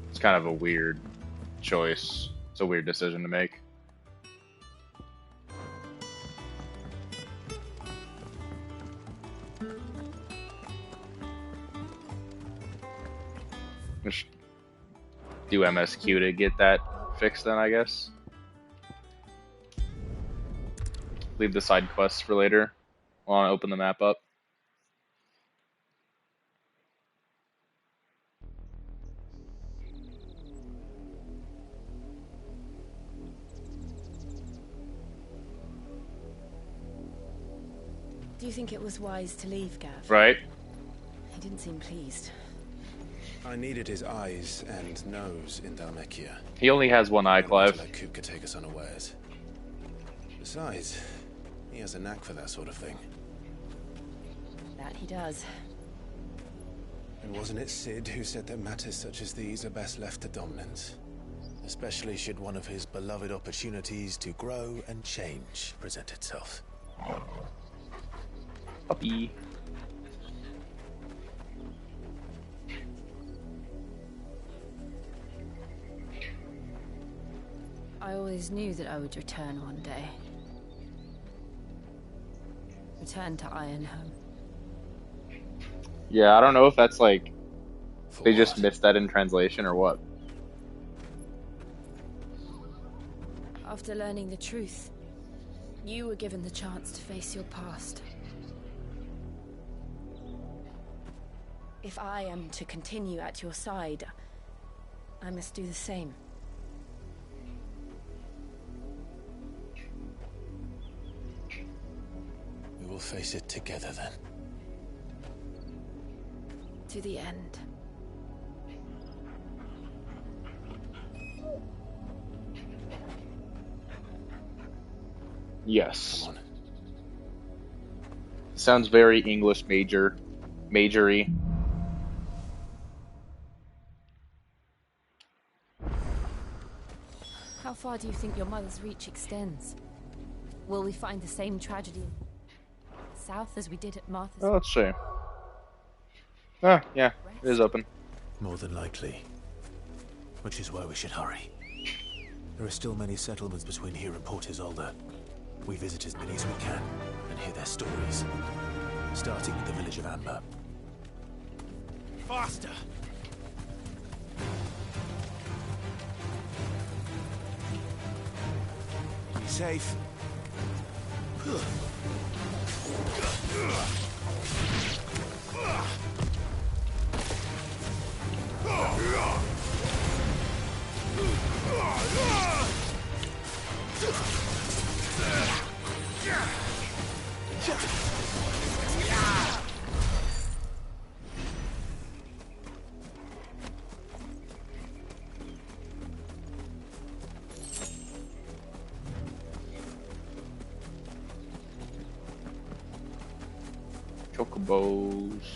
It's kind of a weird choice. It's a weird decision to make. Just do MSQ to get that fixed then, I guess. Leave the side quests for later. I'll open the map up. Do you think it was wise to leave, Gav? Right. He didn't seem pleased. I needed his eyes and nose in Dhalmekia. He only has one eye, Clive. Let Kupka take us unawares. Besides, he has a knack for that sort of thing. That he does. And wasn't it Sid who said that matters such as these are best left to dominance? Especially should one of his beloved opportunities to grow and change present itself. Puppy. I always knew that I would return one day. Return to Ironhome. Yeah, I don't know if that's like they just missed that in translation or what. After learning the truth, you were given the chance to face your past. If I am to continue at your side, I must do the same. We will face it together then. To the end. Yes. Come on. Sounds very English majory. How far do you think your mother's reach extends? Will we find the same tragedy south as we did at Martha's? Oh, let's see. Ah, yeah, it is open. More than likely. Which is why we should hurry. There are still many settlements between here and Port Isolde. We visit as many as we can and hear their stories. Starting with the village of Amber. Faster! Be safe.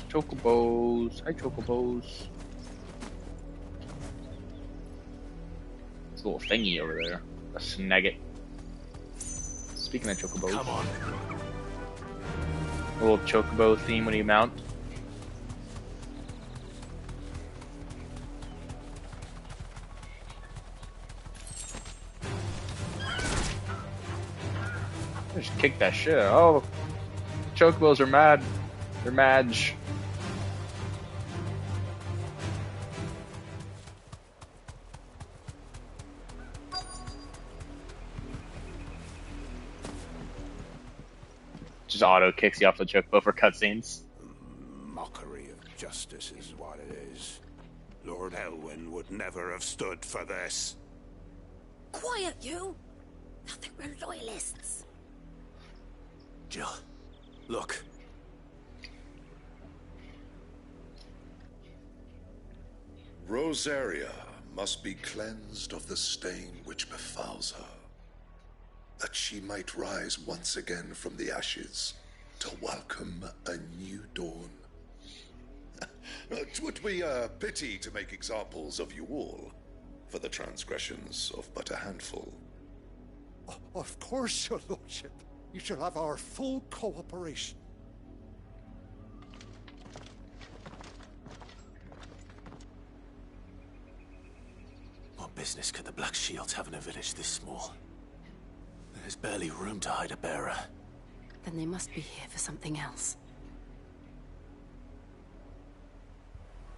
Chocobos. Hi, chocobos. It's a little thingy over there. A snagget. Speaking of chocobos. Come on. A little chocobo theme when you mount. Just kick that shit out. Oh, chocobos are mad. They're madge. Just auto kicks you off the chocobo for cutscenes. Mockery of justice is what it is. Lord Elwyn would never have stood for this. Quiet, you! I think we're loyalists. Jill, look. Rosaria must be cleansed of the stain which befouls her, that she might rise once again from the ashes to welcome a new dawn. It would be a pity to make examples of you all for the transgressions of but a handful. Of course, your lordship. You shall have our full cooperation. What business could the Black Shields have in a village this small? There's barely room to hide a bearer. Then they must be here for something else.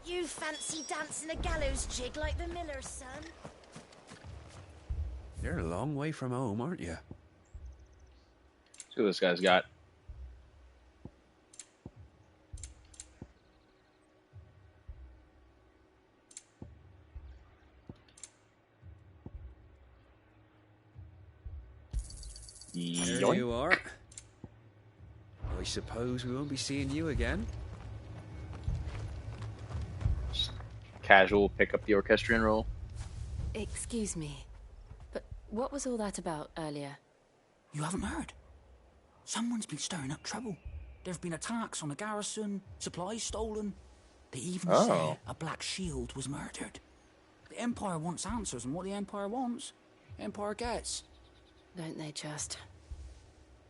You fancy dancing a gallows jig like the miller's son? You're a long way from home, aren't you? See what this guy's got. There you are. I suppose we won't be seeing you again. Casual pick up the orchestrion role. Excuse me, but what was all that about earlier? You haven't heard? Someone's been stirring up trouble. There have been attacks on the garrison, supplies stolen. They even say a Black Shield was murdered. The Empire wants answers, and what the Empire wants, Empire gets. Don't they just?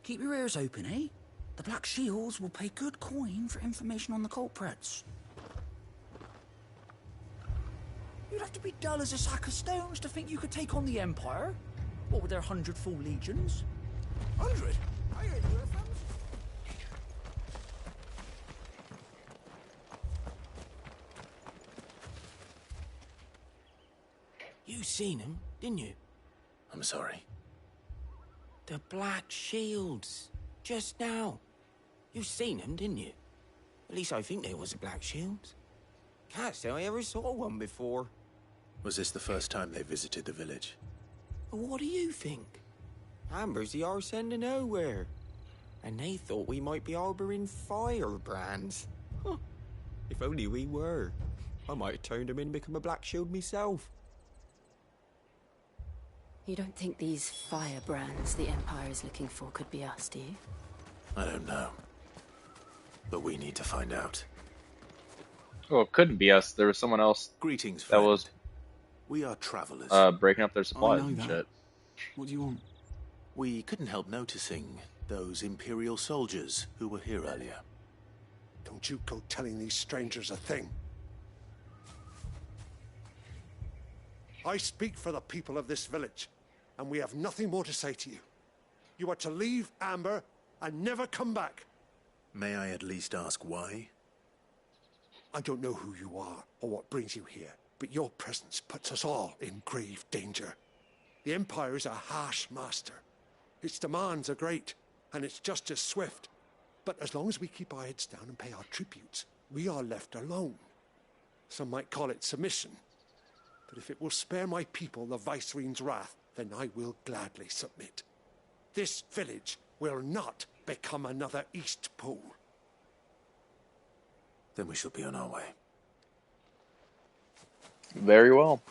Keep your ears open, eh? The Black Shields will pay good coin for information on the culprits. You'd have to be dull as a sack of stones to think you could take on the Empire. What with their 100 full legions? 100? I heard you were from. You seen him, didn't you? I'm sorry. The Black Shields. Just now. You seen them, didn't you? At least I think there was a Black Shield. Can't say I ever saw one before. Was this the first time they visited the village? What do you think? Amber's the arse end of nowhere. And they thought we might be harboring firebrands. Huh. If only we were. I might have turned them in and become a Black Shield myself. You don't think these firebrands the Empire is looking for could be us, do you? I don't know. But we need to find out. Well, it couldn't be us. There was someone else. Greetings, friend. That was. We are travelers. Breaking up their supplies and that. shit. What do you want? We couldn't help noticing those Imperial soldiers who were here earlier. Don't you go telling these strangers a thing. I speak for the people of this village, and we have nothing more to say to you. You are to leave Amber and never come back. May I at least ask why? I don't know who you are or what brings you here, but your presence puts us all in grave danger. The Empire is a harsh master. Its demands are great, and its justice swift. But as long as we keep our heads down and pay our tributes, we are left alone. Some might call it submission. But if it will spare my people the Viceroy's wrath, then I will gladly submit. This village will not become another Eastpool. Then we shall be on our way. Very well.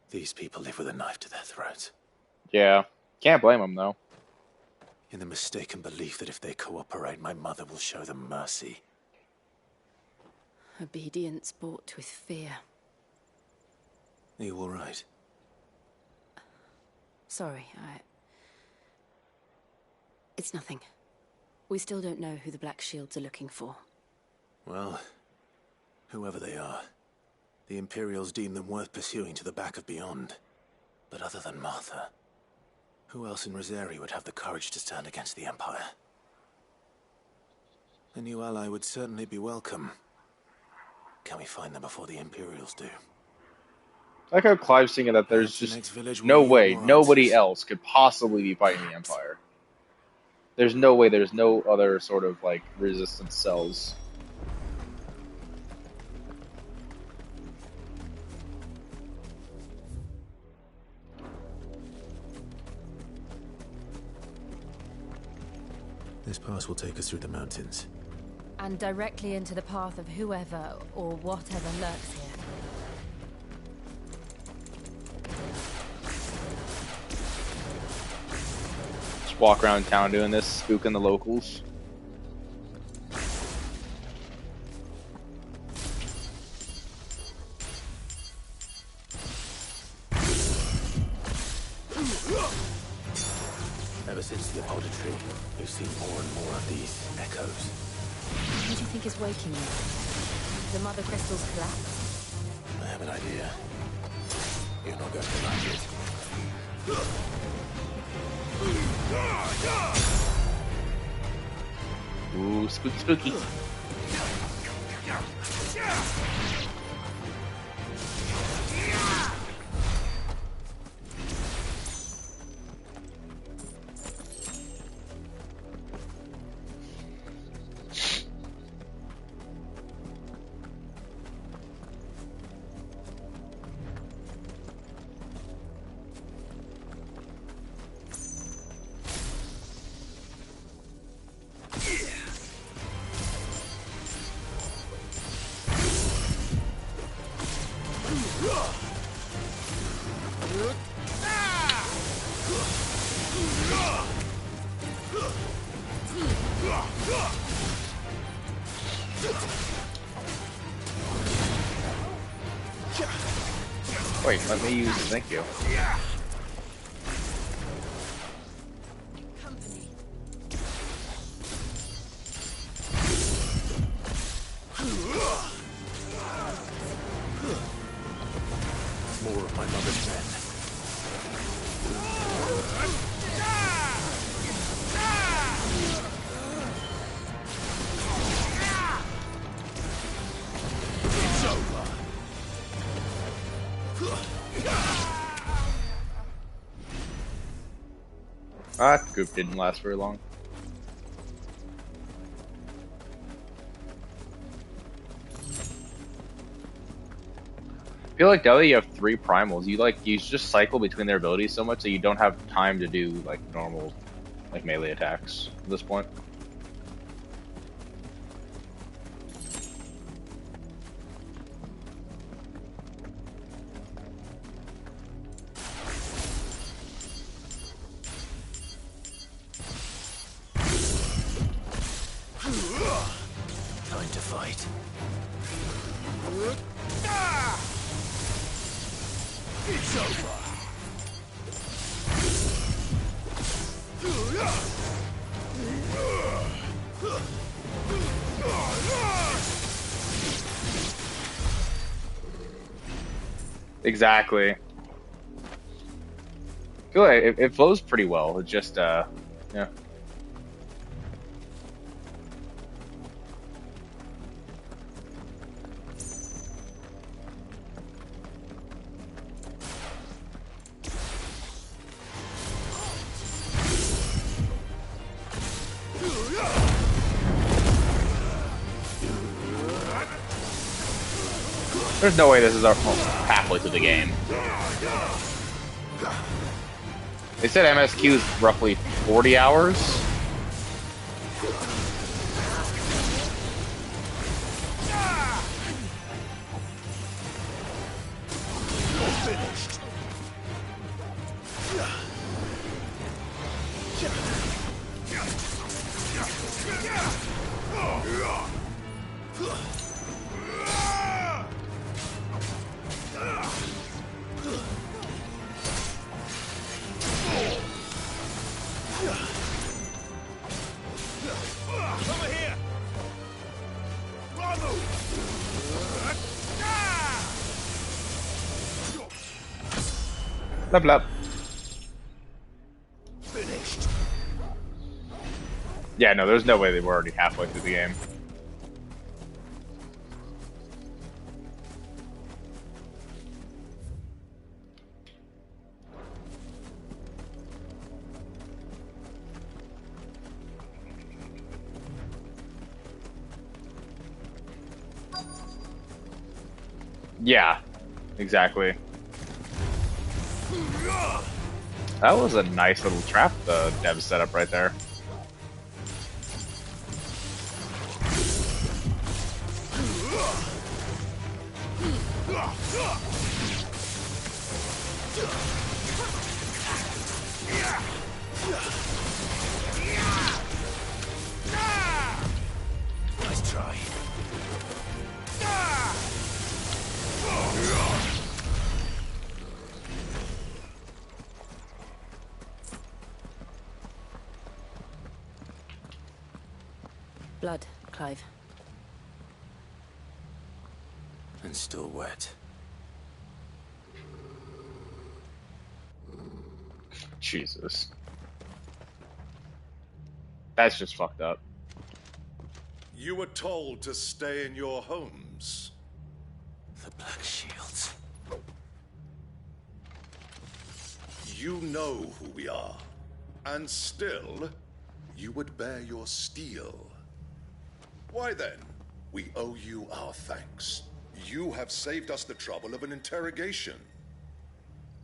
These people live with a knife to their throats. Yeah. Can't blame them, though. In the mistaken belief that if they cooperate, my mother will show them mercy. Obedience bought with fear. Are you all right? Sorry, It's nothing. We still don't know who the Black Shields are looking for. Well, whoever they are, the Imperials deem them worth pursuing to the back of beyond. But other than Martha, who else in Rosari would have the courage to stand against the Empire? A new ally would certainly be welcome. Can we find them before the Imperials do? I like how Clive's thinking that there's just no way nobody else could possibly be fighting the Empire. There's no way there's no other sort of, like, resistance cells. This pass will take us through the mountains. And directly into the path of whoever or whatever lurks here. Just walk around town doing this, spooking the locals. Ever since the auditory, we've seen more and more of these echoes. What do you think is waking you? The mother crystal's collapse? I have an idea. You're not going to like it. Ooh, spooky, spooky. Wait, let me use it, thank you. More of my mother's men. It's over. That group didn't last very long. I feel like now that you have 3 primals, you just cycle between their abilities so much that you don't have time to do like normal like melee attacks at this point. Time to fight. It's over. Exactly. I feel like it flows pretty well. It just yeah. There's no way this is our halfway through the game. They said MSQ is roughly 40 hours. Level up. Finished. Yeah, no, there's no way they were already halfway through the game. Yeah, exactly. That was a nice little trap the dev set up right there. Nice try. Blood, Clive. And still wet. Jesus. That's just fucked up. You were told to stay in your homes. The Black Shields. You know who we are. And still, you would bear your steel. Why then, we owe you our thanks. You have saved us the trouble of an interrogation.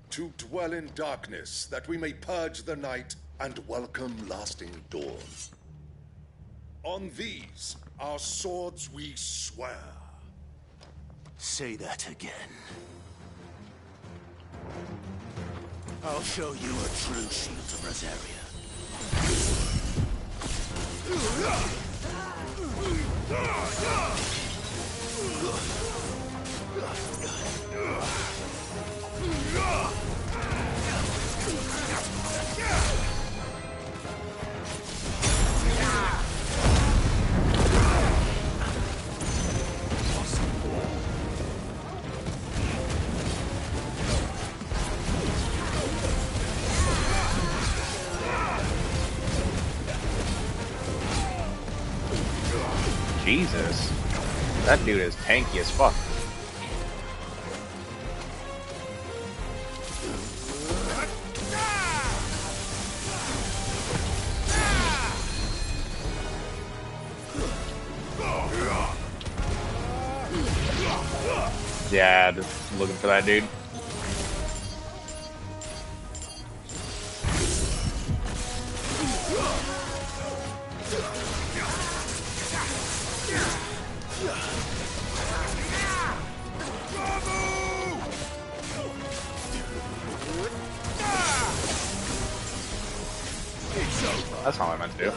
To dwell in darkness, that we may purge the night and welcome lasting dawn. On these, our swords we swear. Say that again. I'll show you a true shield of Rosaria. Jesus. That dude is tanky as fuck. Yeah, just looking for that dude. That's all I meant to do.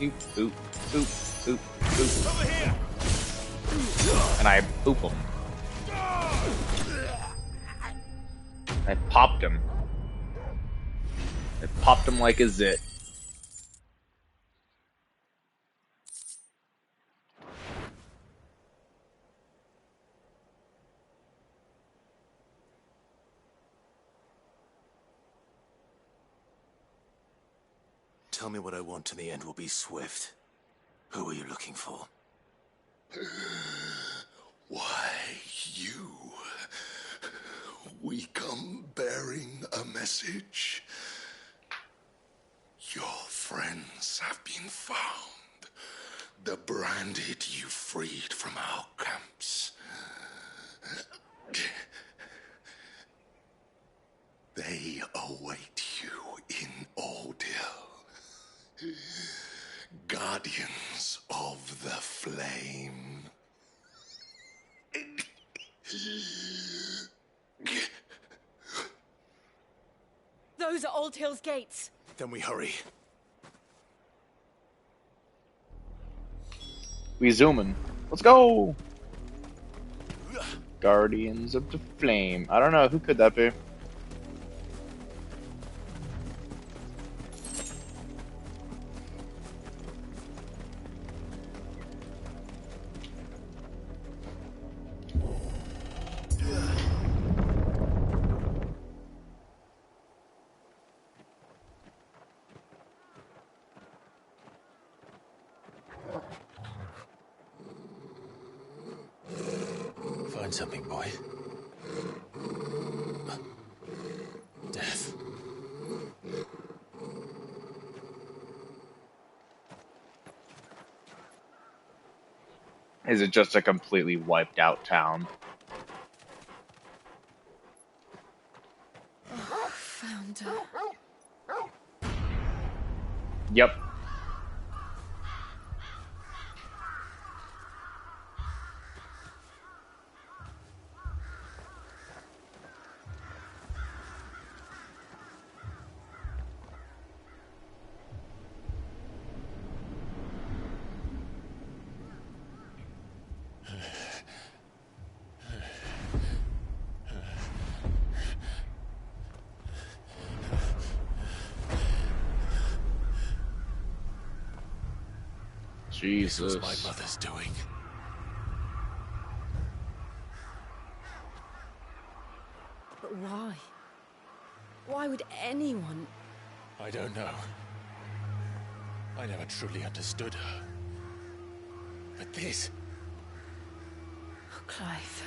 Boop, boop, boop, boop, boop. Over here. And I boop him. I popped him. I popped him like a zit. Tell me what I want and the end will be swift. Who are you looking for? Why, you. We come bearing a message. Your friends have been found. The branded you freed from our camps. They await you in Ordeal. Guardians of the Flame. Those are Old Hill's gates. Then we hurry. We zooming. Let's go! Guardians of the Flame. I don't know, who could that be? Find something, boy. Death. Is it just a completely wiped out town? Oh, found her. Yep. Jesus. This was my mother's doing. But why? Why would anyone... I don't know. I never truly understood her. But this... Oh, Clive.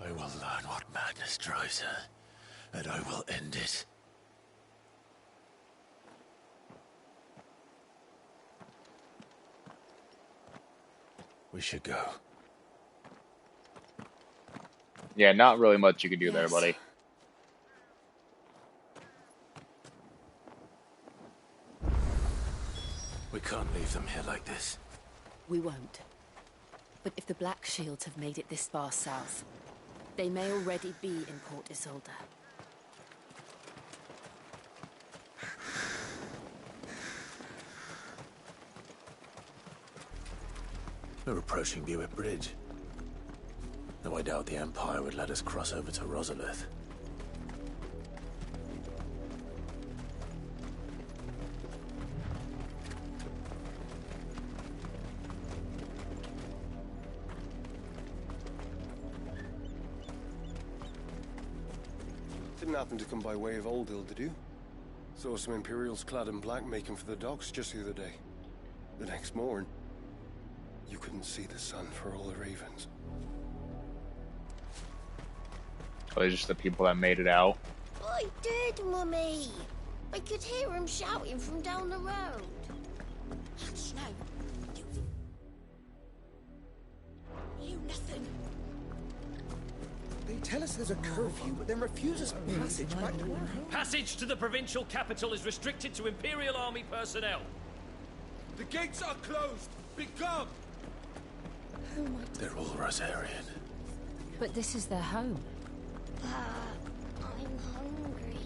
I will learn what madness drives her, and I will end it. We should go. Yeah, not really much you can do there, buddy. We can't leave them here like this. We won't. But if the Black Shields have made it this far south, they may already be in Port Isolde. We're approaching Buick Bridge. Though I doubt the Empire would let us cross over to Rosalith. Didn't happen to come by way of Oldhill, did you? Saw some Imperials clad in black making for the docks just the other day. The next morn, you couldn't see the sun for all the ravens. Oh, just the people that made it out. I did, Mummy. I could hear him shouting from down the road. Hush, no. You nothing. They tell us there's a curfew, but then refuse us passage back to our home. Passage to the provincial capital is restricted to Imperial Army personnel. The gates are closed. Be gone. Oh my... They're all Rosarian. But this is their home. I'm hungry.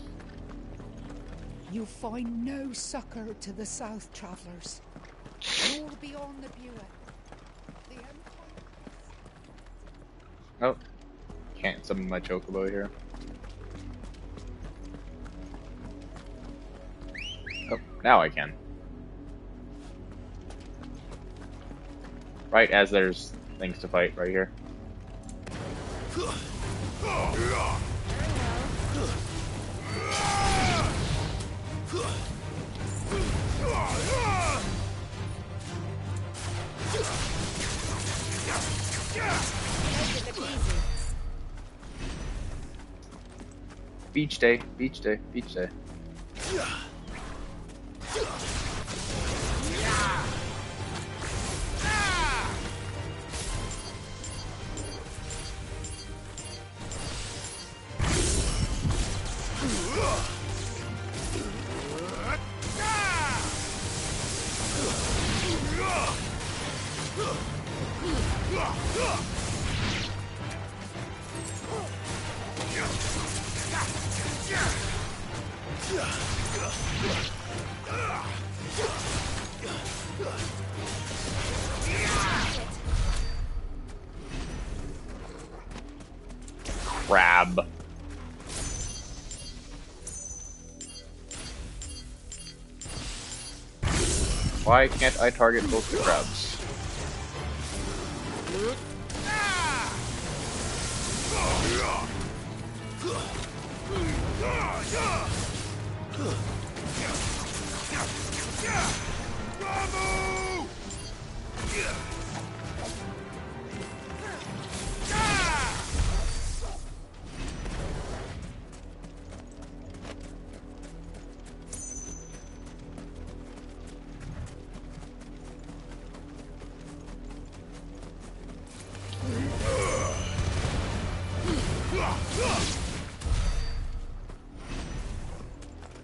You find no succor to the south travellers, nor beyond the Buick. The Empire... Oh, can't summon my chocobo here. Oh, now I can. Right as there's things to fight right here. Beach day, beach day, beach day. Crab. Why can't I target both the crabs?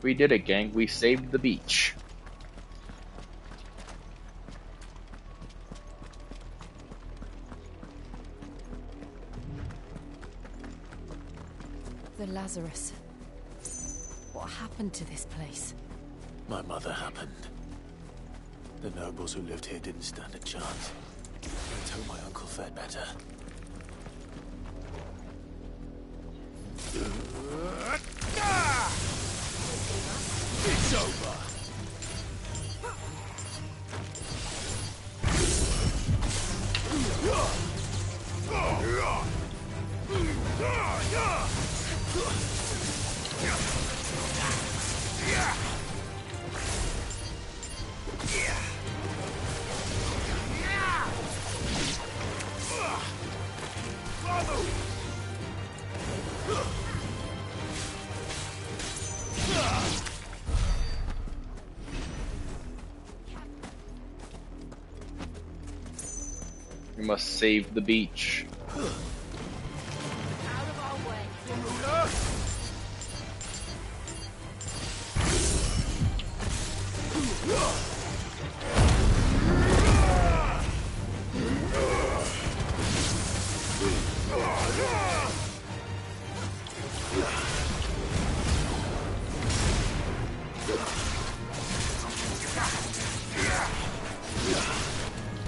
We did it, gang. We saved the beach. The Lazarus. What happened to this place? My mother happened. The nobles who lived here didn't stand a chance. Until my uncle fared better. We must save the beach. Out of our way.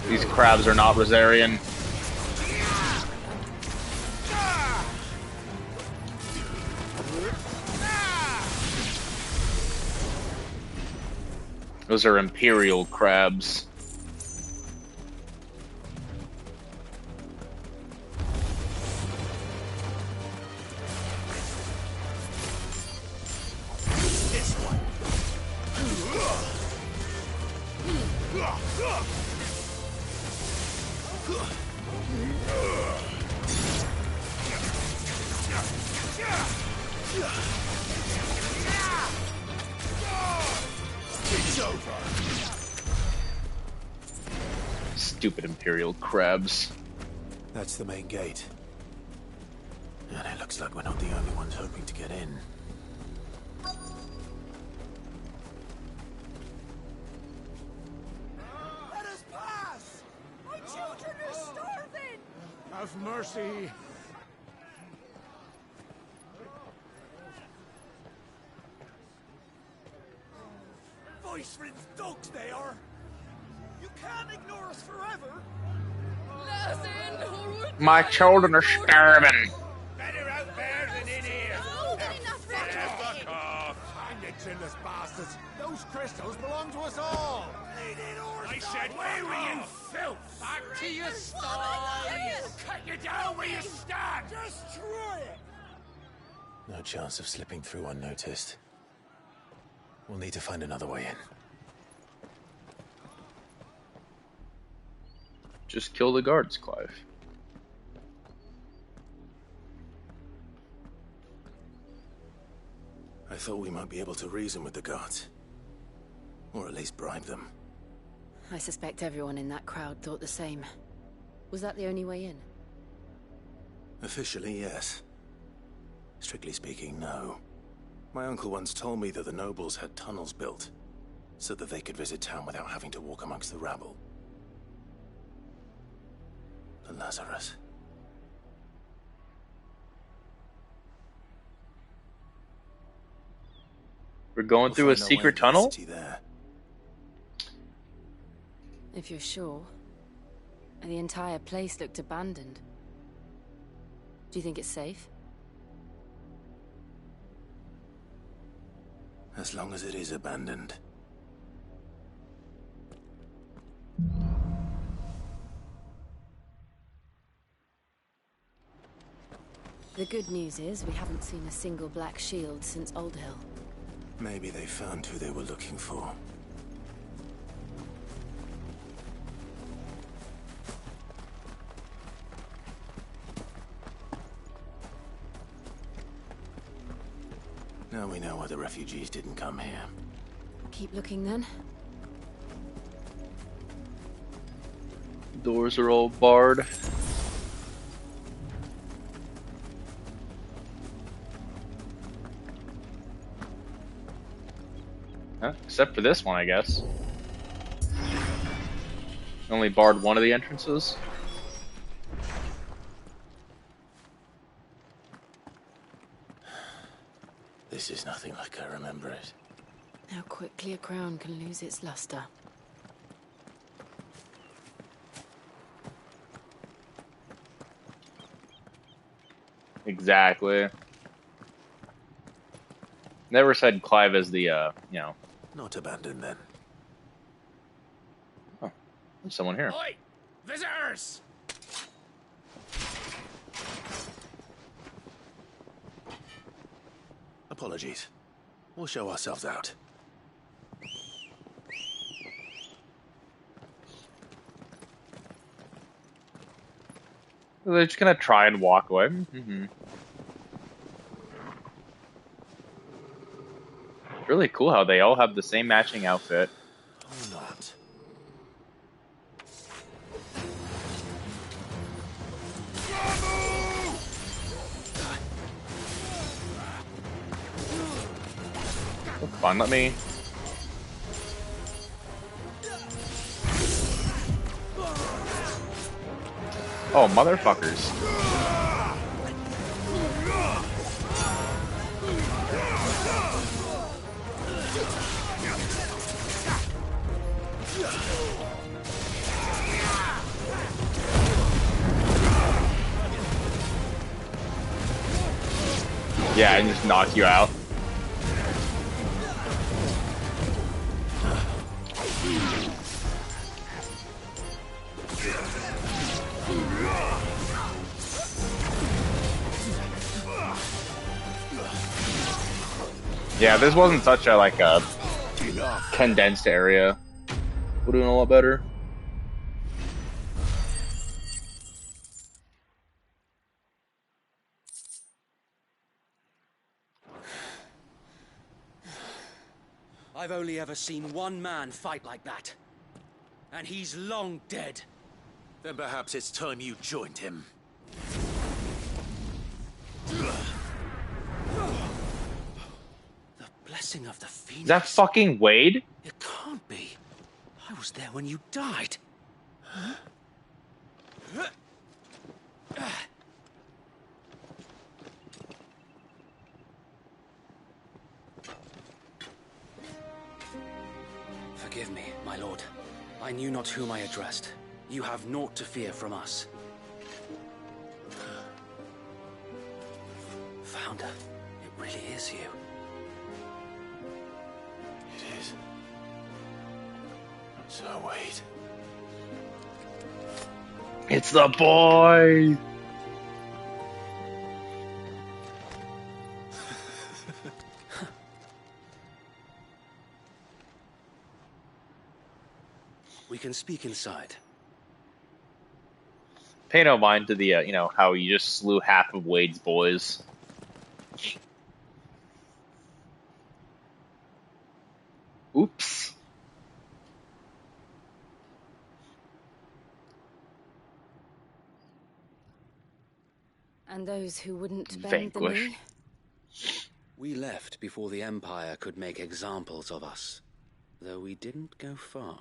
These crabs are not Rosarian. Those are Imperial crabs. This one. It's over. Stupid Imperial crabs. That's the main gate. And it looks like we're not the only ones hoping to get in. Let us pass! My children are starving! Have mercy. Viceroy's dogs they are! You can't ignore us forever! My children are starving. Better out there than in here! Fuck off! Hang it, chinless bastards! Those crystals belong to us all! I said, where were you, filth? Back to your stalls! Cut you down where you stand! Destroy it! No chance of slipping through unnoticed. We'll need to find another way in. Just kill the guards, Clive. I thought we might be able to reason with the guards. Or at least bribe them. I suspect everyone in that crowd thought the same. Was that the only way in? Officially, yes. Strictly speaking, no. My uncle once told me that the nobles had tunnels built, so that they could visit town without having to walk amongst the rabble. The Lazarus. We're going through a secret tunnel? There. If you're sure. The entire place looked abandoned. Do you think it's safe? As long as it is abandoned. The good news is we haven't seen a single black shield since Old Hill. Maybe they found who they were looking for. Now we know why the refugees didn't come here. Keep looking then. Doors are all barred. Huh? Except for this one, I guess. Only barred one of the entrances. This is nothing like I remember it. How quickly a crown can lose its luster. Exactly. Never said Clive as the, you know. Not abandoned then. Oh, there's someone here. Oi! Visitors! Apologies. We'll show ourselves out. They're just gonna try and walk away. Mm-hmm. Really cool how they all have the same matching outfit. Or not. Come on, let me... Oh, motherfuckers. Yeah, and just knock you out. Yeah, this wasn't such a like a condensed area. We're doing a lot better. I've only ever seen one man fight like that. And he's long dead. Then perhaps it's time you joined him. The blessing of the Phoenix. Is that fucking Wade? It can't be. I was there when you died. Huh? Forgive me, my lord. I knew not whom I addressed. You have naught to fear from us. Founder, it really is you. It is. So wait. It's the boy! We can speak inside. Pay no mind to the, you know, how you just slew half of Wade's boys. Oops. And those who wouldn't bend Vanquish. the knee? We left before the Empire could make examples of us, though we didn't go far.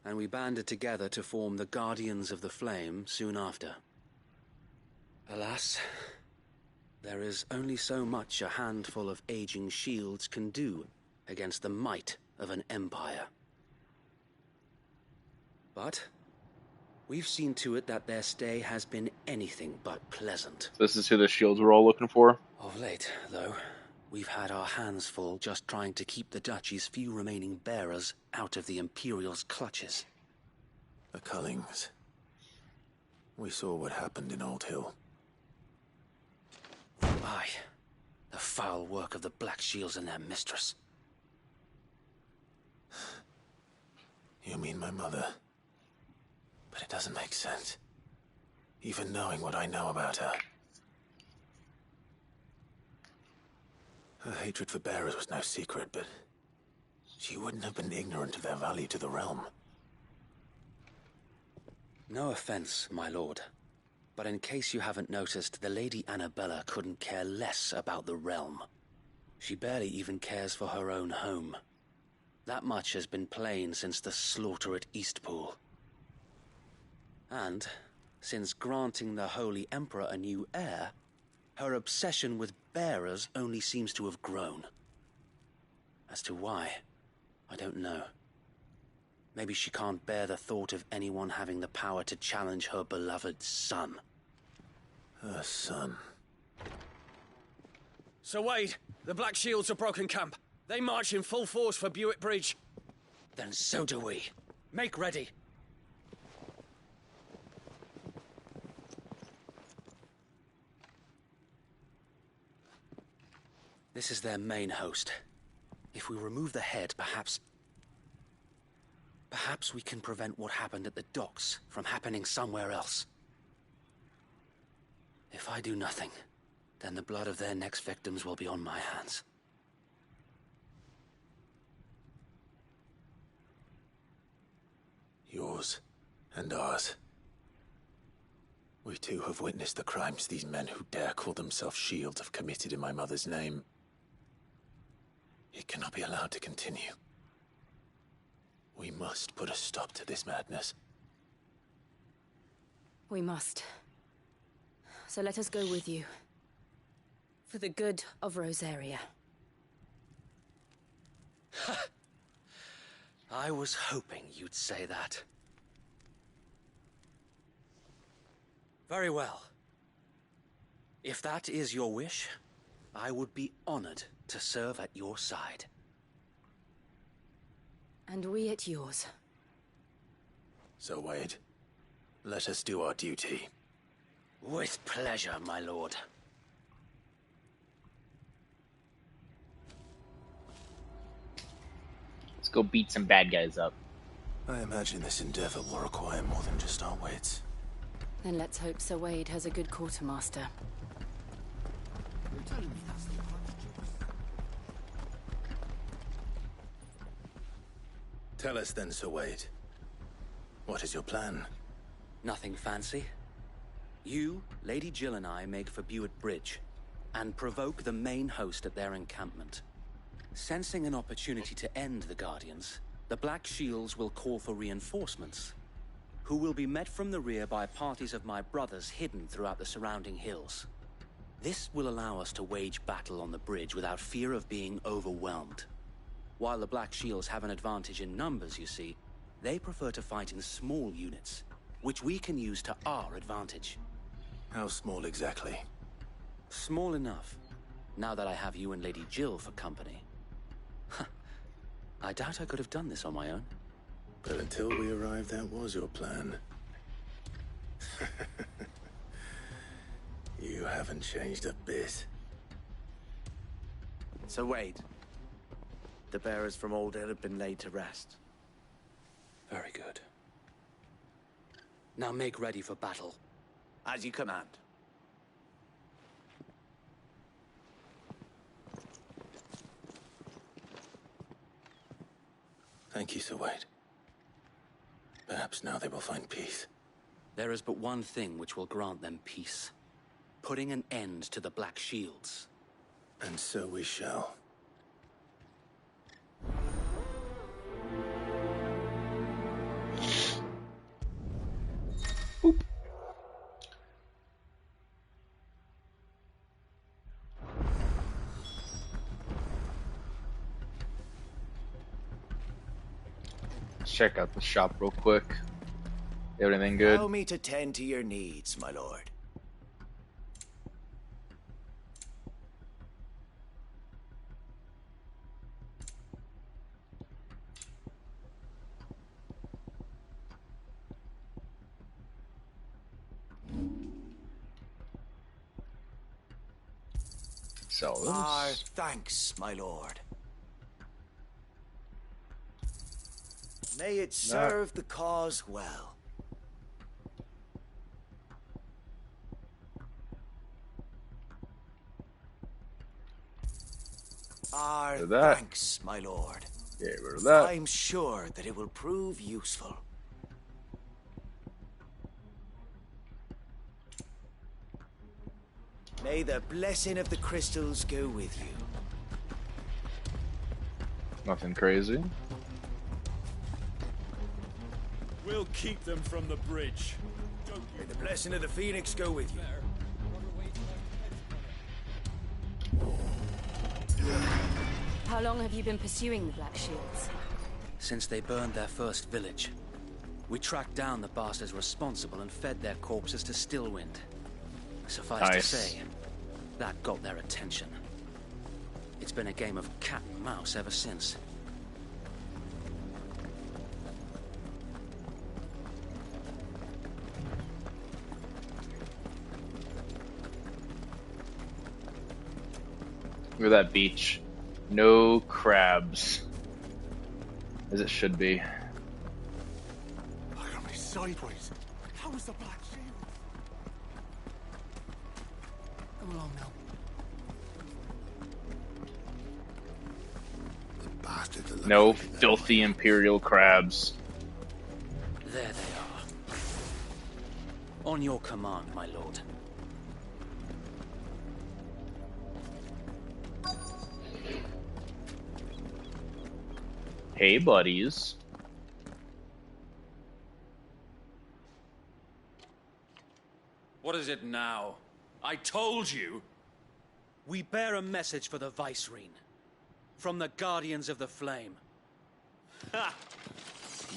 And we banded together to form the Guardians of the Flame soon after. Alas, there is only so much a handful of aging shields can do against the might of an empire. But we've seen to it that their stay has been anything but pleasant. This is who the shields were all looking for? Of late, though, we've had our hands full just trying to keep the Duchy's few remaining bearers out of the Imperial's clutches. The Cullings. We saw what happened in Old Hill. Aye. The foul work of the Black Shields and their mistress. You mean my mother? But it doesn't make sense. Even knowing what I know about her. Her hatred for bearers was no secret, but she wouldn't have been ignorant of their value to the realm. No offense, my lord. But in case you haven't noticed, the Lady Annabella couldn't care less about the realm. She barely even cares for her own home. That much has been plain since the slaughter at Eastpool. And, since granting the Holy Emperor a new heir, her obsession with bearers only seems to have grown. As to why, I don't know. Maybe she can't bear the thought of anyone having the power to challenge her beloved son. Her son. Sir Wade, the Black Shields have broken camp. They march in full force for Buick Bridge. Then so do we. Make ready. This is their main host. If we remove the head, perhaps we can prevent what happened at the docks from happening somewhere else. If I do nothing, then the blood of their next victims will be on my hands. Yours and ours. We too have witnessed the crimes these men who dare call themselves shields have committed in my mother's name. It cannot be allowed to continue. We must put a stop to this madness. We must. So let us go with you. For the good of Rosaria. I was hoping you'd say that. Very well. If that is your wish, I would be honored to serve at your side. And we at yours. So, Wade, let us do our duty. With pleasure, my lord. Let's go beat some bad guys up. I imagine this endeavor will require more than just our wits. Then let's hope Sir Wade has a good quartermaster. You're telling me that's the Tell us then, Sir Wade. What is your plan? Nothing fancy. You, Lady Jill and I make for Buett Bridge, and provoke the main host at their encampment. Sensing an opportunity to end the Guardians, the Black Shields will call for reinforcements, who will be met from the rear by parties of my brothers hidden throughout the surrounding hills. This will allow us to wage battle on the bridge without fear of being overwhelmed. While the Black Shields have an advantage in numbers, you see, they prefer to fight in small units, which we can use to our advantage. How small exactly? Small enough, now that I have you and Lady Jill for company. I doubt I could have done this on my own. But until we arrived, that was your plan. You haven't changed a bit. So Wade, the bearers from Old Ed have been laid to rest. Very good. Now make ready for battle. As you command. Thank you, Sir Wade. Perhaps now they will find peace. There is but one thing which will grant them peace. Putting an end to the Black Shields. And so we shall. Boop. Let's check out the shop real quick. Everything good? Allow me to tend to your needs, my lord. So Our thanks, my lord. May it serve the cause well. Our thanks, my lord. Get rid of that. I'm sure that it will prove useful. May the blessing of the crystals go with you. Nothing crazy. We'll keep them from the bridge. May the blessing of the Phoenix go with you. How long have you been pursuing the Black Shields? Since they burned their first village. We tracked down the bastards responsible and fed their corpses to Stillwind. Suffice to say, that got their attention. It's been a game of cat and mouse ever since. Look at that beach. No crabs. As it should be. Look at me sideways. How was the Black Shield? Come along now. The bastards are No filthy Imperial crabs. There they are. On your command, my lord. Hey, buddies. What is it now? I told you. We bear a message for the Vicereine. From the Guardians of the Flame. Ha!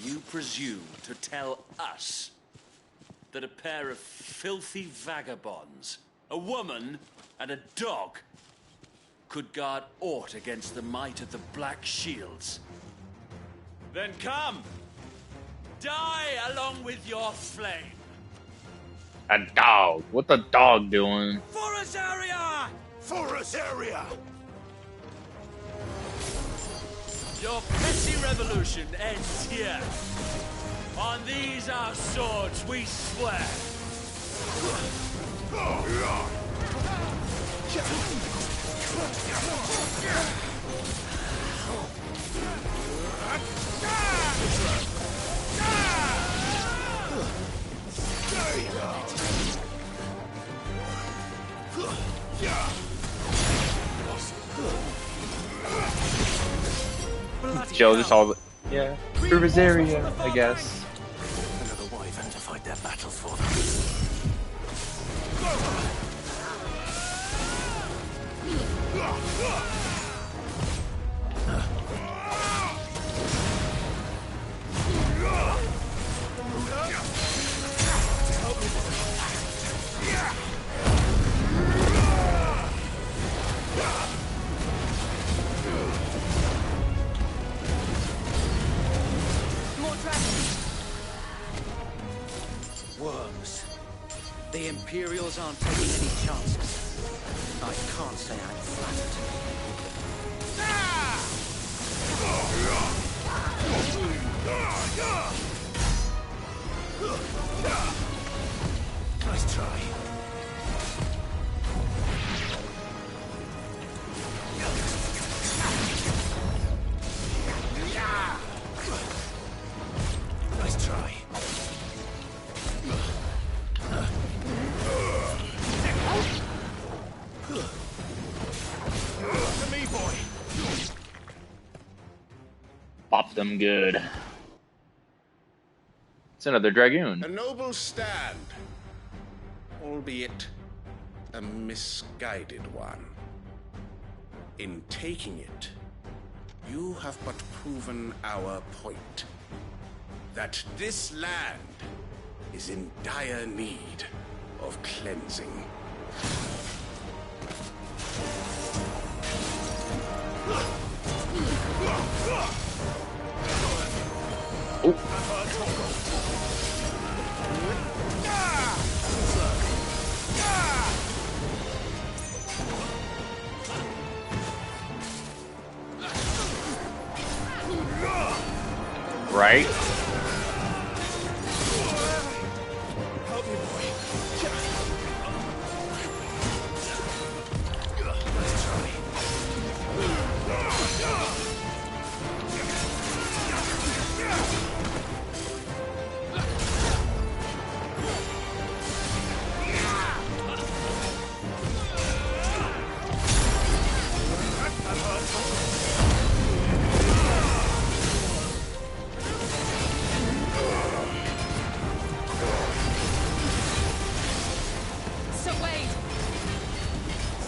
You presume to tell us that a pair of filthy vagabonds, a woman and a dog, could guard aught against the might of the Black Shields? Then come! Die along with your flame! A dog. What the dog doing? For Azaria! For Azaria! Your petty revolution ends here. On these our swords we swear. Joe, just all the... Yeah. For Azaria, I guess. Another wyvern to fight their battles for Worms. The Imperials aren't taking any chances. I can't say I'm flattered. Nice try. Nice try. To me, boy. Pop them good. It's another Dragoon. A noble stand, albeit a misguided one. In taking it, you have but proven our point. That this land is in dire need of cleansing. Right? Help me, boy. Nice try. So wait!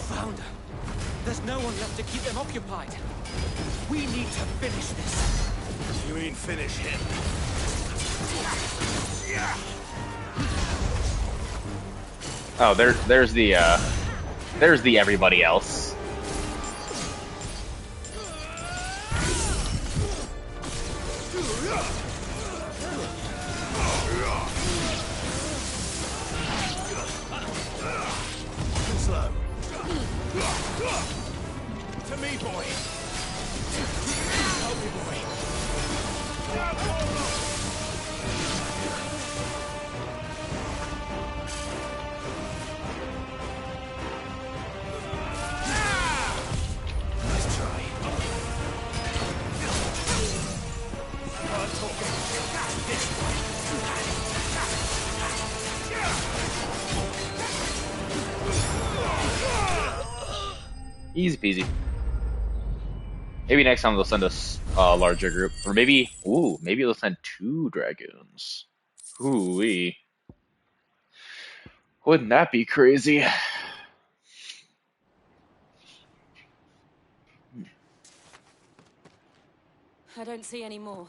Found her. There's no one left to keep them occupied. We need to finish this. You mean finish him? Oh, there's the everybody else. Slow. To me, boy. Help me, boy. Nice try. Easy peasy. Maybe next time they'll send us larger group, or maybe they'll send 2 dragoons. Ooh-wee. Wouldn't that be crazy? I don't see any more.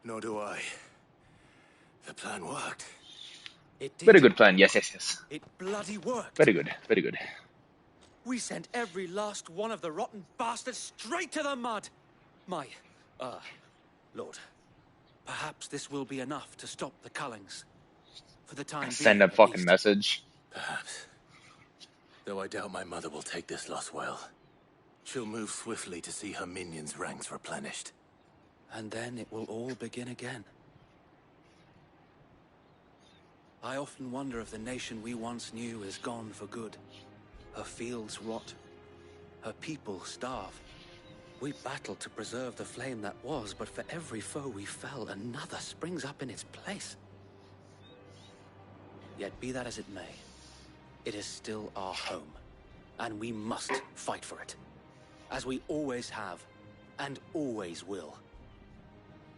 Nor do I. The plan worked. It did. Very good plan. Yes, yes, yes. It bloody worked. Very good. Very good. We sent every last one of the rotten bastards straight to the mud. My, Lord, perhaps this will be enough to stop the Cullings. For the time being, Send a fucking message. Perhaps. Though I doubt my mother will take this loss well. She'll move swiftly to see her minions' ranks replenished. And then it will all begin again. I often wonder if the nation we once knew is gone for good. Her fields rot. Her people starve. We battled to preserve the flame that was, but for every foe we fell, another springs up in its place. Yet be that as it may, it is still our home, and we must fight for it, as we always have, and always will.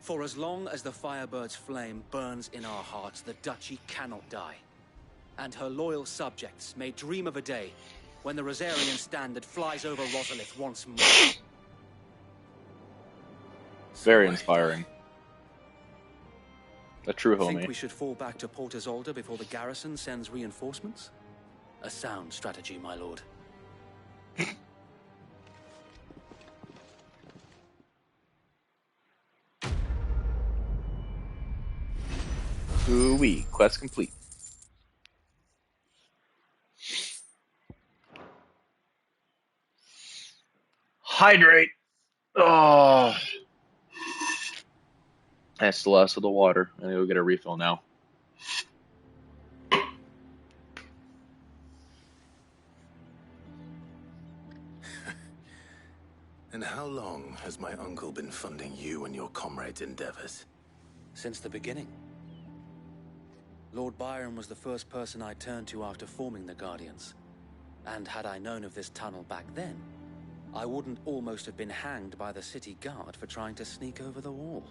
For as long as the Firebird's flame burns in our hearts, the Duchy cannot die. And her loyal subjects may dream of a day when the Rosarian standard flies over Rosalith once more. Very inspiring. A true Think homie. we should fall back to Port Isolde before the garrison sends reinforcements? A sound strategy, my lord. Ooh-wee. Quest complete. Hydrate. Oh. That's the last of the water. I need to go get a refill now. And how long has my uncle been funding you and your comrades' endeavors? Since the beginning. Lord Byron was the first person I turned to after forming the Guardians. And had I known of this tunnel back then, I wouldn't almost have been hanged by the city guard for trying to sneak over the wall.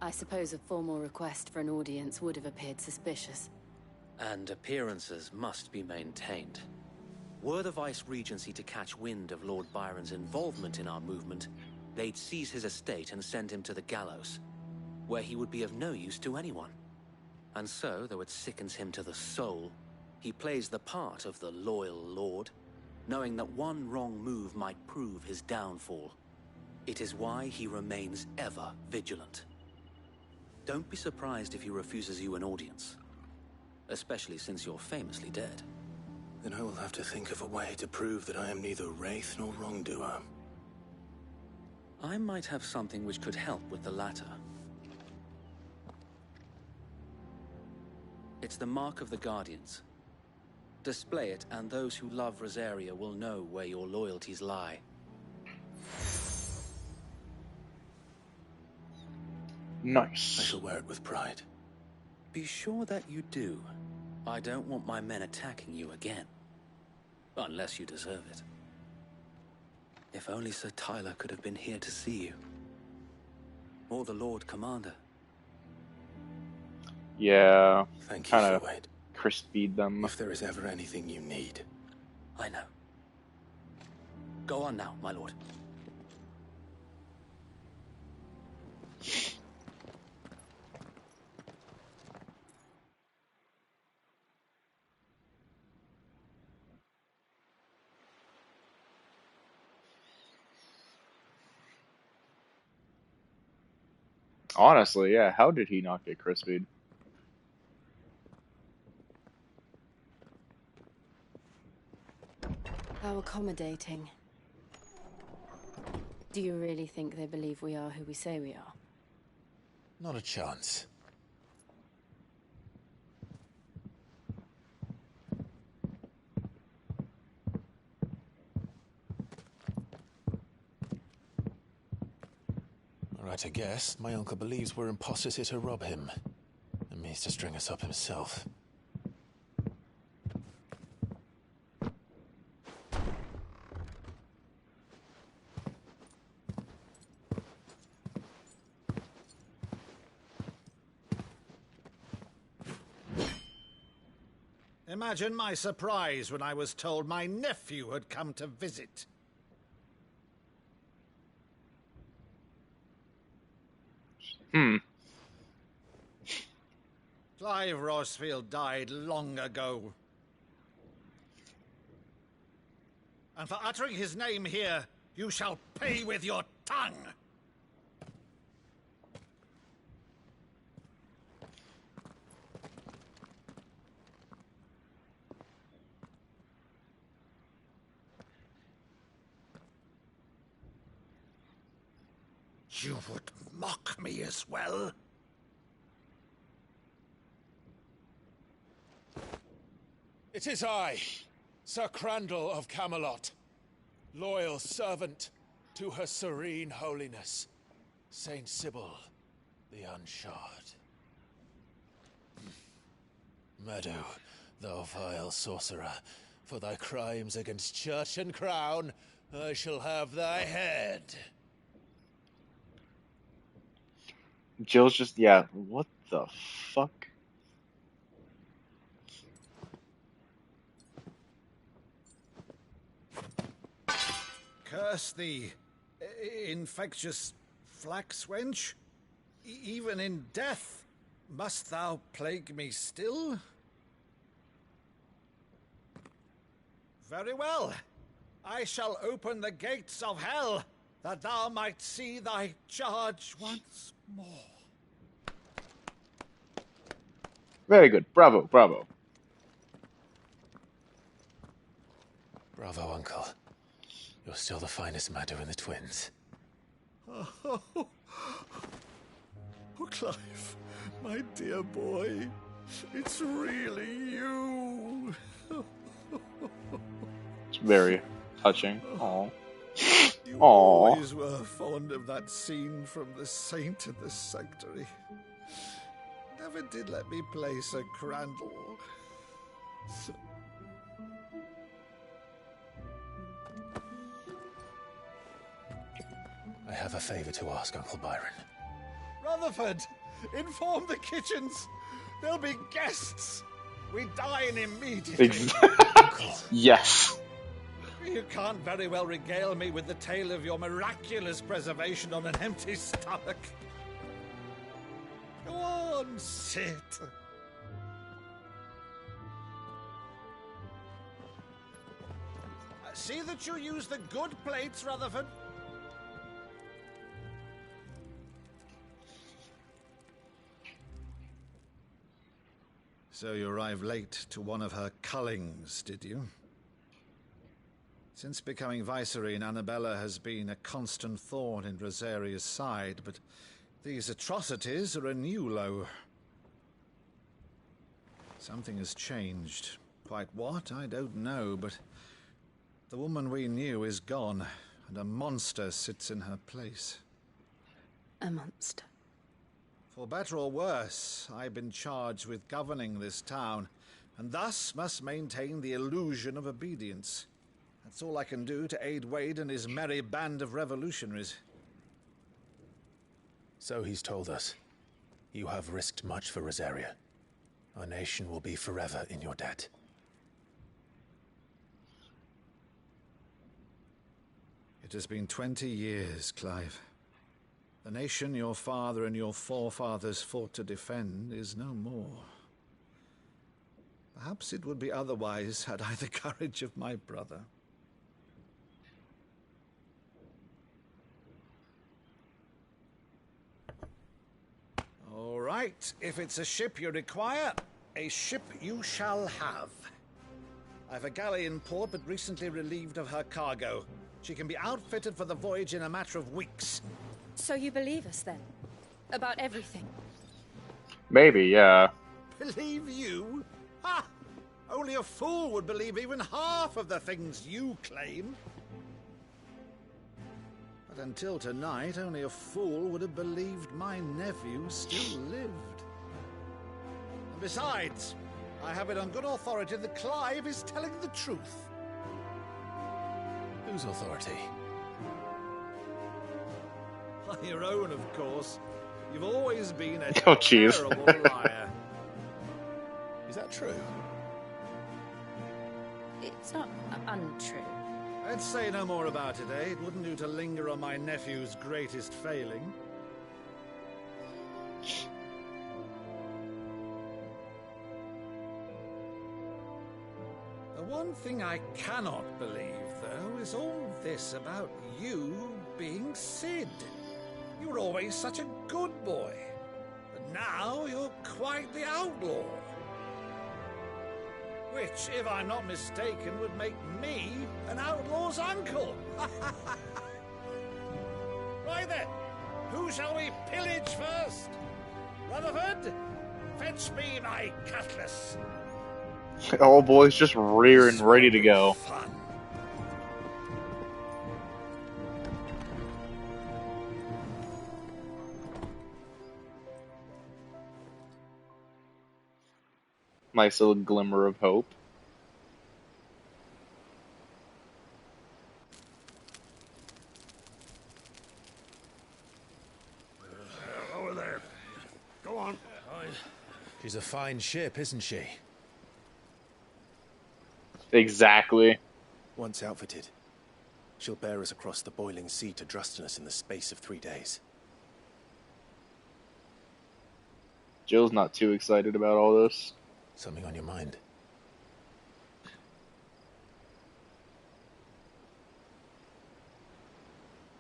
I suppose a formal request for an audience would have appeared suspicious. And appearances must be maintained. Were the Vice-Regency to catch wind of Lord Byron's involvement in our movement, they'd seize his estate and send him to the gallows, where he would be of no use to anyone. And so, though it sickens him to the soul, he plays the part of the loyal lord, knowing that one wrong move might prove his downfall. It is why he remains ever vigilant. Don't be surprised if he refuses you an audience, especially since you're famously dead. Then I will have to think of a way to prove that I am neither wraith nor wrongdoer. I might have something which could help with the latter. It's the mark of the Guardians. Display it, and those who love Rosaria will know where your loyalties lie. Nice. I shall wear it with pride. Be sure that you do. I don't want my men attacking you again. Unless you deserve it. If only Sir Tyler could have been here to see you. Or the Lord Commander. Yeah. Thank you, Kind Sir of Wade. crispied them. If there is ever anything you need. I know. Go on now, my lord. Honestly, yeah. How did he not get crispied? How accommodating. Do you really think they believe we are who we say we are? Not a chance. Right, I guess. My uncle believes we're imposters here to rob him. And means to string us up himself. Imagine my surprise when I was told my nephew had come to visit. Clive Rosfield died long ago. And for uttering his name here, you shall pay with your tongue. You would mock me as well? It is I, Sir Crandall of Camelot, loyal servant to Her Serene Holiness, Saint Sybil the Unshod. Meadow, thou vile sorcerer, for thy crimes against church and crown, I shall have thy head. Jill's just, yeah, what the fuck? Curse thee, infectious flax wench. Even in death, must thou plague me still? Very well. I shall open the gates of hell, that thou might see thy charge once more. Very good. Bravo, bravo. Bravo, Uncle. You're still the finest Meadow in the twins. Oh, Clive, my dear boy, it's really you. It's very touching. Aww. You Aww. always were fond of that scene from The Saint and the Sanctuary. Never did let me play Sir Crandall. I have a favor to ask, Uncle Byron. Rutherford, inform the kitchens. There'll be guests. We dine immediately. Yes. You can't very well regale me with the tale of your miraculous preservation on an empty stomach. Go on, sit. See that you use the good plates, Rutherford. So you arrived late to one of her cullings, did you? Since becoming Vicereine, Annabella has been a constant thorn in Rosaria's side, but these atrocities are a new low. Something has changed. Quite what, I don't know, but the woman we knew is gone, and a monster sits in her place. A monster? For better or worse, I've been charged with governing this town, and thus must maintain the illusion of obedience. That's all I can do to aid Wade and his merry band of revolutionaries. So he's told us. You have risked much for Rosaria. Our nation will be forever in your debt. It has been 20 years, Clive. The nation your father and your forefathers fought to defend is no more. Perhaps it would be otherwise had I the courage of my brother. All right, if it's a ship you require, a ship you shall have. I've a galley in port, but recently relieved of her cargo. She can be outfitted for the voyage in a matter of weeks. So you believe us, then? About everything? Maybe, yeah. Believe you? Ha! Only a fool would believe even half of the things you claim. But until tonight, only a fool would have believed my nephew still lived. And besides, I have it on good authority that Clive is telling the truth. Whose authority? Your own, of course. You've always been a Oh, jeez. terrible liar. Is that true? It's not untrue. Let's say no more about it, eh? It wouldn't do to linger on my nephew's greatest failing. The one thing I cannot believe, though, is all this about you being Sid. You were always such a good boy, but now you're quite the outlaw. Which, if I'm not mistaken, would make me an outlaw's uncle. Right then, who shall we pillage first? Rutherford, fetch me my cutlass. Oh, boy's just rearing, ready to go. Fun. Nice little glimmer of hope. Over there. Go on. She's a fine ship, isn't she? Exactly. Once outfitted, she'll bear us across the boiling sea to Drustinus in the space of 3 days. Jill's not too excited about all this. Something on your mind?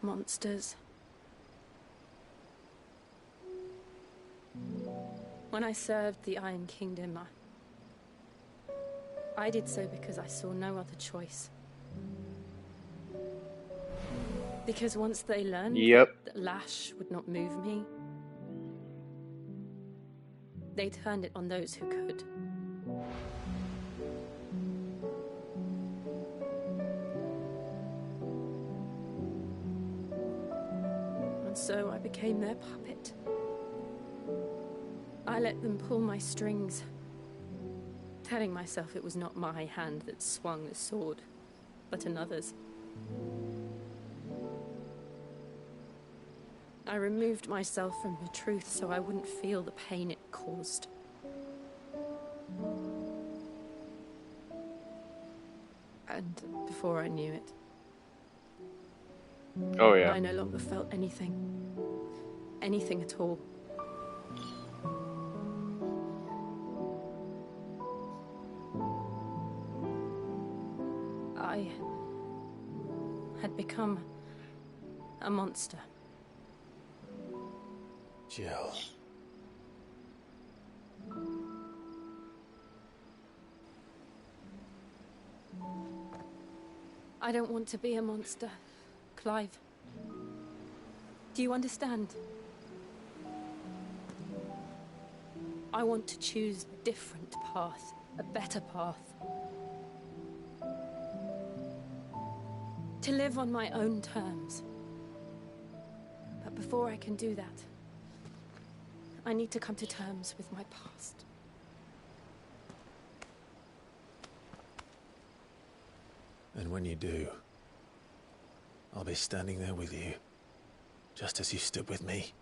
Monsters. When I served the Iron Kingdom, I did so because I saw no other choice. Because once they learned that Lash would not move me, they turned it on those who could. And so I became their puppet. I let them pull my strings, telling myself it was not my hand that swung the sword, but another's. I removed myself from the truth so I wouldn't feel the pain it caused. And before I knew it, oh yeah, I no longer felt anything. Anything at all. I had become a monster. Jill. I don't want to be a monster, Clive. Do you understand? I want to choose a different path, a better path. To live on my own terms. But before I can do that, I need to come to terms with my past. And when you do, I'll be standing there with you, just as you stood with me.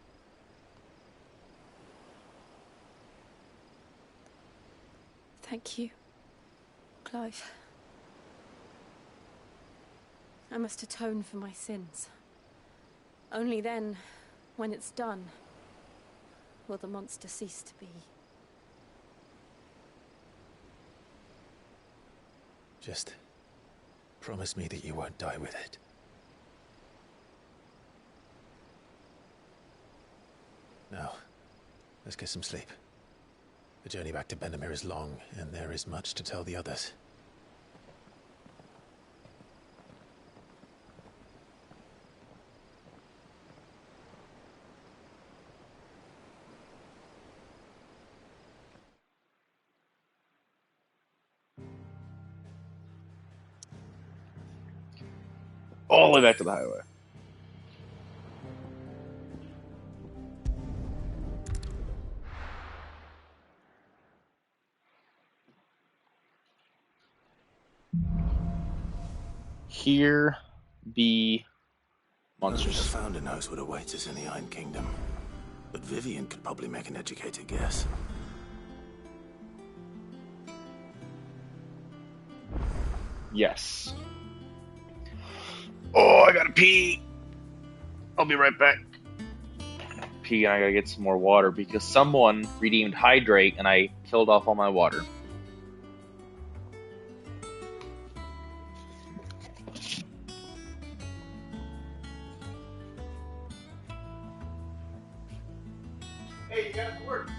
Thank you, Clive. I must atone for my sins. Only then, when it's done, will the monster cease to be. Just promise me that you won't die with it. Now, let's get some sleep. The journey back to Benamir is long, and there is much to tell the others. All the way back to the highway. Here be monsters. Only the Founder knows what awaits us in the Iron Kingdom, but Vivian could probably make an educated guess. Yes. Oh, I gotta pee. I'll be right back. Pee, and I gotta get some more water because someone redeemed hydrate and I killed off all my water. Hey, you guys work.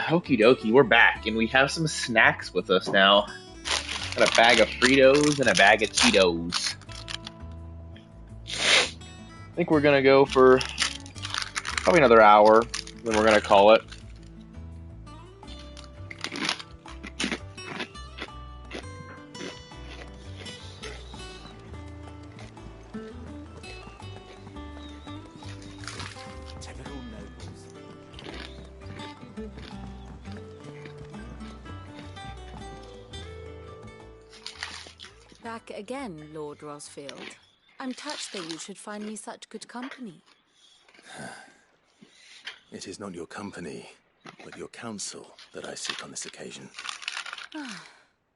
Okie dokie, we're back, and we have some snacks with us now. Got a bag of Fritos and a bag of Cheetos. I think we're gonna go for probably another hour, then we're gonna call it. Back again, Lord Rosfield. I'm touched that you should find me such good company. It is not your company, but your counsel that I seek on this occasion.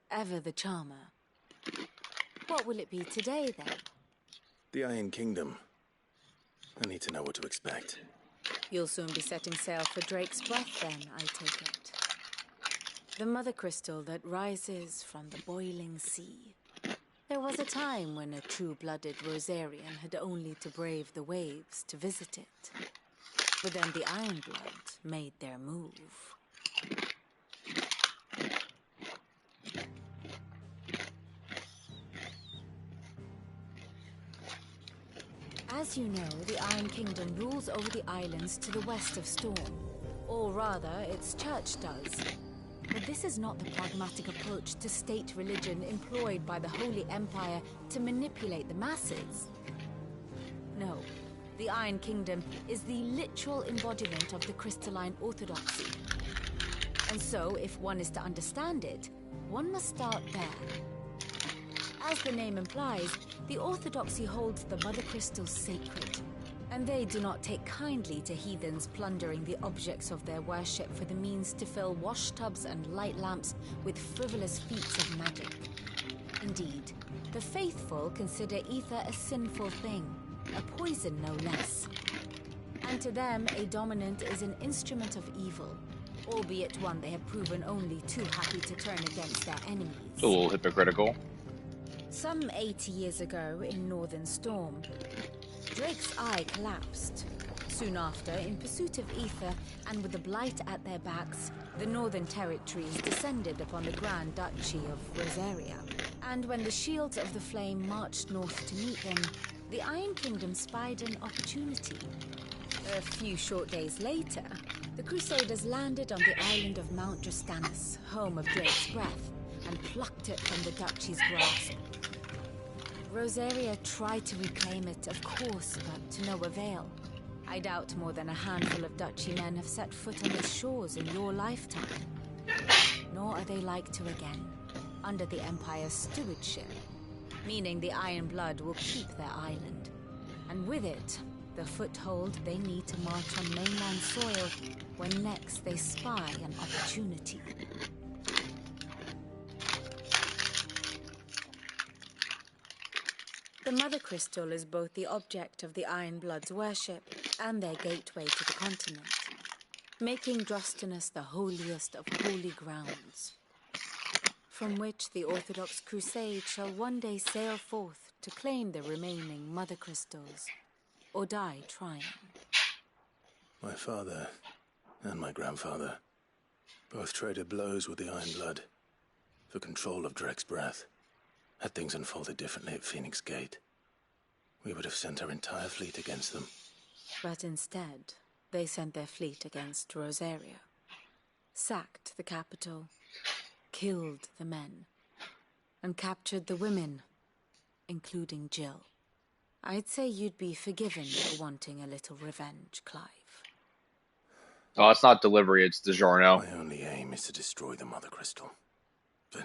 Ever the charmer. What will it be today, then? The Iron Kingdom. I need to know what to expect. You'll soon be setting sail for Drake's Breath, then, I take it. The mother crystal that rises from the boiling sea. There was a time when a true-blooded Rosarian had only to brave the waves to visit it. But then the Ironblood made their move. As you know, the Iron Kingdom rules over the islands to the west of Storm. Or rather, its church does. But this is not the pragmatic approach to state religion employed by the Holy Empire to manipulate the masses. No, the Iron Kingdom is the literal embodiment of the crystalline orthodoxy. And so, if one is to understand it, one must start there. As the name implies, the orthodoxy holds the Mother Crystal sacred. And they do not take kindly to heathens plundering the objects of their worship for the means to fill washtubs and light lamps with frivolous feats of magic. Indeed, the faithful consider ether a sinful thing, a poison no less. And to them, a dominant is an instrument of evil, albeit one they have proven only too happy to turn against their enemies. A little hypocritical. Some 80 years ago, in Northern Storm, Drake's eye collapsed. Soon after, in pursuit of ether, and with the blight at their backs, the Northern Territories descended upon the Grand Duchy of Rosaria. And when the Shields of the Flame marched north to meet them, the Iron Kingdom spied an opportunity. A few short days later, the Crusaders landed on the island of Mount Drastanus, home of Drake's breath, and plucked it from the Duchy's grasp. Rosaria tried to reclaim it, of course, but to no avail. I doubt more than a handful of Duchy men have set foot on its shores in your lifetime. Nor are they like to again, under the Empire's stewardship, meaning the Iron Blood will keep their island. And with it, the foothold they need to march on mainland soil when next they spy an opportunity. The Mother Crystal is both the object of the Iron Blood's worship and their gateway to the continent, making Drastanus the holiest of holy grounds, from which the Orthodox Crusade shall one day sail forth to claim the remaining Mother Crystals, or die trying. My father and my grandfather both traded blows with the Iron Blood for control of Drake's breath. Had things unfolded differently at Phoenix Gate, we would have sent our entire fleet against them. But instead, they sent their fleet against Rosaria, sacked the capital, killed the men, and captured the women, including Jill. I'd say you'd be forgiven for wanting a little revenge, Clive. Oh, it's not delivery, it's DiGiorno. My only aim is to destroy the Mother Crystal. But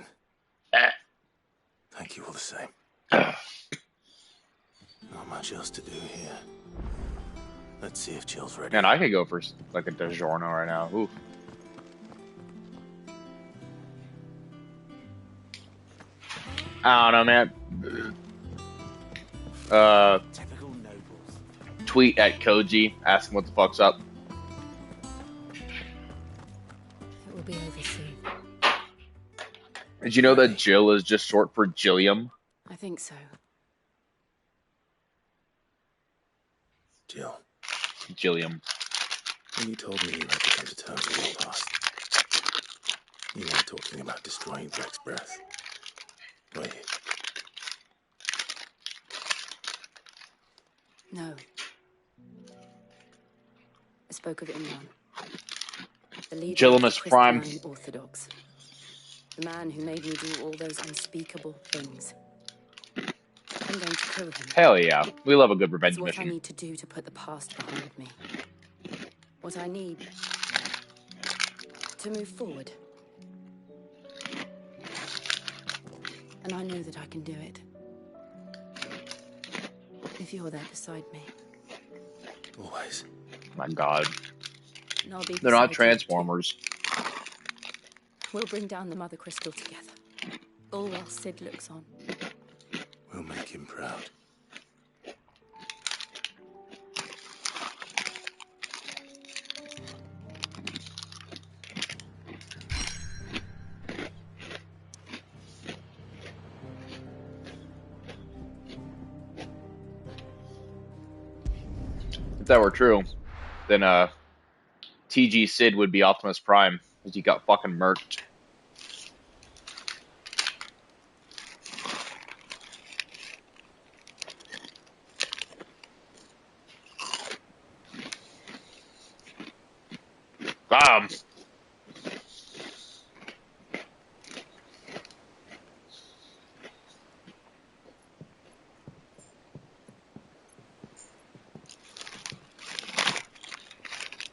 thank you all the same. Not much else to do here. Let's see if Jill's ready. Man, I could go for like a DiGiorno right now. Ooh. I don't know, man. Typical nobles. Tweet at Koji, ask him what the fuck's up. It will be over soon. Did you know that Jill is just short for Jillium? I think so. Jill. Jillium. When you told me you had to come to terms with your past, you weren't talking about destroying Drake's breath, were you? No. I spoke of Imran. The leader of the Jillimus Prime. Christian Orthodox. The man who made me do all those unspeakable things. I'm going to kill him. Hell yeah. We love a good revenge It's what mission. I need to do to put the past behind me. What I need to move forward. And I know that I can do it. If you're there beside me. Always. My God. And I'll be They're not beside you, Transformers. We'll bring down the Mother Crystal together. All while Sid looks on. We'll make him proud. If that were true, then TG Sid would be Optimus Prime, because he got fucking murked. Bam!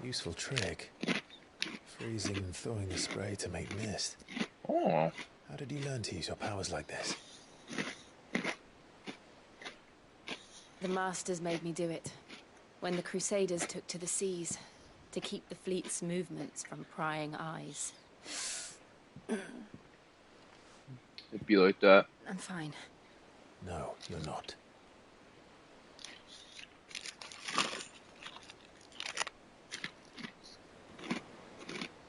Useful trick. Freezing and thawing the spray to make mist. Oh. How did you learn to use your powers like this? The Masters made me do it. when the Crusaders took to the seas to keep the fleet's movements from prying eyes. It'd be like that. I'm fine. No, you're not.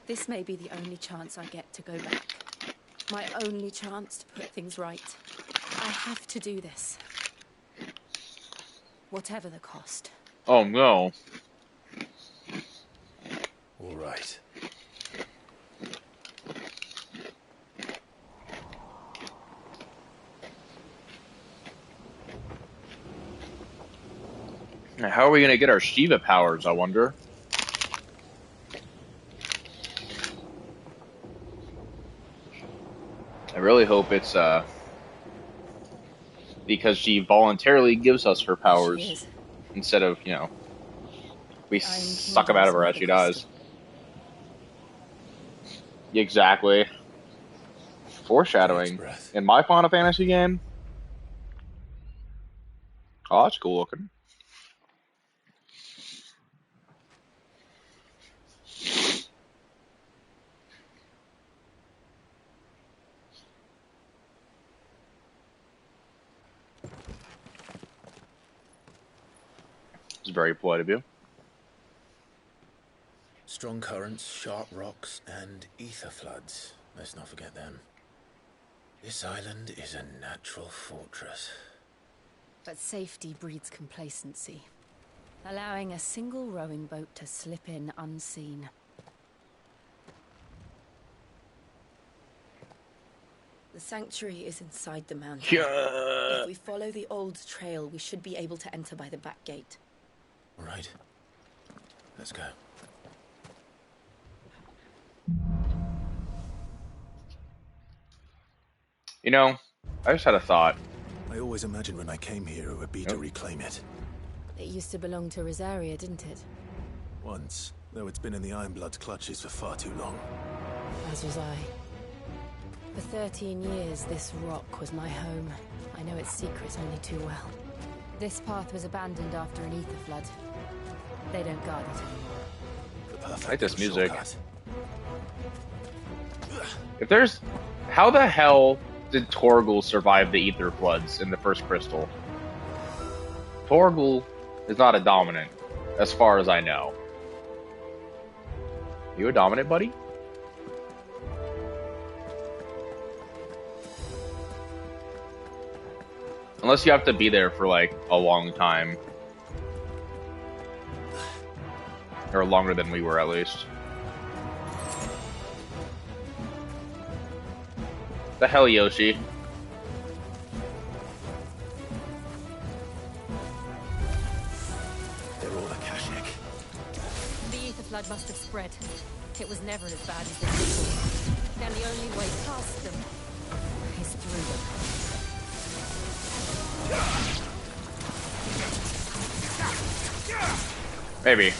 This may be the only chance I get to go back. My only chance to put things right. I have to do this. Whatever the cost. Oh no. All right. Now, how are we gonna get our Shiva powers, I wonder? I really hope it's because she voluntarily gives us her powers instead of, you know, we suck them out of her as she dies. Exactly. Foreshadowing. In my Final Fantasy game? Oh, that's cool looking. It's very polite of you. Strong currents, sharp rocks, and ether floods. Let's not forget them. This island is a natural fortress. But safety breeds complacency, allowing a single rowing boat to slip in unseen. The sanctuary is inside the mountain. Yeah. If we follow the old trail, we should be able to enter by the back gate. All right. Let's go. You know, I just had a thought. I always imagined when I came here it would be to reclaim it. It used to belong to Rosaria, didn't it? Once, though it's been in the Ironblood's clutches for far too long. As was I. For 13 years, this rock was my home. I know its secrets only too well. This path was abandoned after an ether flood. They don't guard it anymore. I like this music. If there's... How the hell did Torgal survive the ether floods in the first crystal? Torgal is not a dominant, as far as I know. You a dominant, buddy? Unless you have to be there for, like, a long time. Or longer than we were, at least. The hell, Yoshi? They're all Akashic. The ether flood must have spread. It was never as bad as this before. And the only way past them is through them. Maybe.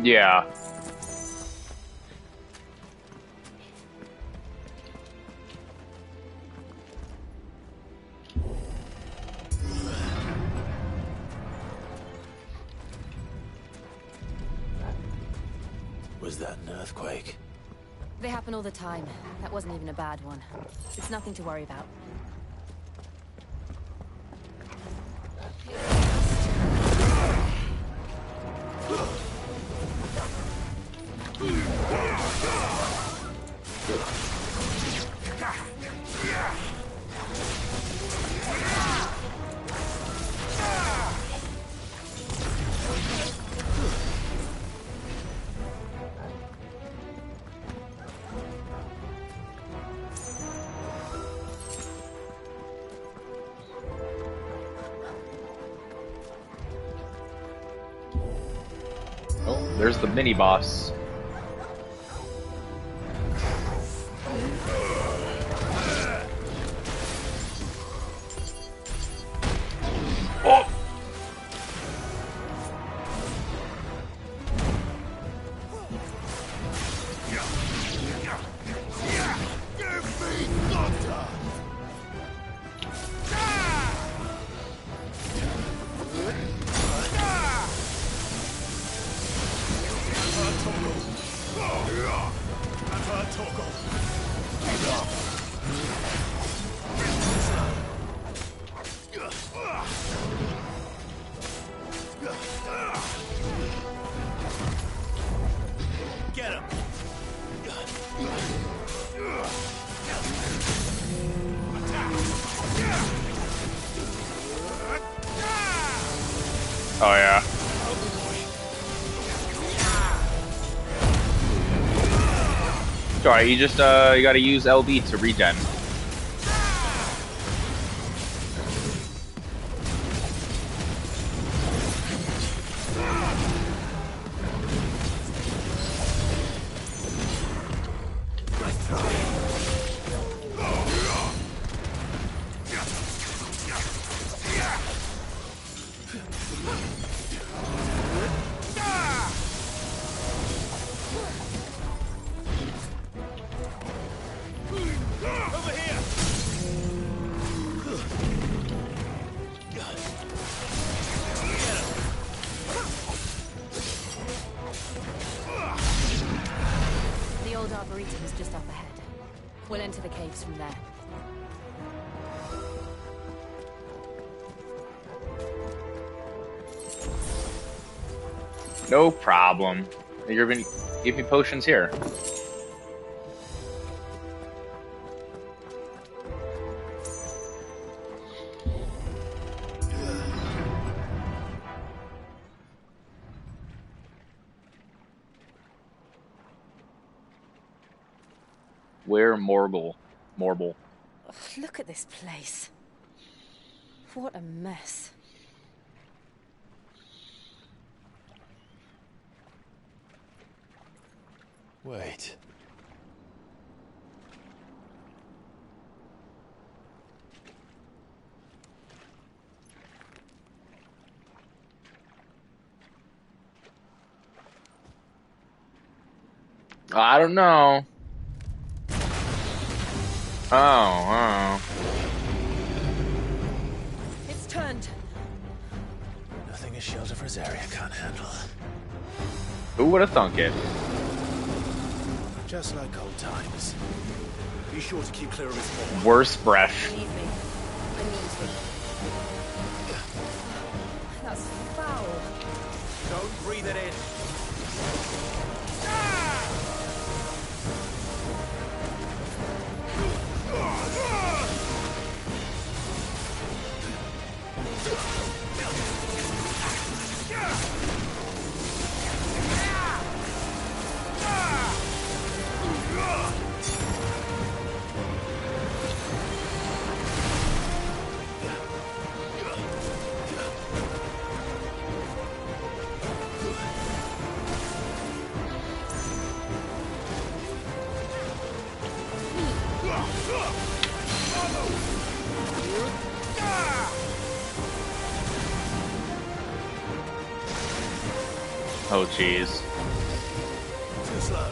Yeah. Was that an earthquake? They happen all the time. That wasn't even a bad one. It's nothing to worry about. There's the mini boss. Oh yeah. Sorry, you just you gotta use LB to regen. The old arboretum is just up ahead. We'll enter the caves from there. No problem. You're gonna give me potions here. Where Morble? Ugh, look at this place. What a mess. Wait. I don't know. Oh. It's turned. Nothing a shield of Rosaria can't handle. Who would have thunk it? Just like old times. Be sure to keep clear of its ball. Worst breath. Believe me. I mean to. That's foul. Don't breathe it in. Oh jeez. Too slow.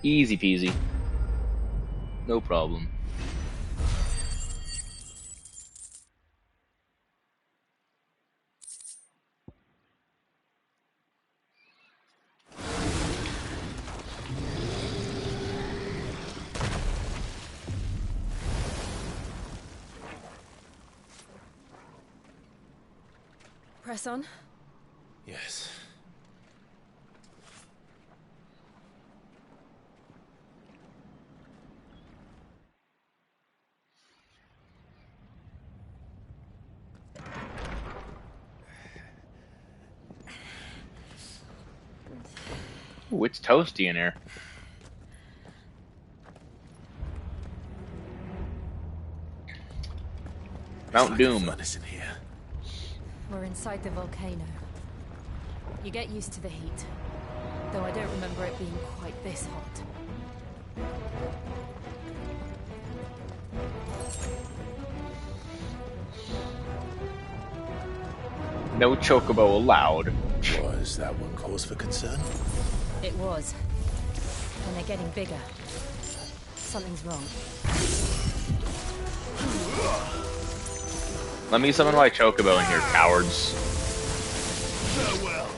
Easy peasy. No problem. Press on. Yes. Ooh, it's toasty in here. Mount Doom. In here. We're inside the volcano. You get used to the heat, though I don't remember it being quite this hot. No chocobo allowed. Was that one cause for concern? It was. And they're getting bigger. Something's wrong. Let me summon my chocobo in here, cowards. Farewell.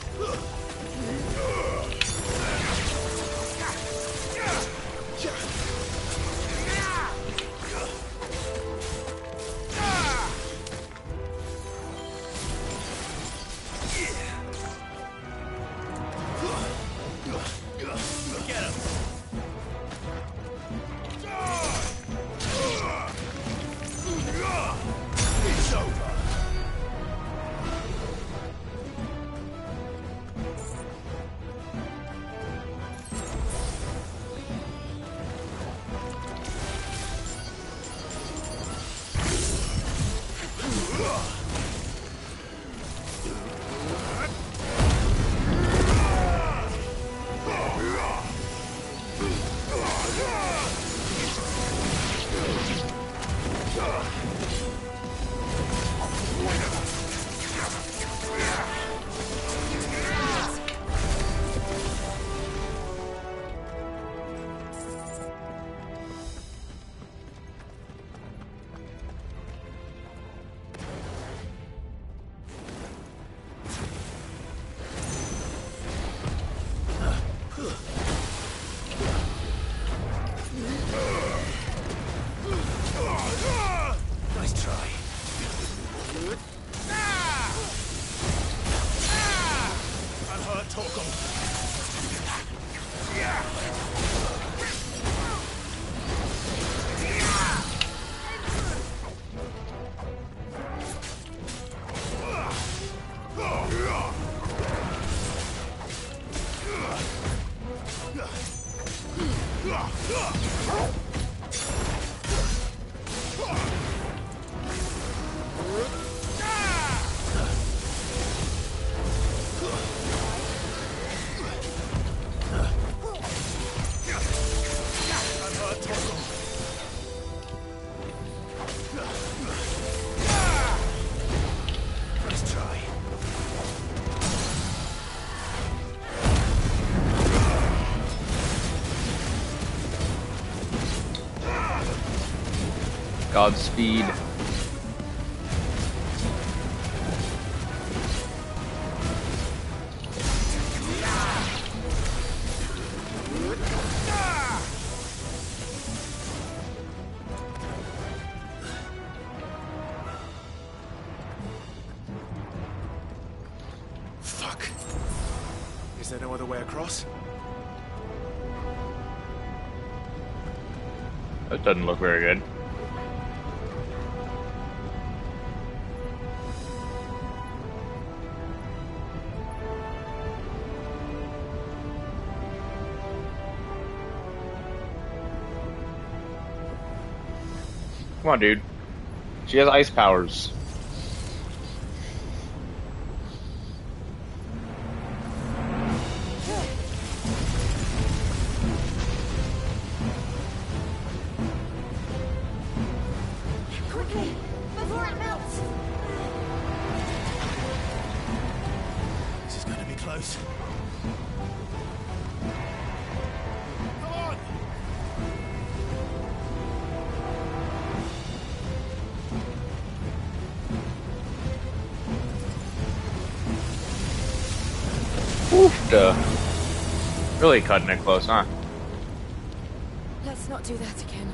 Godspeed. Fuck. Is there no other way across? That doesn't look very good. Come on, dude. She has ice powers. Quickly, before it melts. This is going to be close. Come on, Oof, really cutting it close, huh? Let's not do that again.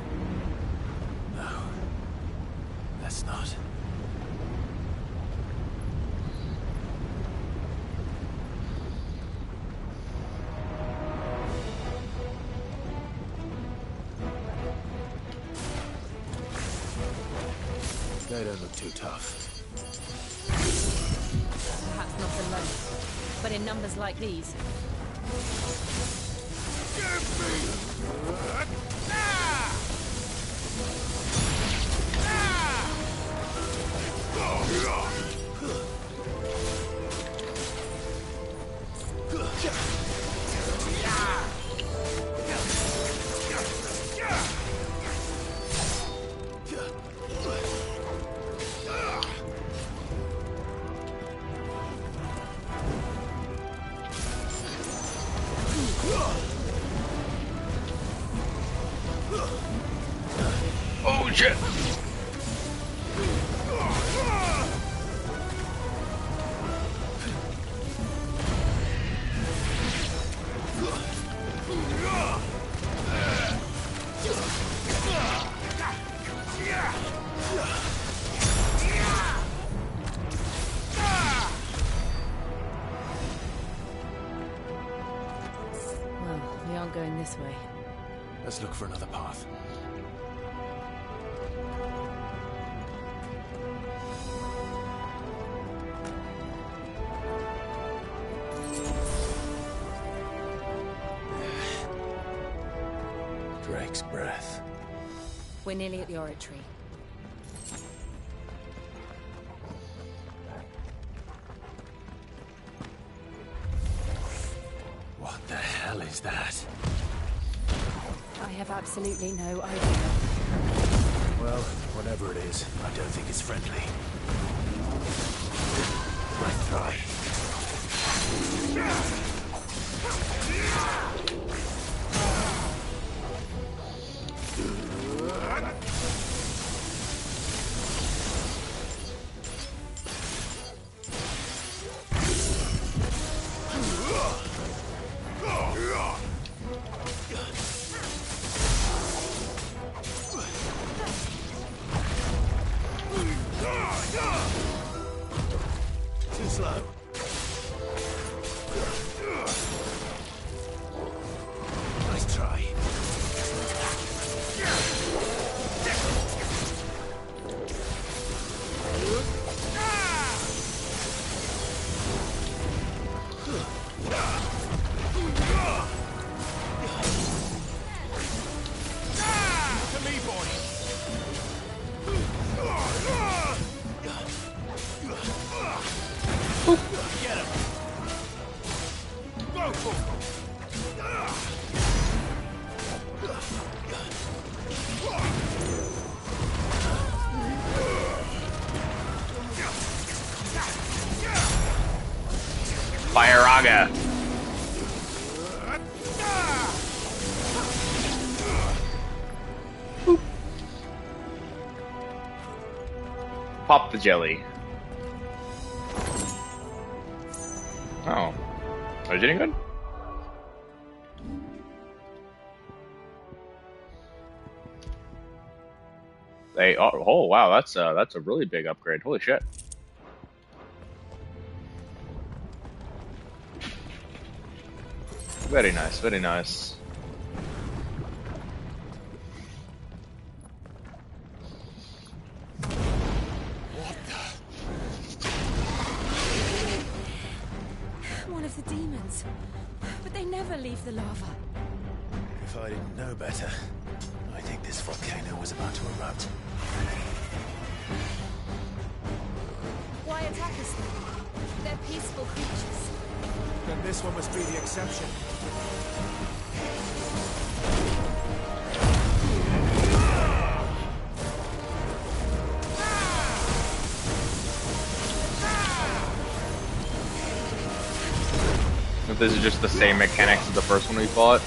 No. Let's not. They don't look too tough. Perhaps not alone, but in numbers like these. Oh shit! Well, we aren't going this way. Let's look for another path. Drake's breath. We're nearly at the oratory. What the hell is that? I have absolutely no idea. Well, whatever it is, I don't think it's friendly. Let's try. Too slow. Nice try. To me, boy. Get him. Go for him. Fire Aga. Pop the jelly. Oh. Are you getting good? They are, oh wow, that's a really big upgrade. Holy shit. Very nice, very nice. One of the demons. But they never leave the lava. If I didn't know better, I think this volcano was about to erupt. Why attack us then? They're peaceful creatures. Then this one must be the exception. If this is just the same mechanics as the first one we fought.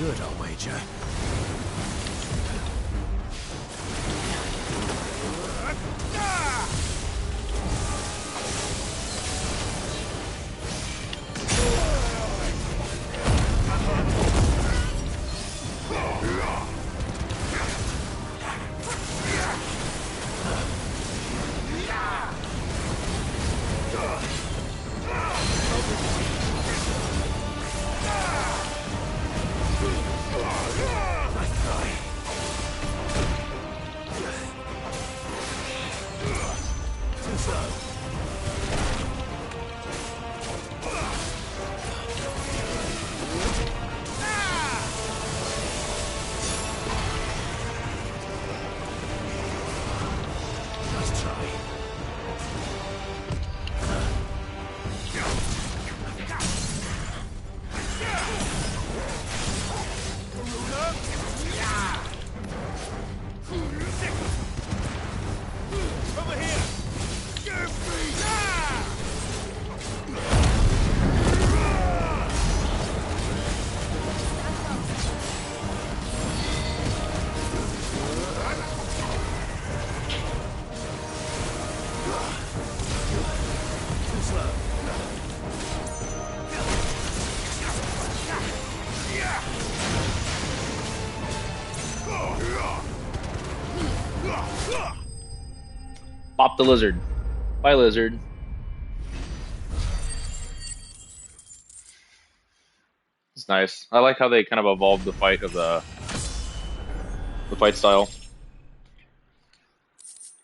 good, I'll wager. Pop the lizard. Bye, lizard. It's nice. I like how they kind of evolved the fight of the fight style.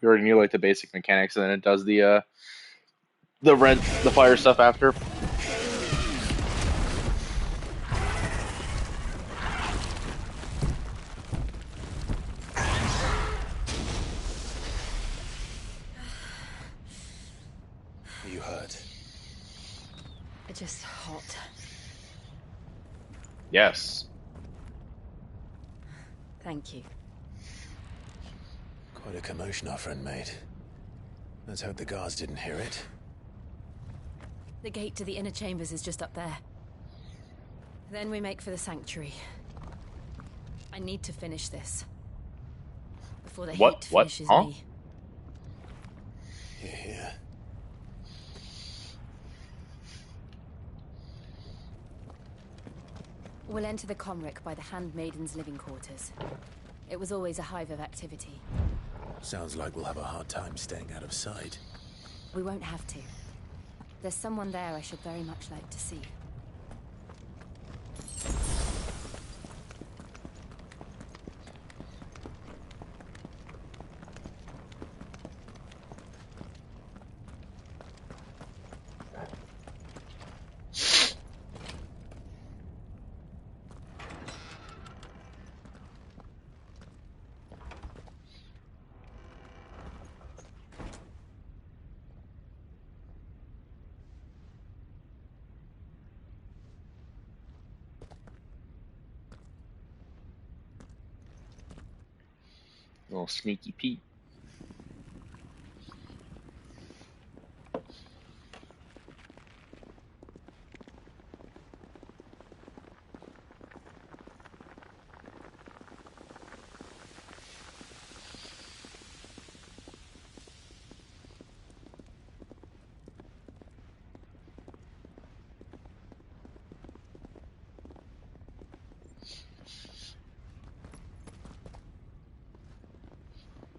You already knew like the basic mechanics, and then it does the fire stuff after. You hurt? Just hot. Yes. Thank you. Quite a commotion our friend made. Let's hope the guards didn't hear it. The gate to the inner chambers is just up there. Then we make for the sanctuary. I need to finish this. Before the heat finishes me. Here. We'll enter the Comric by the Handmaiden's living quarters. It was always a hive of activity. Sounds like we'll have a hard time staying out of sight. We won't have to. There's someone there I should very much like to see. Little sneaky Pete.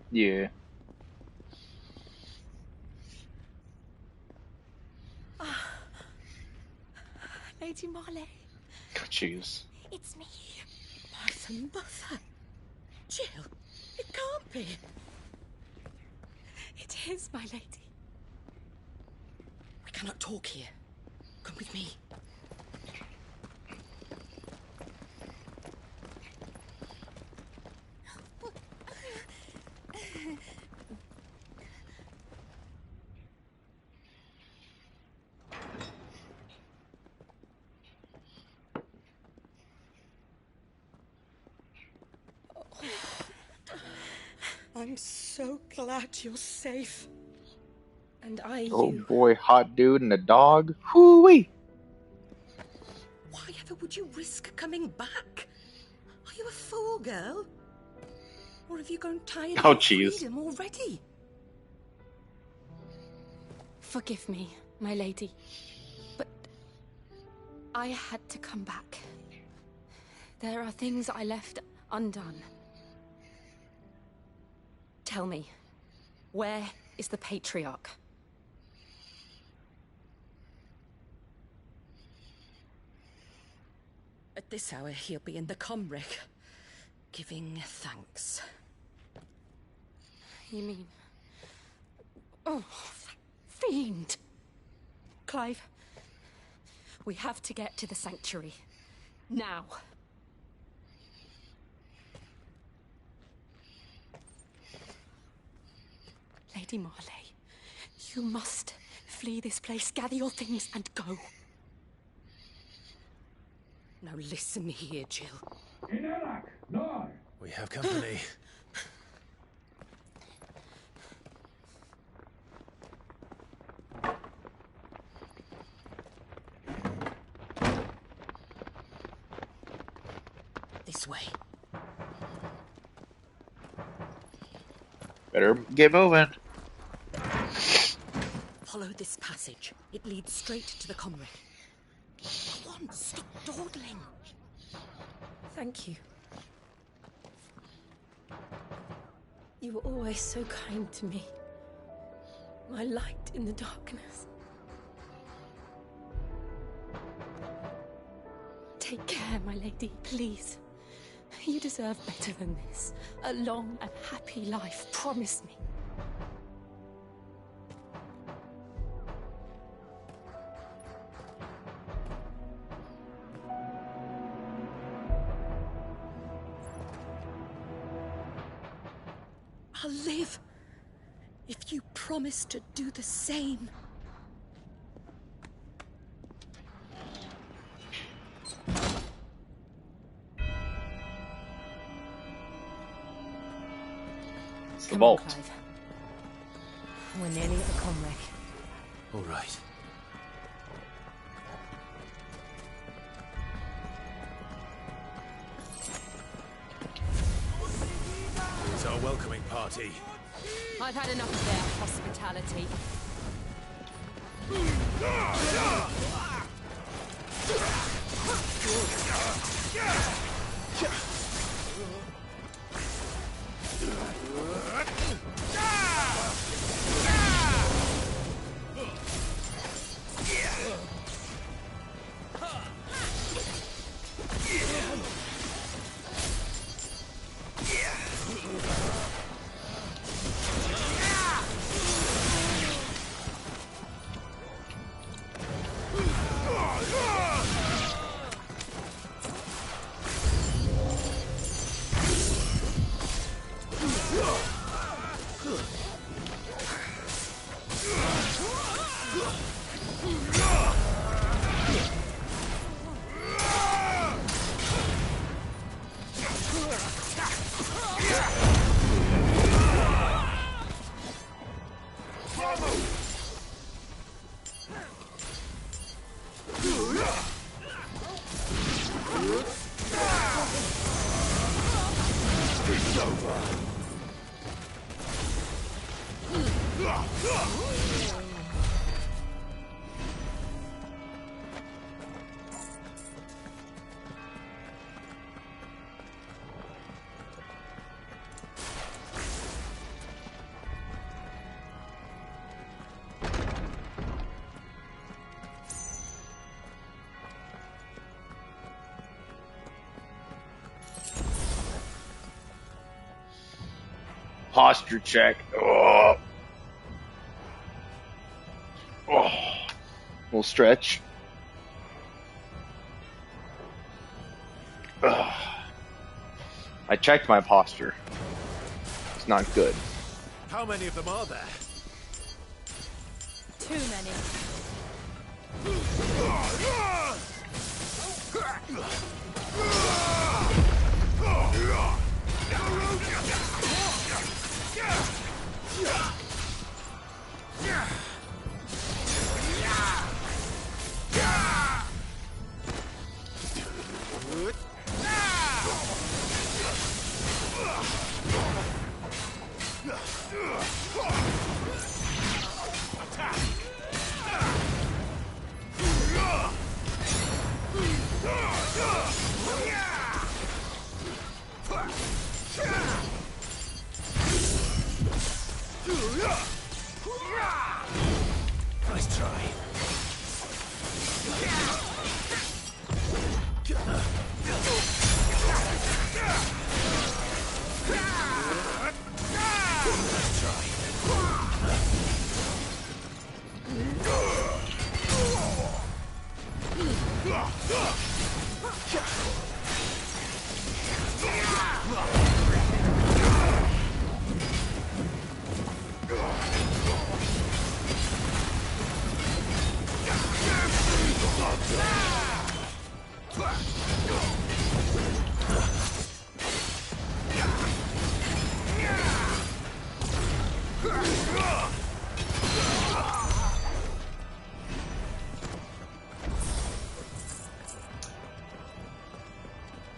Yeah. Lady Marley. Jeez. It's me. Martha, Mother. Jill, it can't be. It is, my lady. We cannot talk here. Come with me. I'm so glad you're safe. And I, Oh boy, hot dude and a dog. Whoo-wee! Why ever would you risk coming back? you a fool, girl? Or have you gone tired Oh, of jeez. freedom already? Forgive me, my lady, but I had to come back. There are things I left undone. Tell me, where is the Patriarch? At this hour, he'll be in the Comric, giving thanks. You mean... Oh, that fiend! Clive, we have to get to the sanctuary. Now. Lady Marley, you must flee this place, gather your things and go. Now listen here, Jill. We have company. This way. Better get moving. Follow this passage. It leads straight to the Comric. Go on, stop dawdling. Thank you. You were always so kind to me. My light in the darkness. Take care, my lady, please. You deserve better than this. A long and happy life, promise me. I'll live if you promise to do the same. It's the vault. Clive. We're nearly at the Comric. All right. It's our welcoming party. I've had enough of their hospitality. Posture check. Oh. Oh. We'll stretch. Ugh. I checked my posture. It's not good. How many of them are there? Too many. Nice try.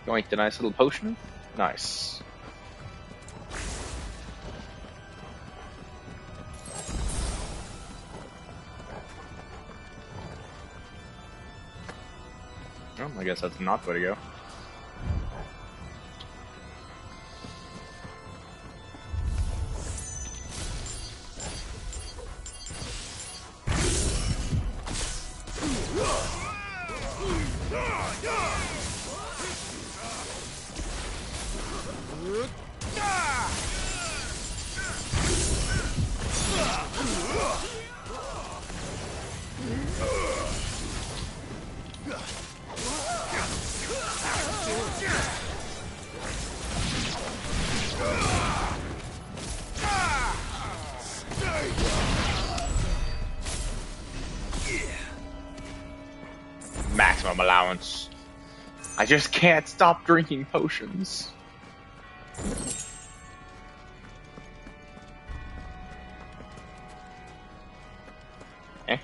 Yoink, the nice little potion. Nice. Oh, I guess that's not the way to go. Maximum allowance. I just can't stop drinking potions. Eh?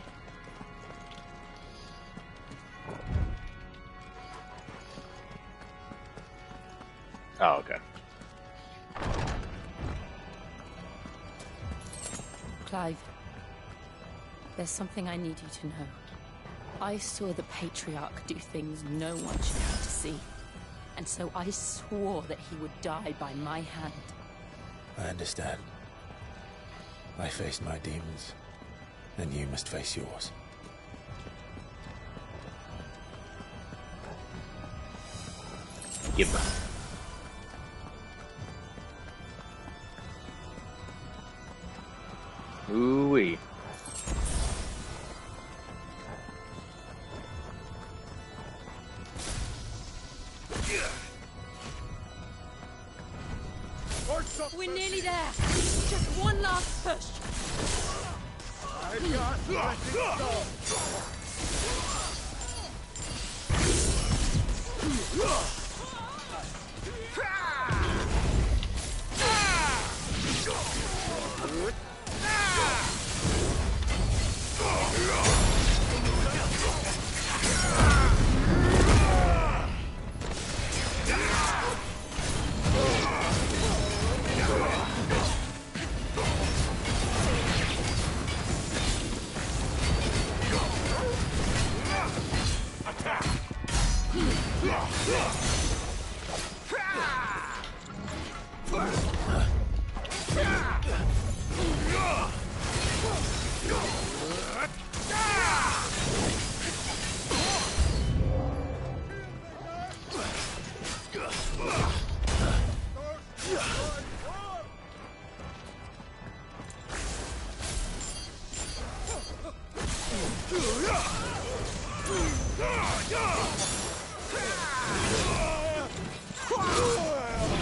Oh, okay. Clive, there's something I need you to know. I saw the Patriarch do things no one should have to see. And so I swore that he would die by my hand. I understand. I faced my demons, and you must face yours. Yep. Ooh-wee. We're nearly there. Just one last push.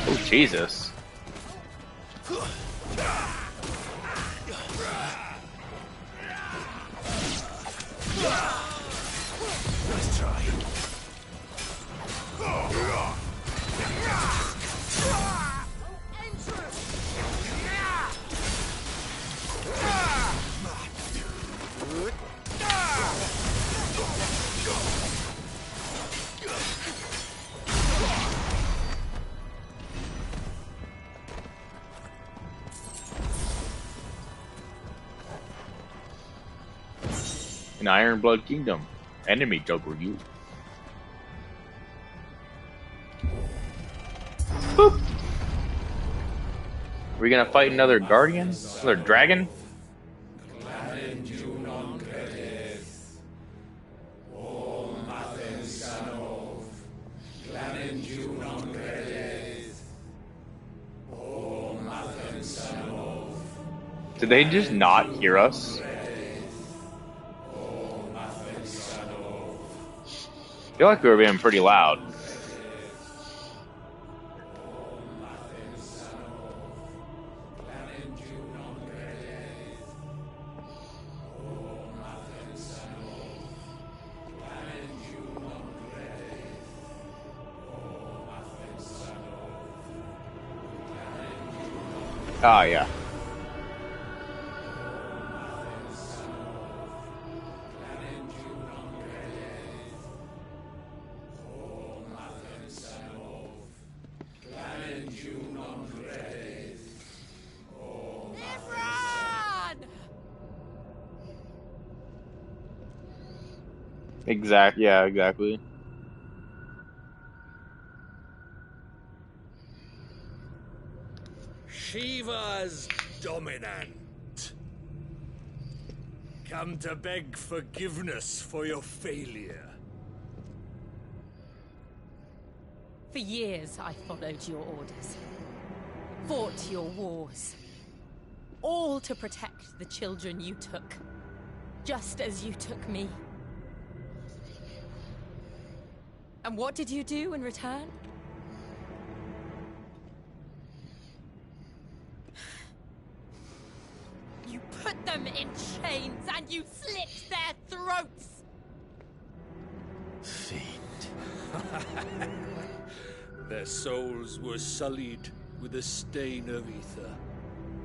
Oh, Jesus. Nice try. In Ironblood Kingdom, enemy juggle you. Boop. Are we gonna fight another guardian? Another dragon? Did they just not hear us? I feel like we were being pretty loud. Ah, yeah. Yeah, exactly. Shiva's dominant. Come to beg forgiveness for your failure. For years I followed your orders. Fought your wars. All to protect the children you took. Just as you took me. And what did you do in return? You put them in chains and you slit their throats! Fiend. Their souls were sullied with the stain of ether.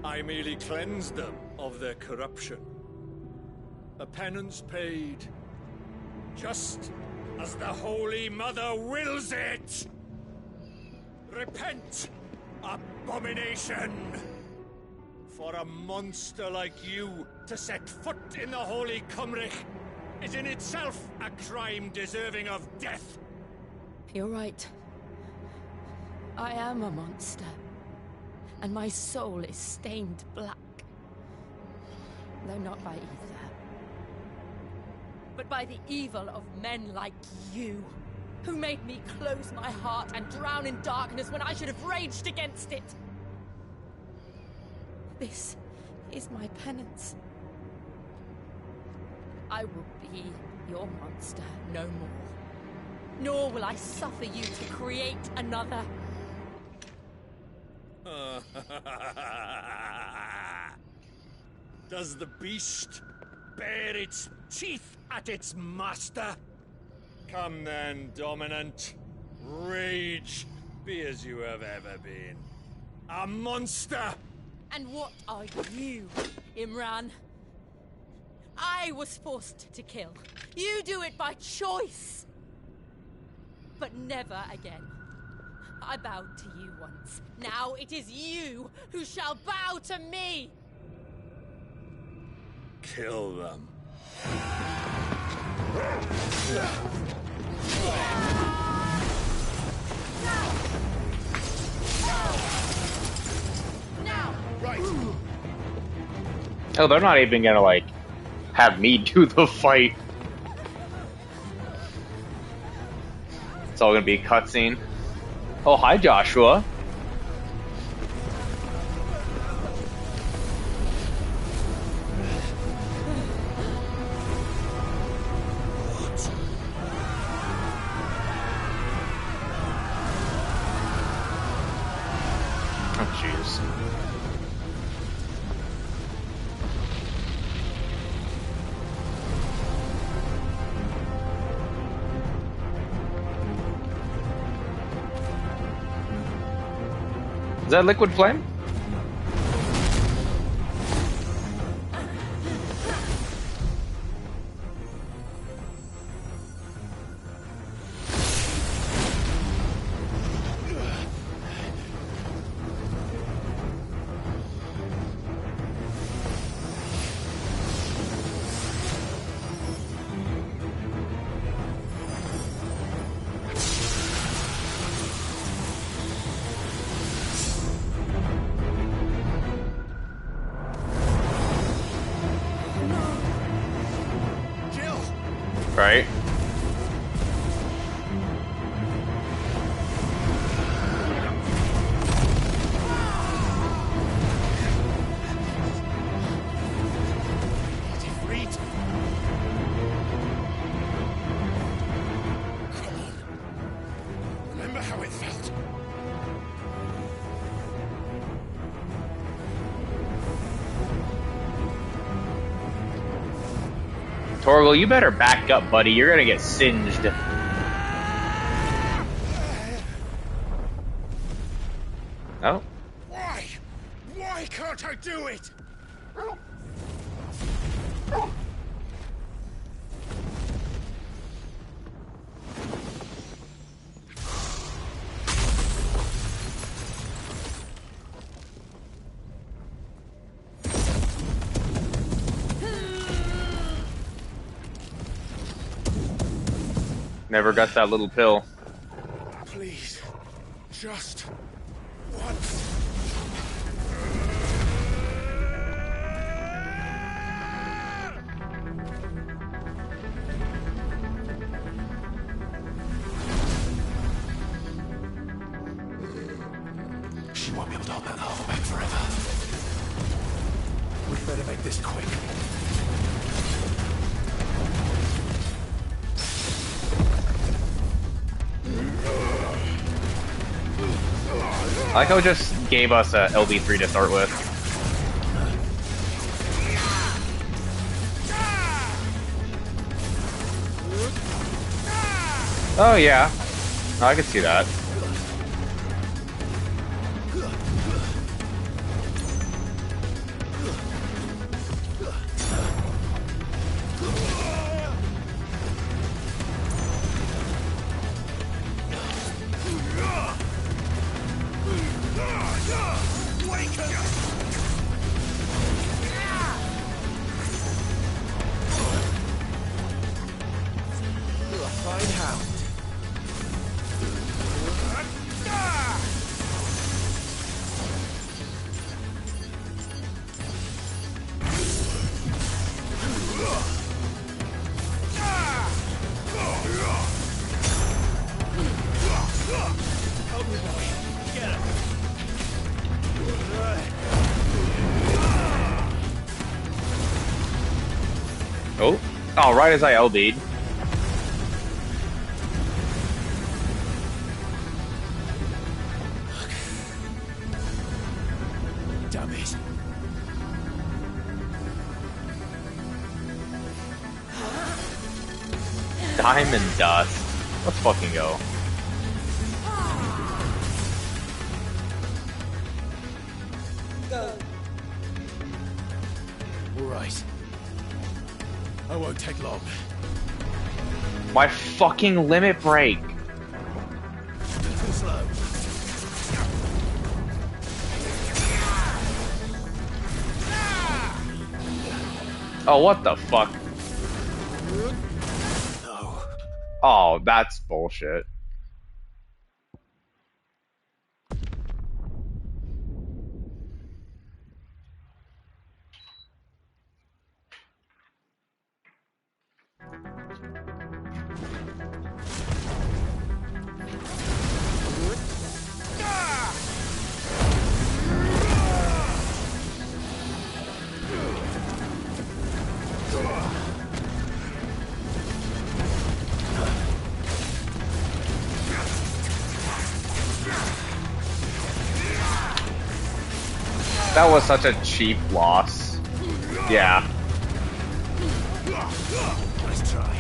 I merely cleansed them of their corruption. A penance paid, just as the Holy Mother wills it! Repent, abomination! For a monster like you to set foot in the Holy Cymric is in itself a crime deserving of death. You're right. I am a monster. And my soul is stained black. Though not by either. But by the evil of men like you, who made me close my heart and drown in darkness when I should have raged against it. This is my penance. I will be your monster no more. Nor will I suffer you to create another. Does the beast bare its teeth at its master? Come then, dominant. Rage, be as you have ever been. A monster! And what are you, Imran? I was forced to kill. You do it by choice. But never again. I bowed to you once. Now it is you who shall bow to me! Kill them. Now! Right. Oh, they're not even gonna, like, have me do the fight. It's all gonna be a cutscene. Oh, hi, Joshua. Oh, jeez. Is that liquid flame? Right? Remember how it felt? Torgal, you better back up, buddy. You're gonna get singed. Oh. Why? Why can't I do it? Never got that little pill. Please, just once. She won't be able to hold that hole back forever. We'd better make this quick. I like how it just gave us a LB3 to start with. Oh yeah, I can see that. Oh, right as I LB'd. Damn it. Diamond dust. Let's fucking go. Go. All right. I won't take long. My fucking limit break. Too slow. Oh, what the fuck? No. Oh, that's bullshit. That was such a cheap loss. Yeah. Nice try.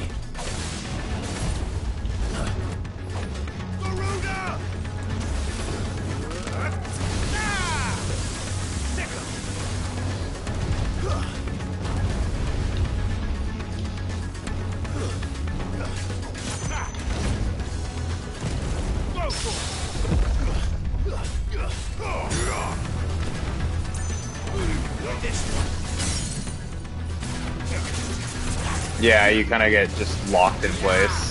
Yeah, you kind of get just locked in place.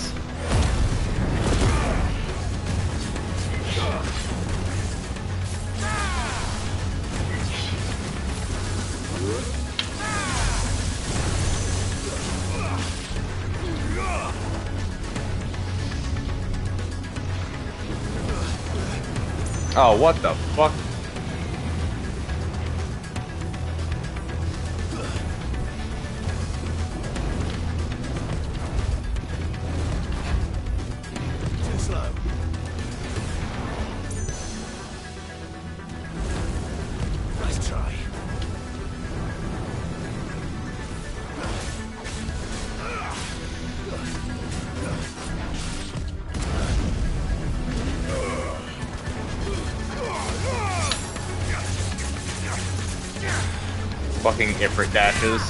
Oh, what the fuck? Too slow. Nice try. Fucking Ifrit dashes.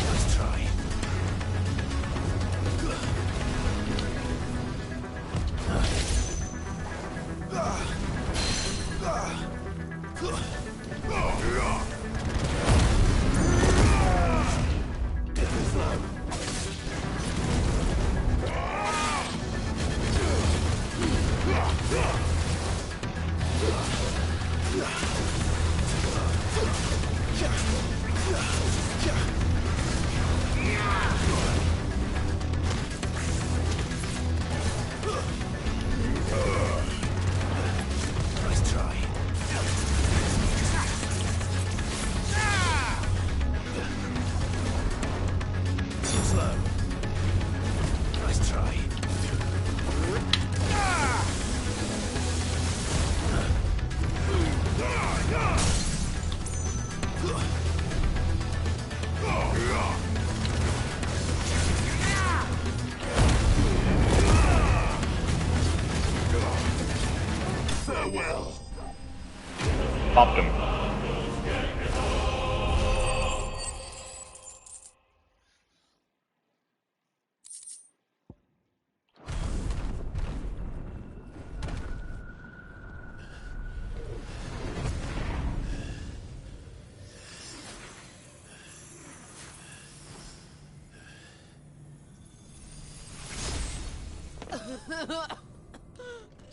Nice try. Nice try. Too slow. Nice try. Farewell. Popped him.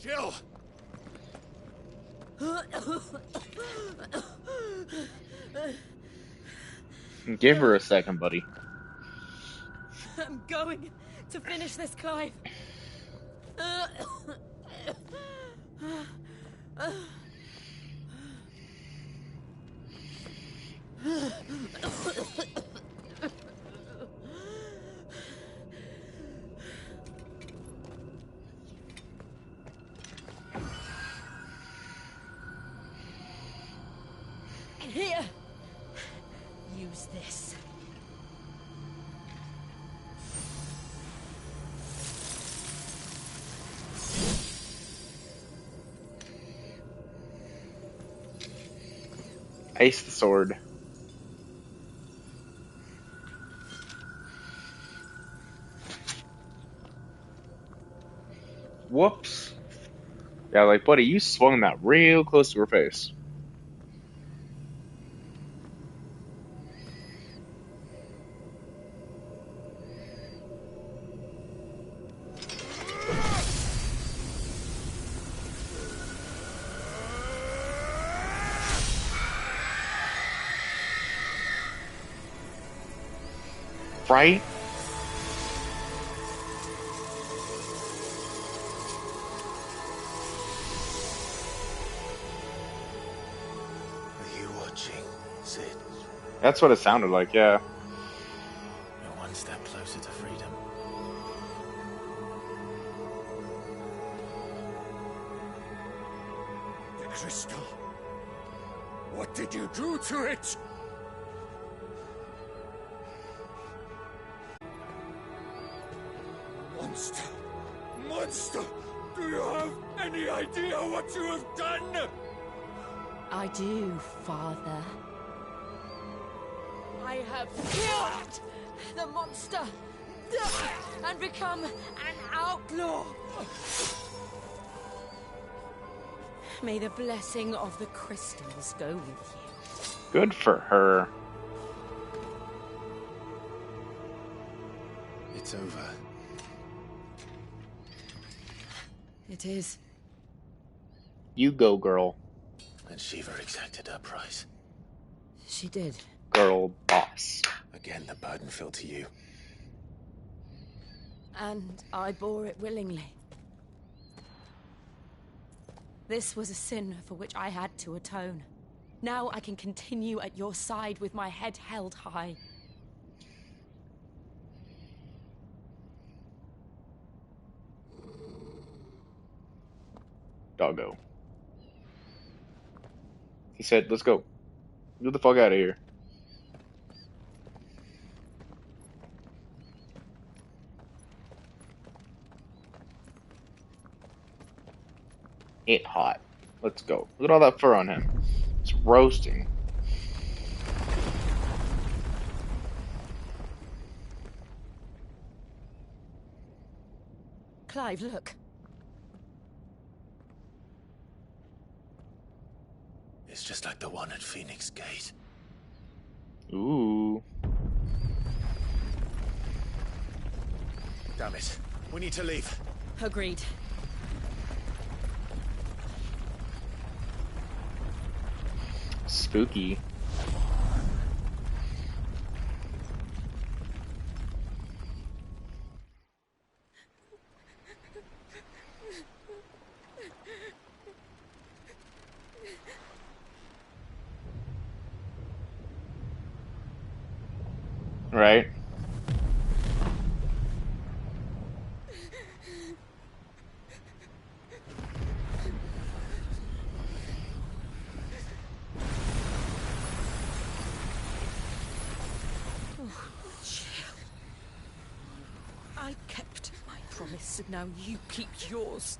Jill! Give her a second, buddy. I'm going to finish this, Clive. Here. Use this. Ace the sword. Whoops. Yeah, like, buddy, you swung that real close to her face. Right? Are you watching, Sid? That's what it sounded like, yeah. We're one step closer to freedom. The crystal. What did you do to it? Monster! Monster! Do you have any idea what you have done? I do, Father. I have killed the monster and become an outlaw. May the blessing of the crystals go with you. Good for her. It's over. It is. You go, girl. And Shiva exacted her price. She did. Girl boss. Again, the burden fell to you. And I bore it willingly. This was a sin for which I had to atone. Now I can continue at your side with my head held high. Doggo. He said, let's go. Get the fuck out of here. It hot. Let's go. Look at all that fur on him. It's roasting. Clive, look. It's just like the one at Phoenix Gate. Ooh. Damn it. We need to leave. Agreed. Spooky. Right? I kept my promise, and now you keep yours.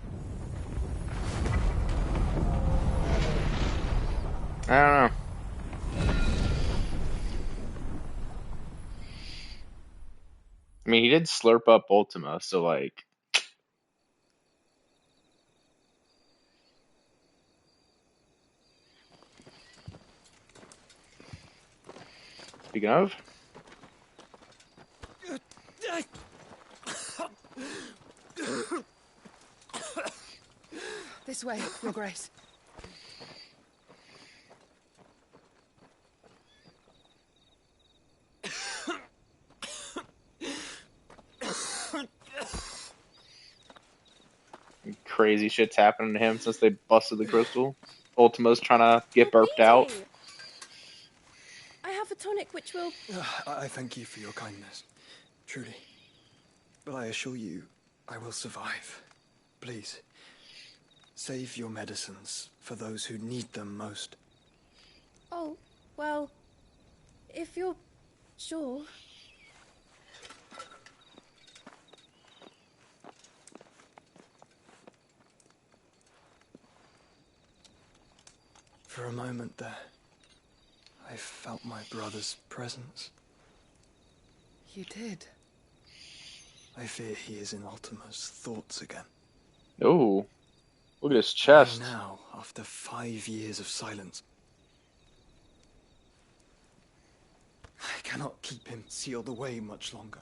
I don't know. I mean, he did slurp up Ultima, so like... Speaking of... This way, Your Grace. Crazy shit's happening to him since they busted the crystal. Ultima's trying to get burped out. I have a tonic which will... I thank you for your kindness, truly. But I assure you, I will survive. Please, save your medicines for those who need them most. Oh, well, if you're sure... For a moment there, I felt my brother's presence. You did? I fear he is in Ultima's thoughts again. Oh, look at his chest. Why now, after 5 years of silence? I cannot keep him sealed away much longer.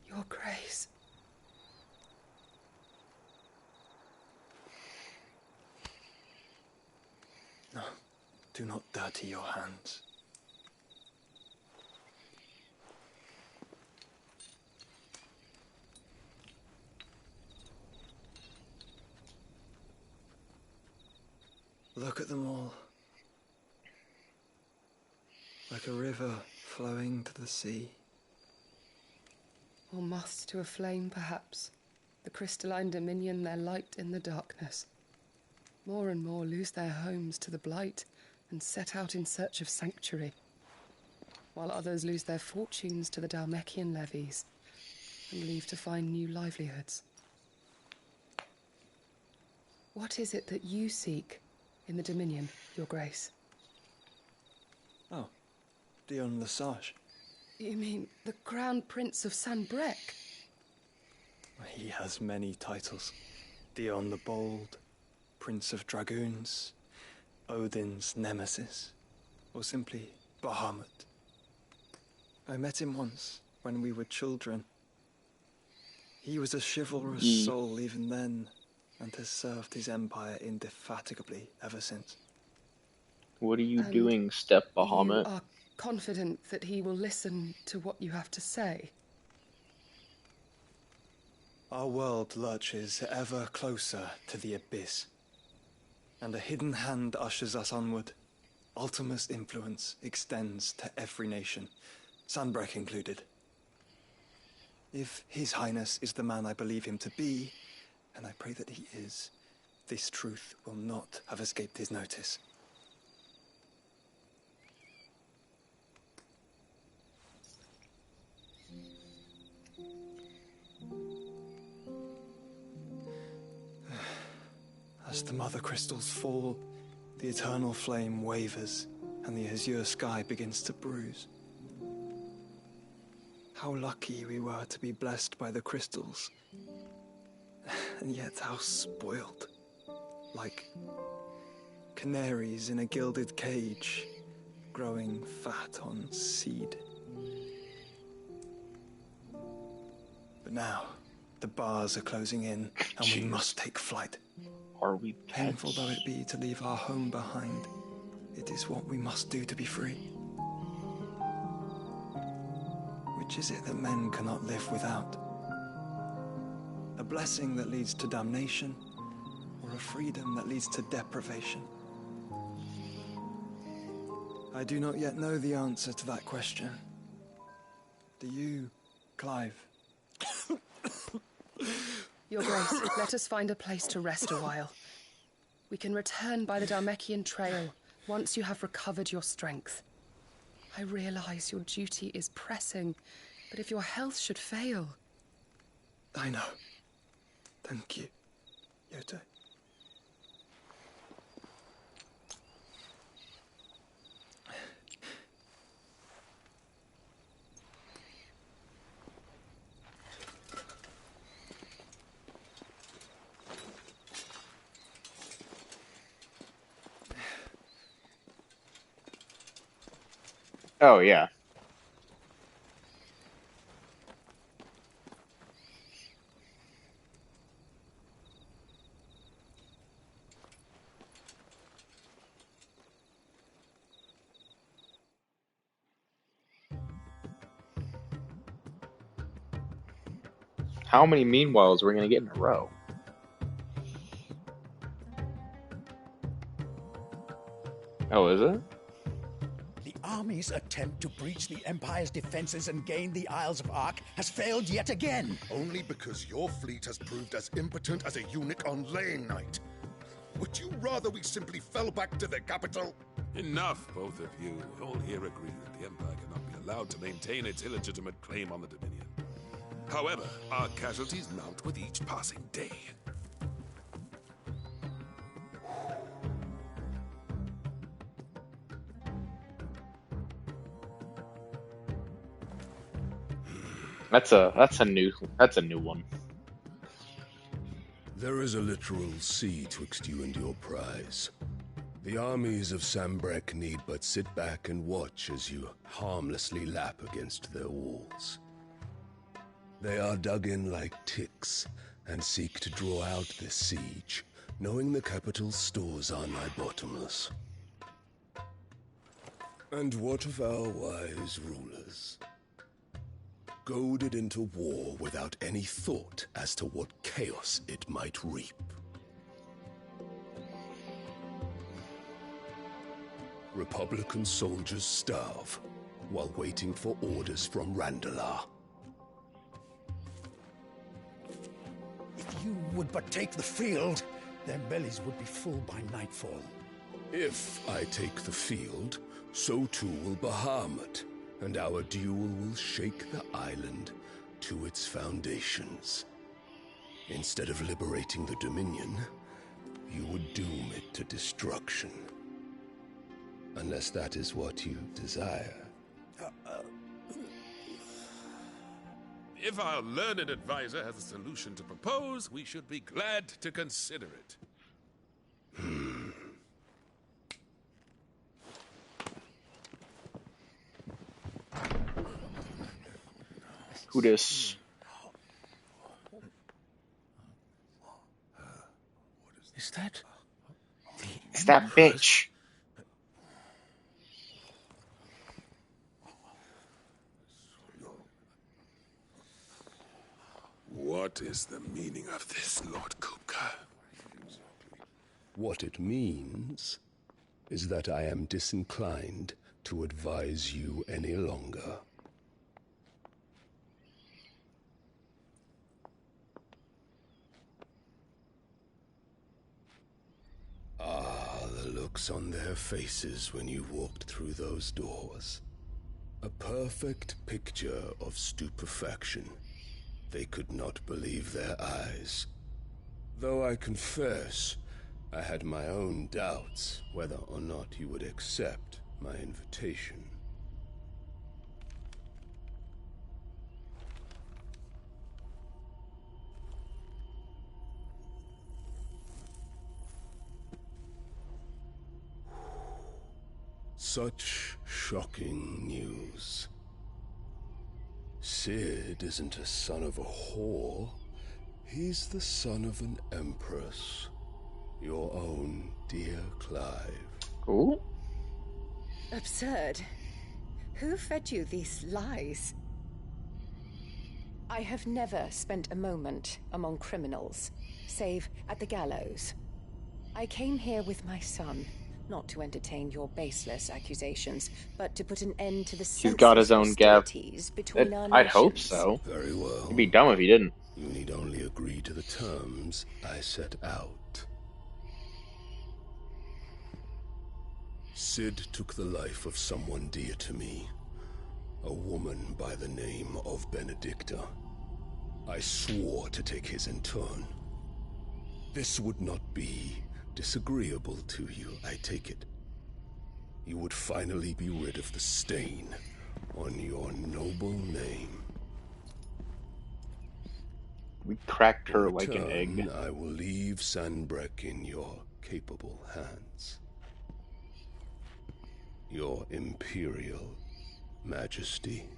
Your Grace. No, do not dirty your hands. Look at them all. Like a river flowing to the sea. Or moths to a flame, perhaps. The crystalline dominion their light in the darkness. More and more lose their homes to the blight and set out in search of sanctuary, while others lose their fortunes to the Dalmekian levies and leave to find new livelihoods. What is it that you seek in the Dominion, Your Grace? Oh, Dion Lesage. You mean the Crown Prince of Sanbreque? He has many titles. Dion the Bold, Prince of Dragoons, Odin's Nemesis, or simply Bahamut. I met him once, when we were children. He was a chivalrous soul even then, and has served his empire indefatigably ever since. What are you doing, Step Bahamut? You are confident that he will listen to what you have to say? Our world lurches ever closer to the abyss, and a hidden hand ushers us onward. Ultima's influence extends to every nation, Sanbreque included. If His Highness is the man I believe him to be, and I pray that he is, this truth will not have escaped his notice. As the mother crystals fall, the eternal flame wavers, and the azure sky begins to bruise. How lucky we were to be blessed by the crystals, and yet how spoiled. Like canaries in a gilded cage, growing fat on seed. But now, the bars are closing in, and we must take flight. Are we painful though it be to leave our home behind, it is what we must do to be free. Which is it that men cannot live without? A blessing that leads to damnation, or a freedom that leads to deprivation? I do not yet know the answer to that question. Do you, Clive? Your Grace, let us find a place to rest a while. We can return by the Dhalmekian trail once you have recovered your strength. I realize your duty is pressing, but if your health should fail... I know. Thank you, Yote. Oh, yeah. How many meanwhiles are we going to get in a row? Oh, is it? The army's attempt to breach the Empire's defenses and gain the Isles of Ark has failed yet again. Only because your fleet has proved as impotent as a eunuch on laying night. Would you rather we simply fell back to the capital? Enough, both of you. All here agree that the Empire cannot be allowed to maintain its illegitimate claim on the Dominion. However, our casualties mount with each passing day. That's a new one. There is a literal sea twixt you and your prize. The armies of Sanbreque need but sit back and watch as you harmlessly lap against their walls. They are dug in like ticks and seek to draw out this siege, knowing the capital's stores are nigh bottomless. And what of our wise rulers? Goaded into war without any thought as to what chaos it might reap. Republican soldiers starve while waiting for orders from Randalar. If you would but take the field, their bellies would be full by nightfall. If I take the field, so too will Bahamut, and our duel will shake the island to its foundations. Instead of liberating the Dominion, you would doom it to destruction. Unless that is what you desire. If our learned advisor has a solution to propose, we should be glad to consider it. Who dis? Is that... It's that bitch. What is the meaning of this, Lord Kupka? What it means is that I am disinclined to advise you any longer. Ah, the looks on their faces when you walked through those doors. A perfect picture of stupefaction. They could not believe their eyes. Though I confess, I had my own doubts whether or not you would accept my invitation. Such shocking news. Sid isn't a son of a whore. He's the son of an empress. Your own dear Clive. Cool. Absurd. Who fed you these lies? I have never spent a moment among criminals, save at the gallows. I came here with my son, not to entertain your baseless accusations, but to put an end to the He's got his own gap. between our I'd hope nations. so. Very well. He'd be dumb if he didn't. You need only agree to the terms I set out. Sid took the life of someone dear to me, a woman by the name of Benedicta. I swore to take his in turn. This would not be disagreeable to you, I take it. You would finally be rid of the stain on your noble name. We cracked her In like an return, egg. I will leave Sanbreque in your capable hands. Your Imperial Majesty.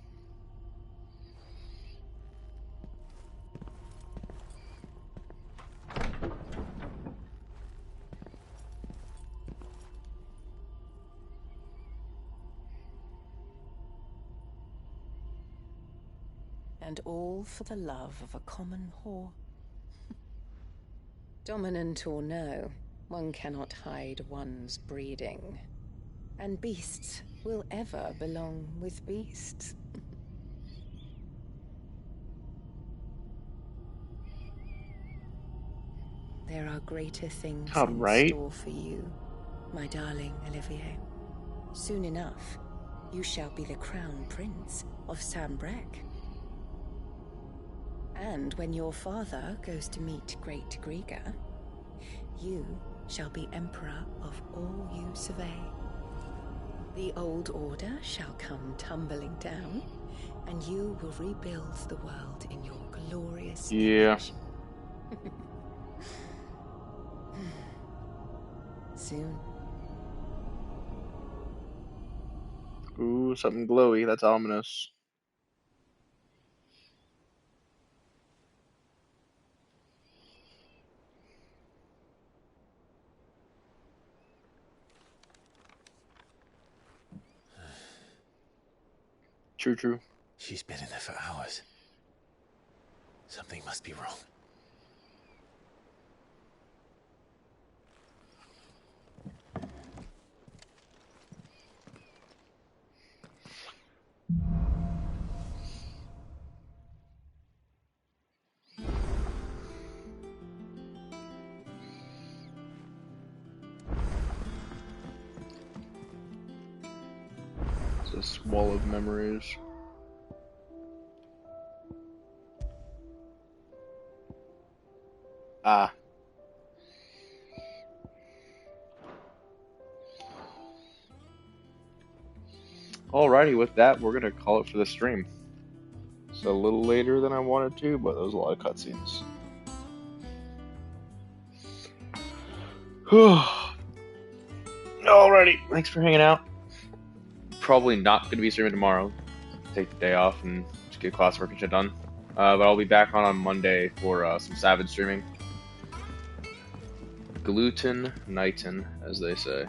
And all for the love of a common whore. Dominant or no, one cannot hide one's breeding. And beasts will ever belong with beasts. There are greater things in store for you, my darling Olivier. Soon enough, you shall be the crown prince of Sanbreque. And when your father goes to meet Great Griga, you shall be emperor of all you survey. The old order shall come tumbling down, and you will rebuild the world in your glorious image. Soon. Ooh, something glowy. That's ominous. True. She's been in there for hours. Something must be wrong. This wall of memories. Ah. Alrighty, with that, we're gonna call it for the stream. It's a little later than I wanted to, but there was a lot of cutscenes. Alrighty, thanks for hanging out. Probably not going to be streaming tomorrow. Take the day off and just get classwork and shit done. But I'll be back on Monday for some Savage streaming. Gluten Nightin, as they say.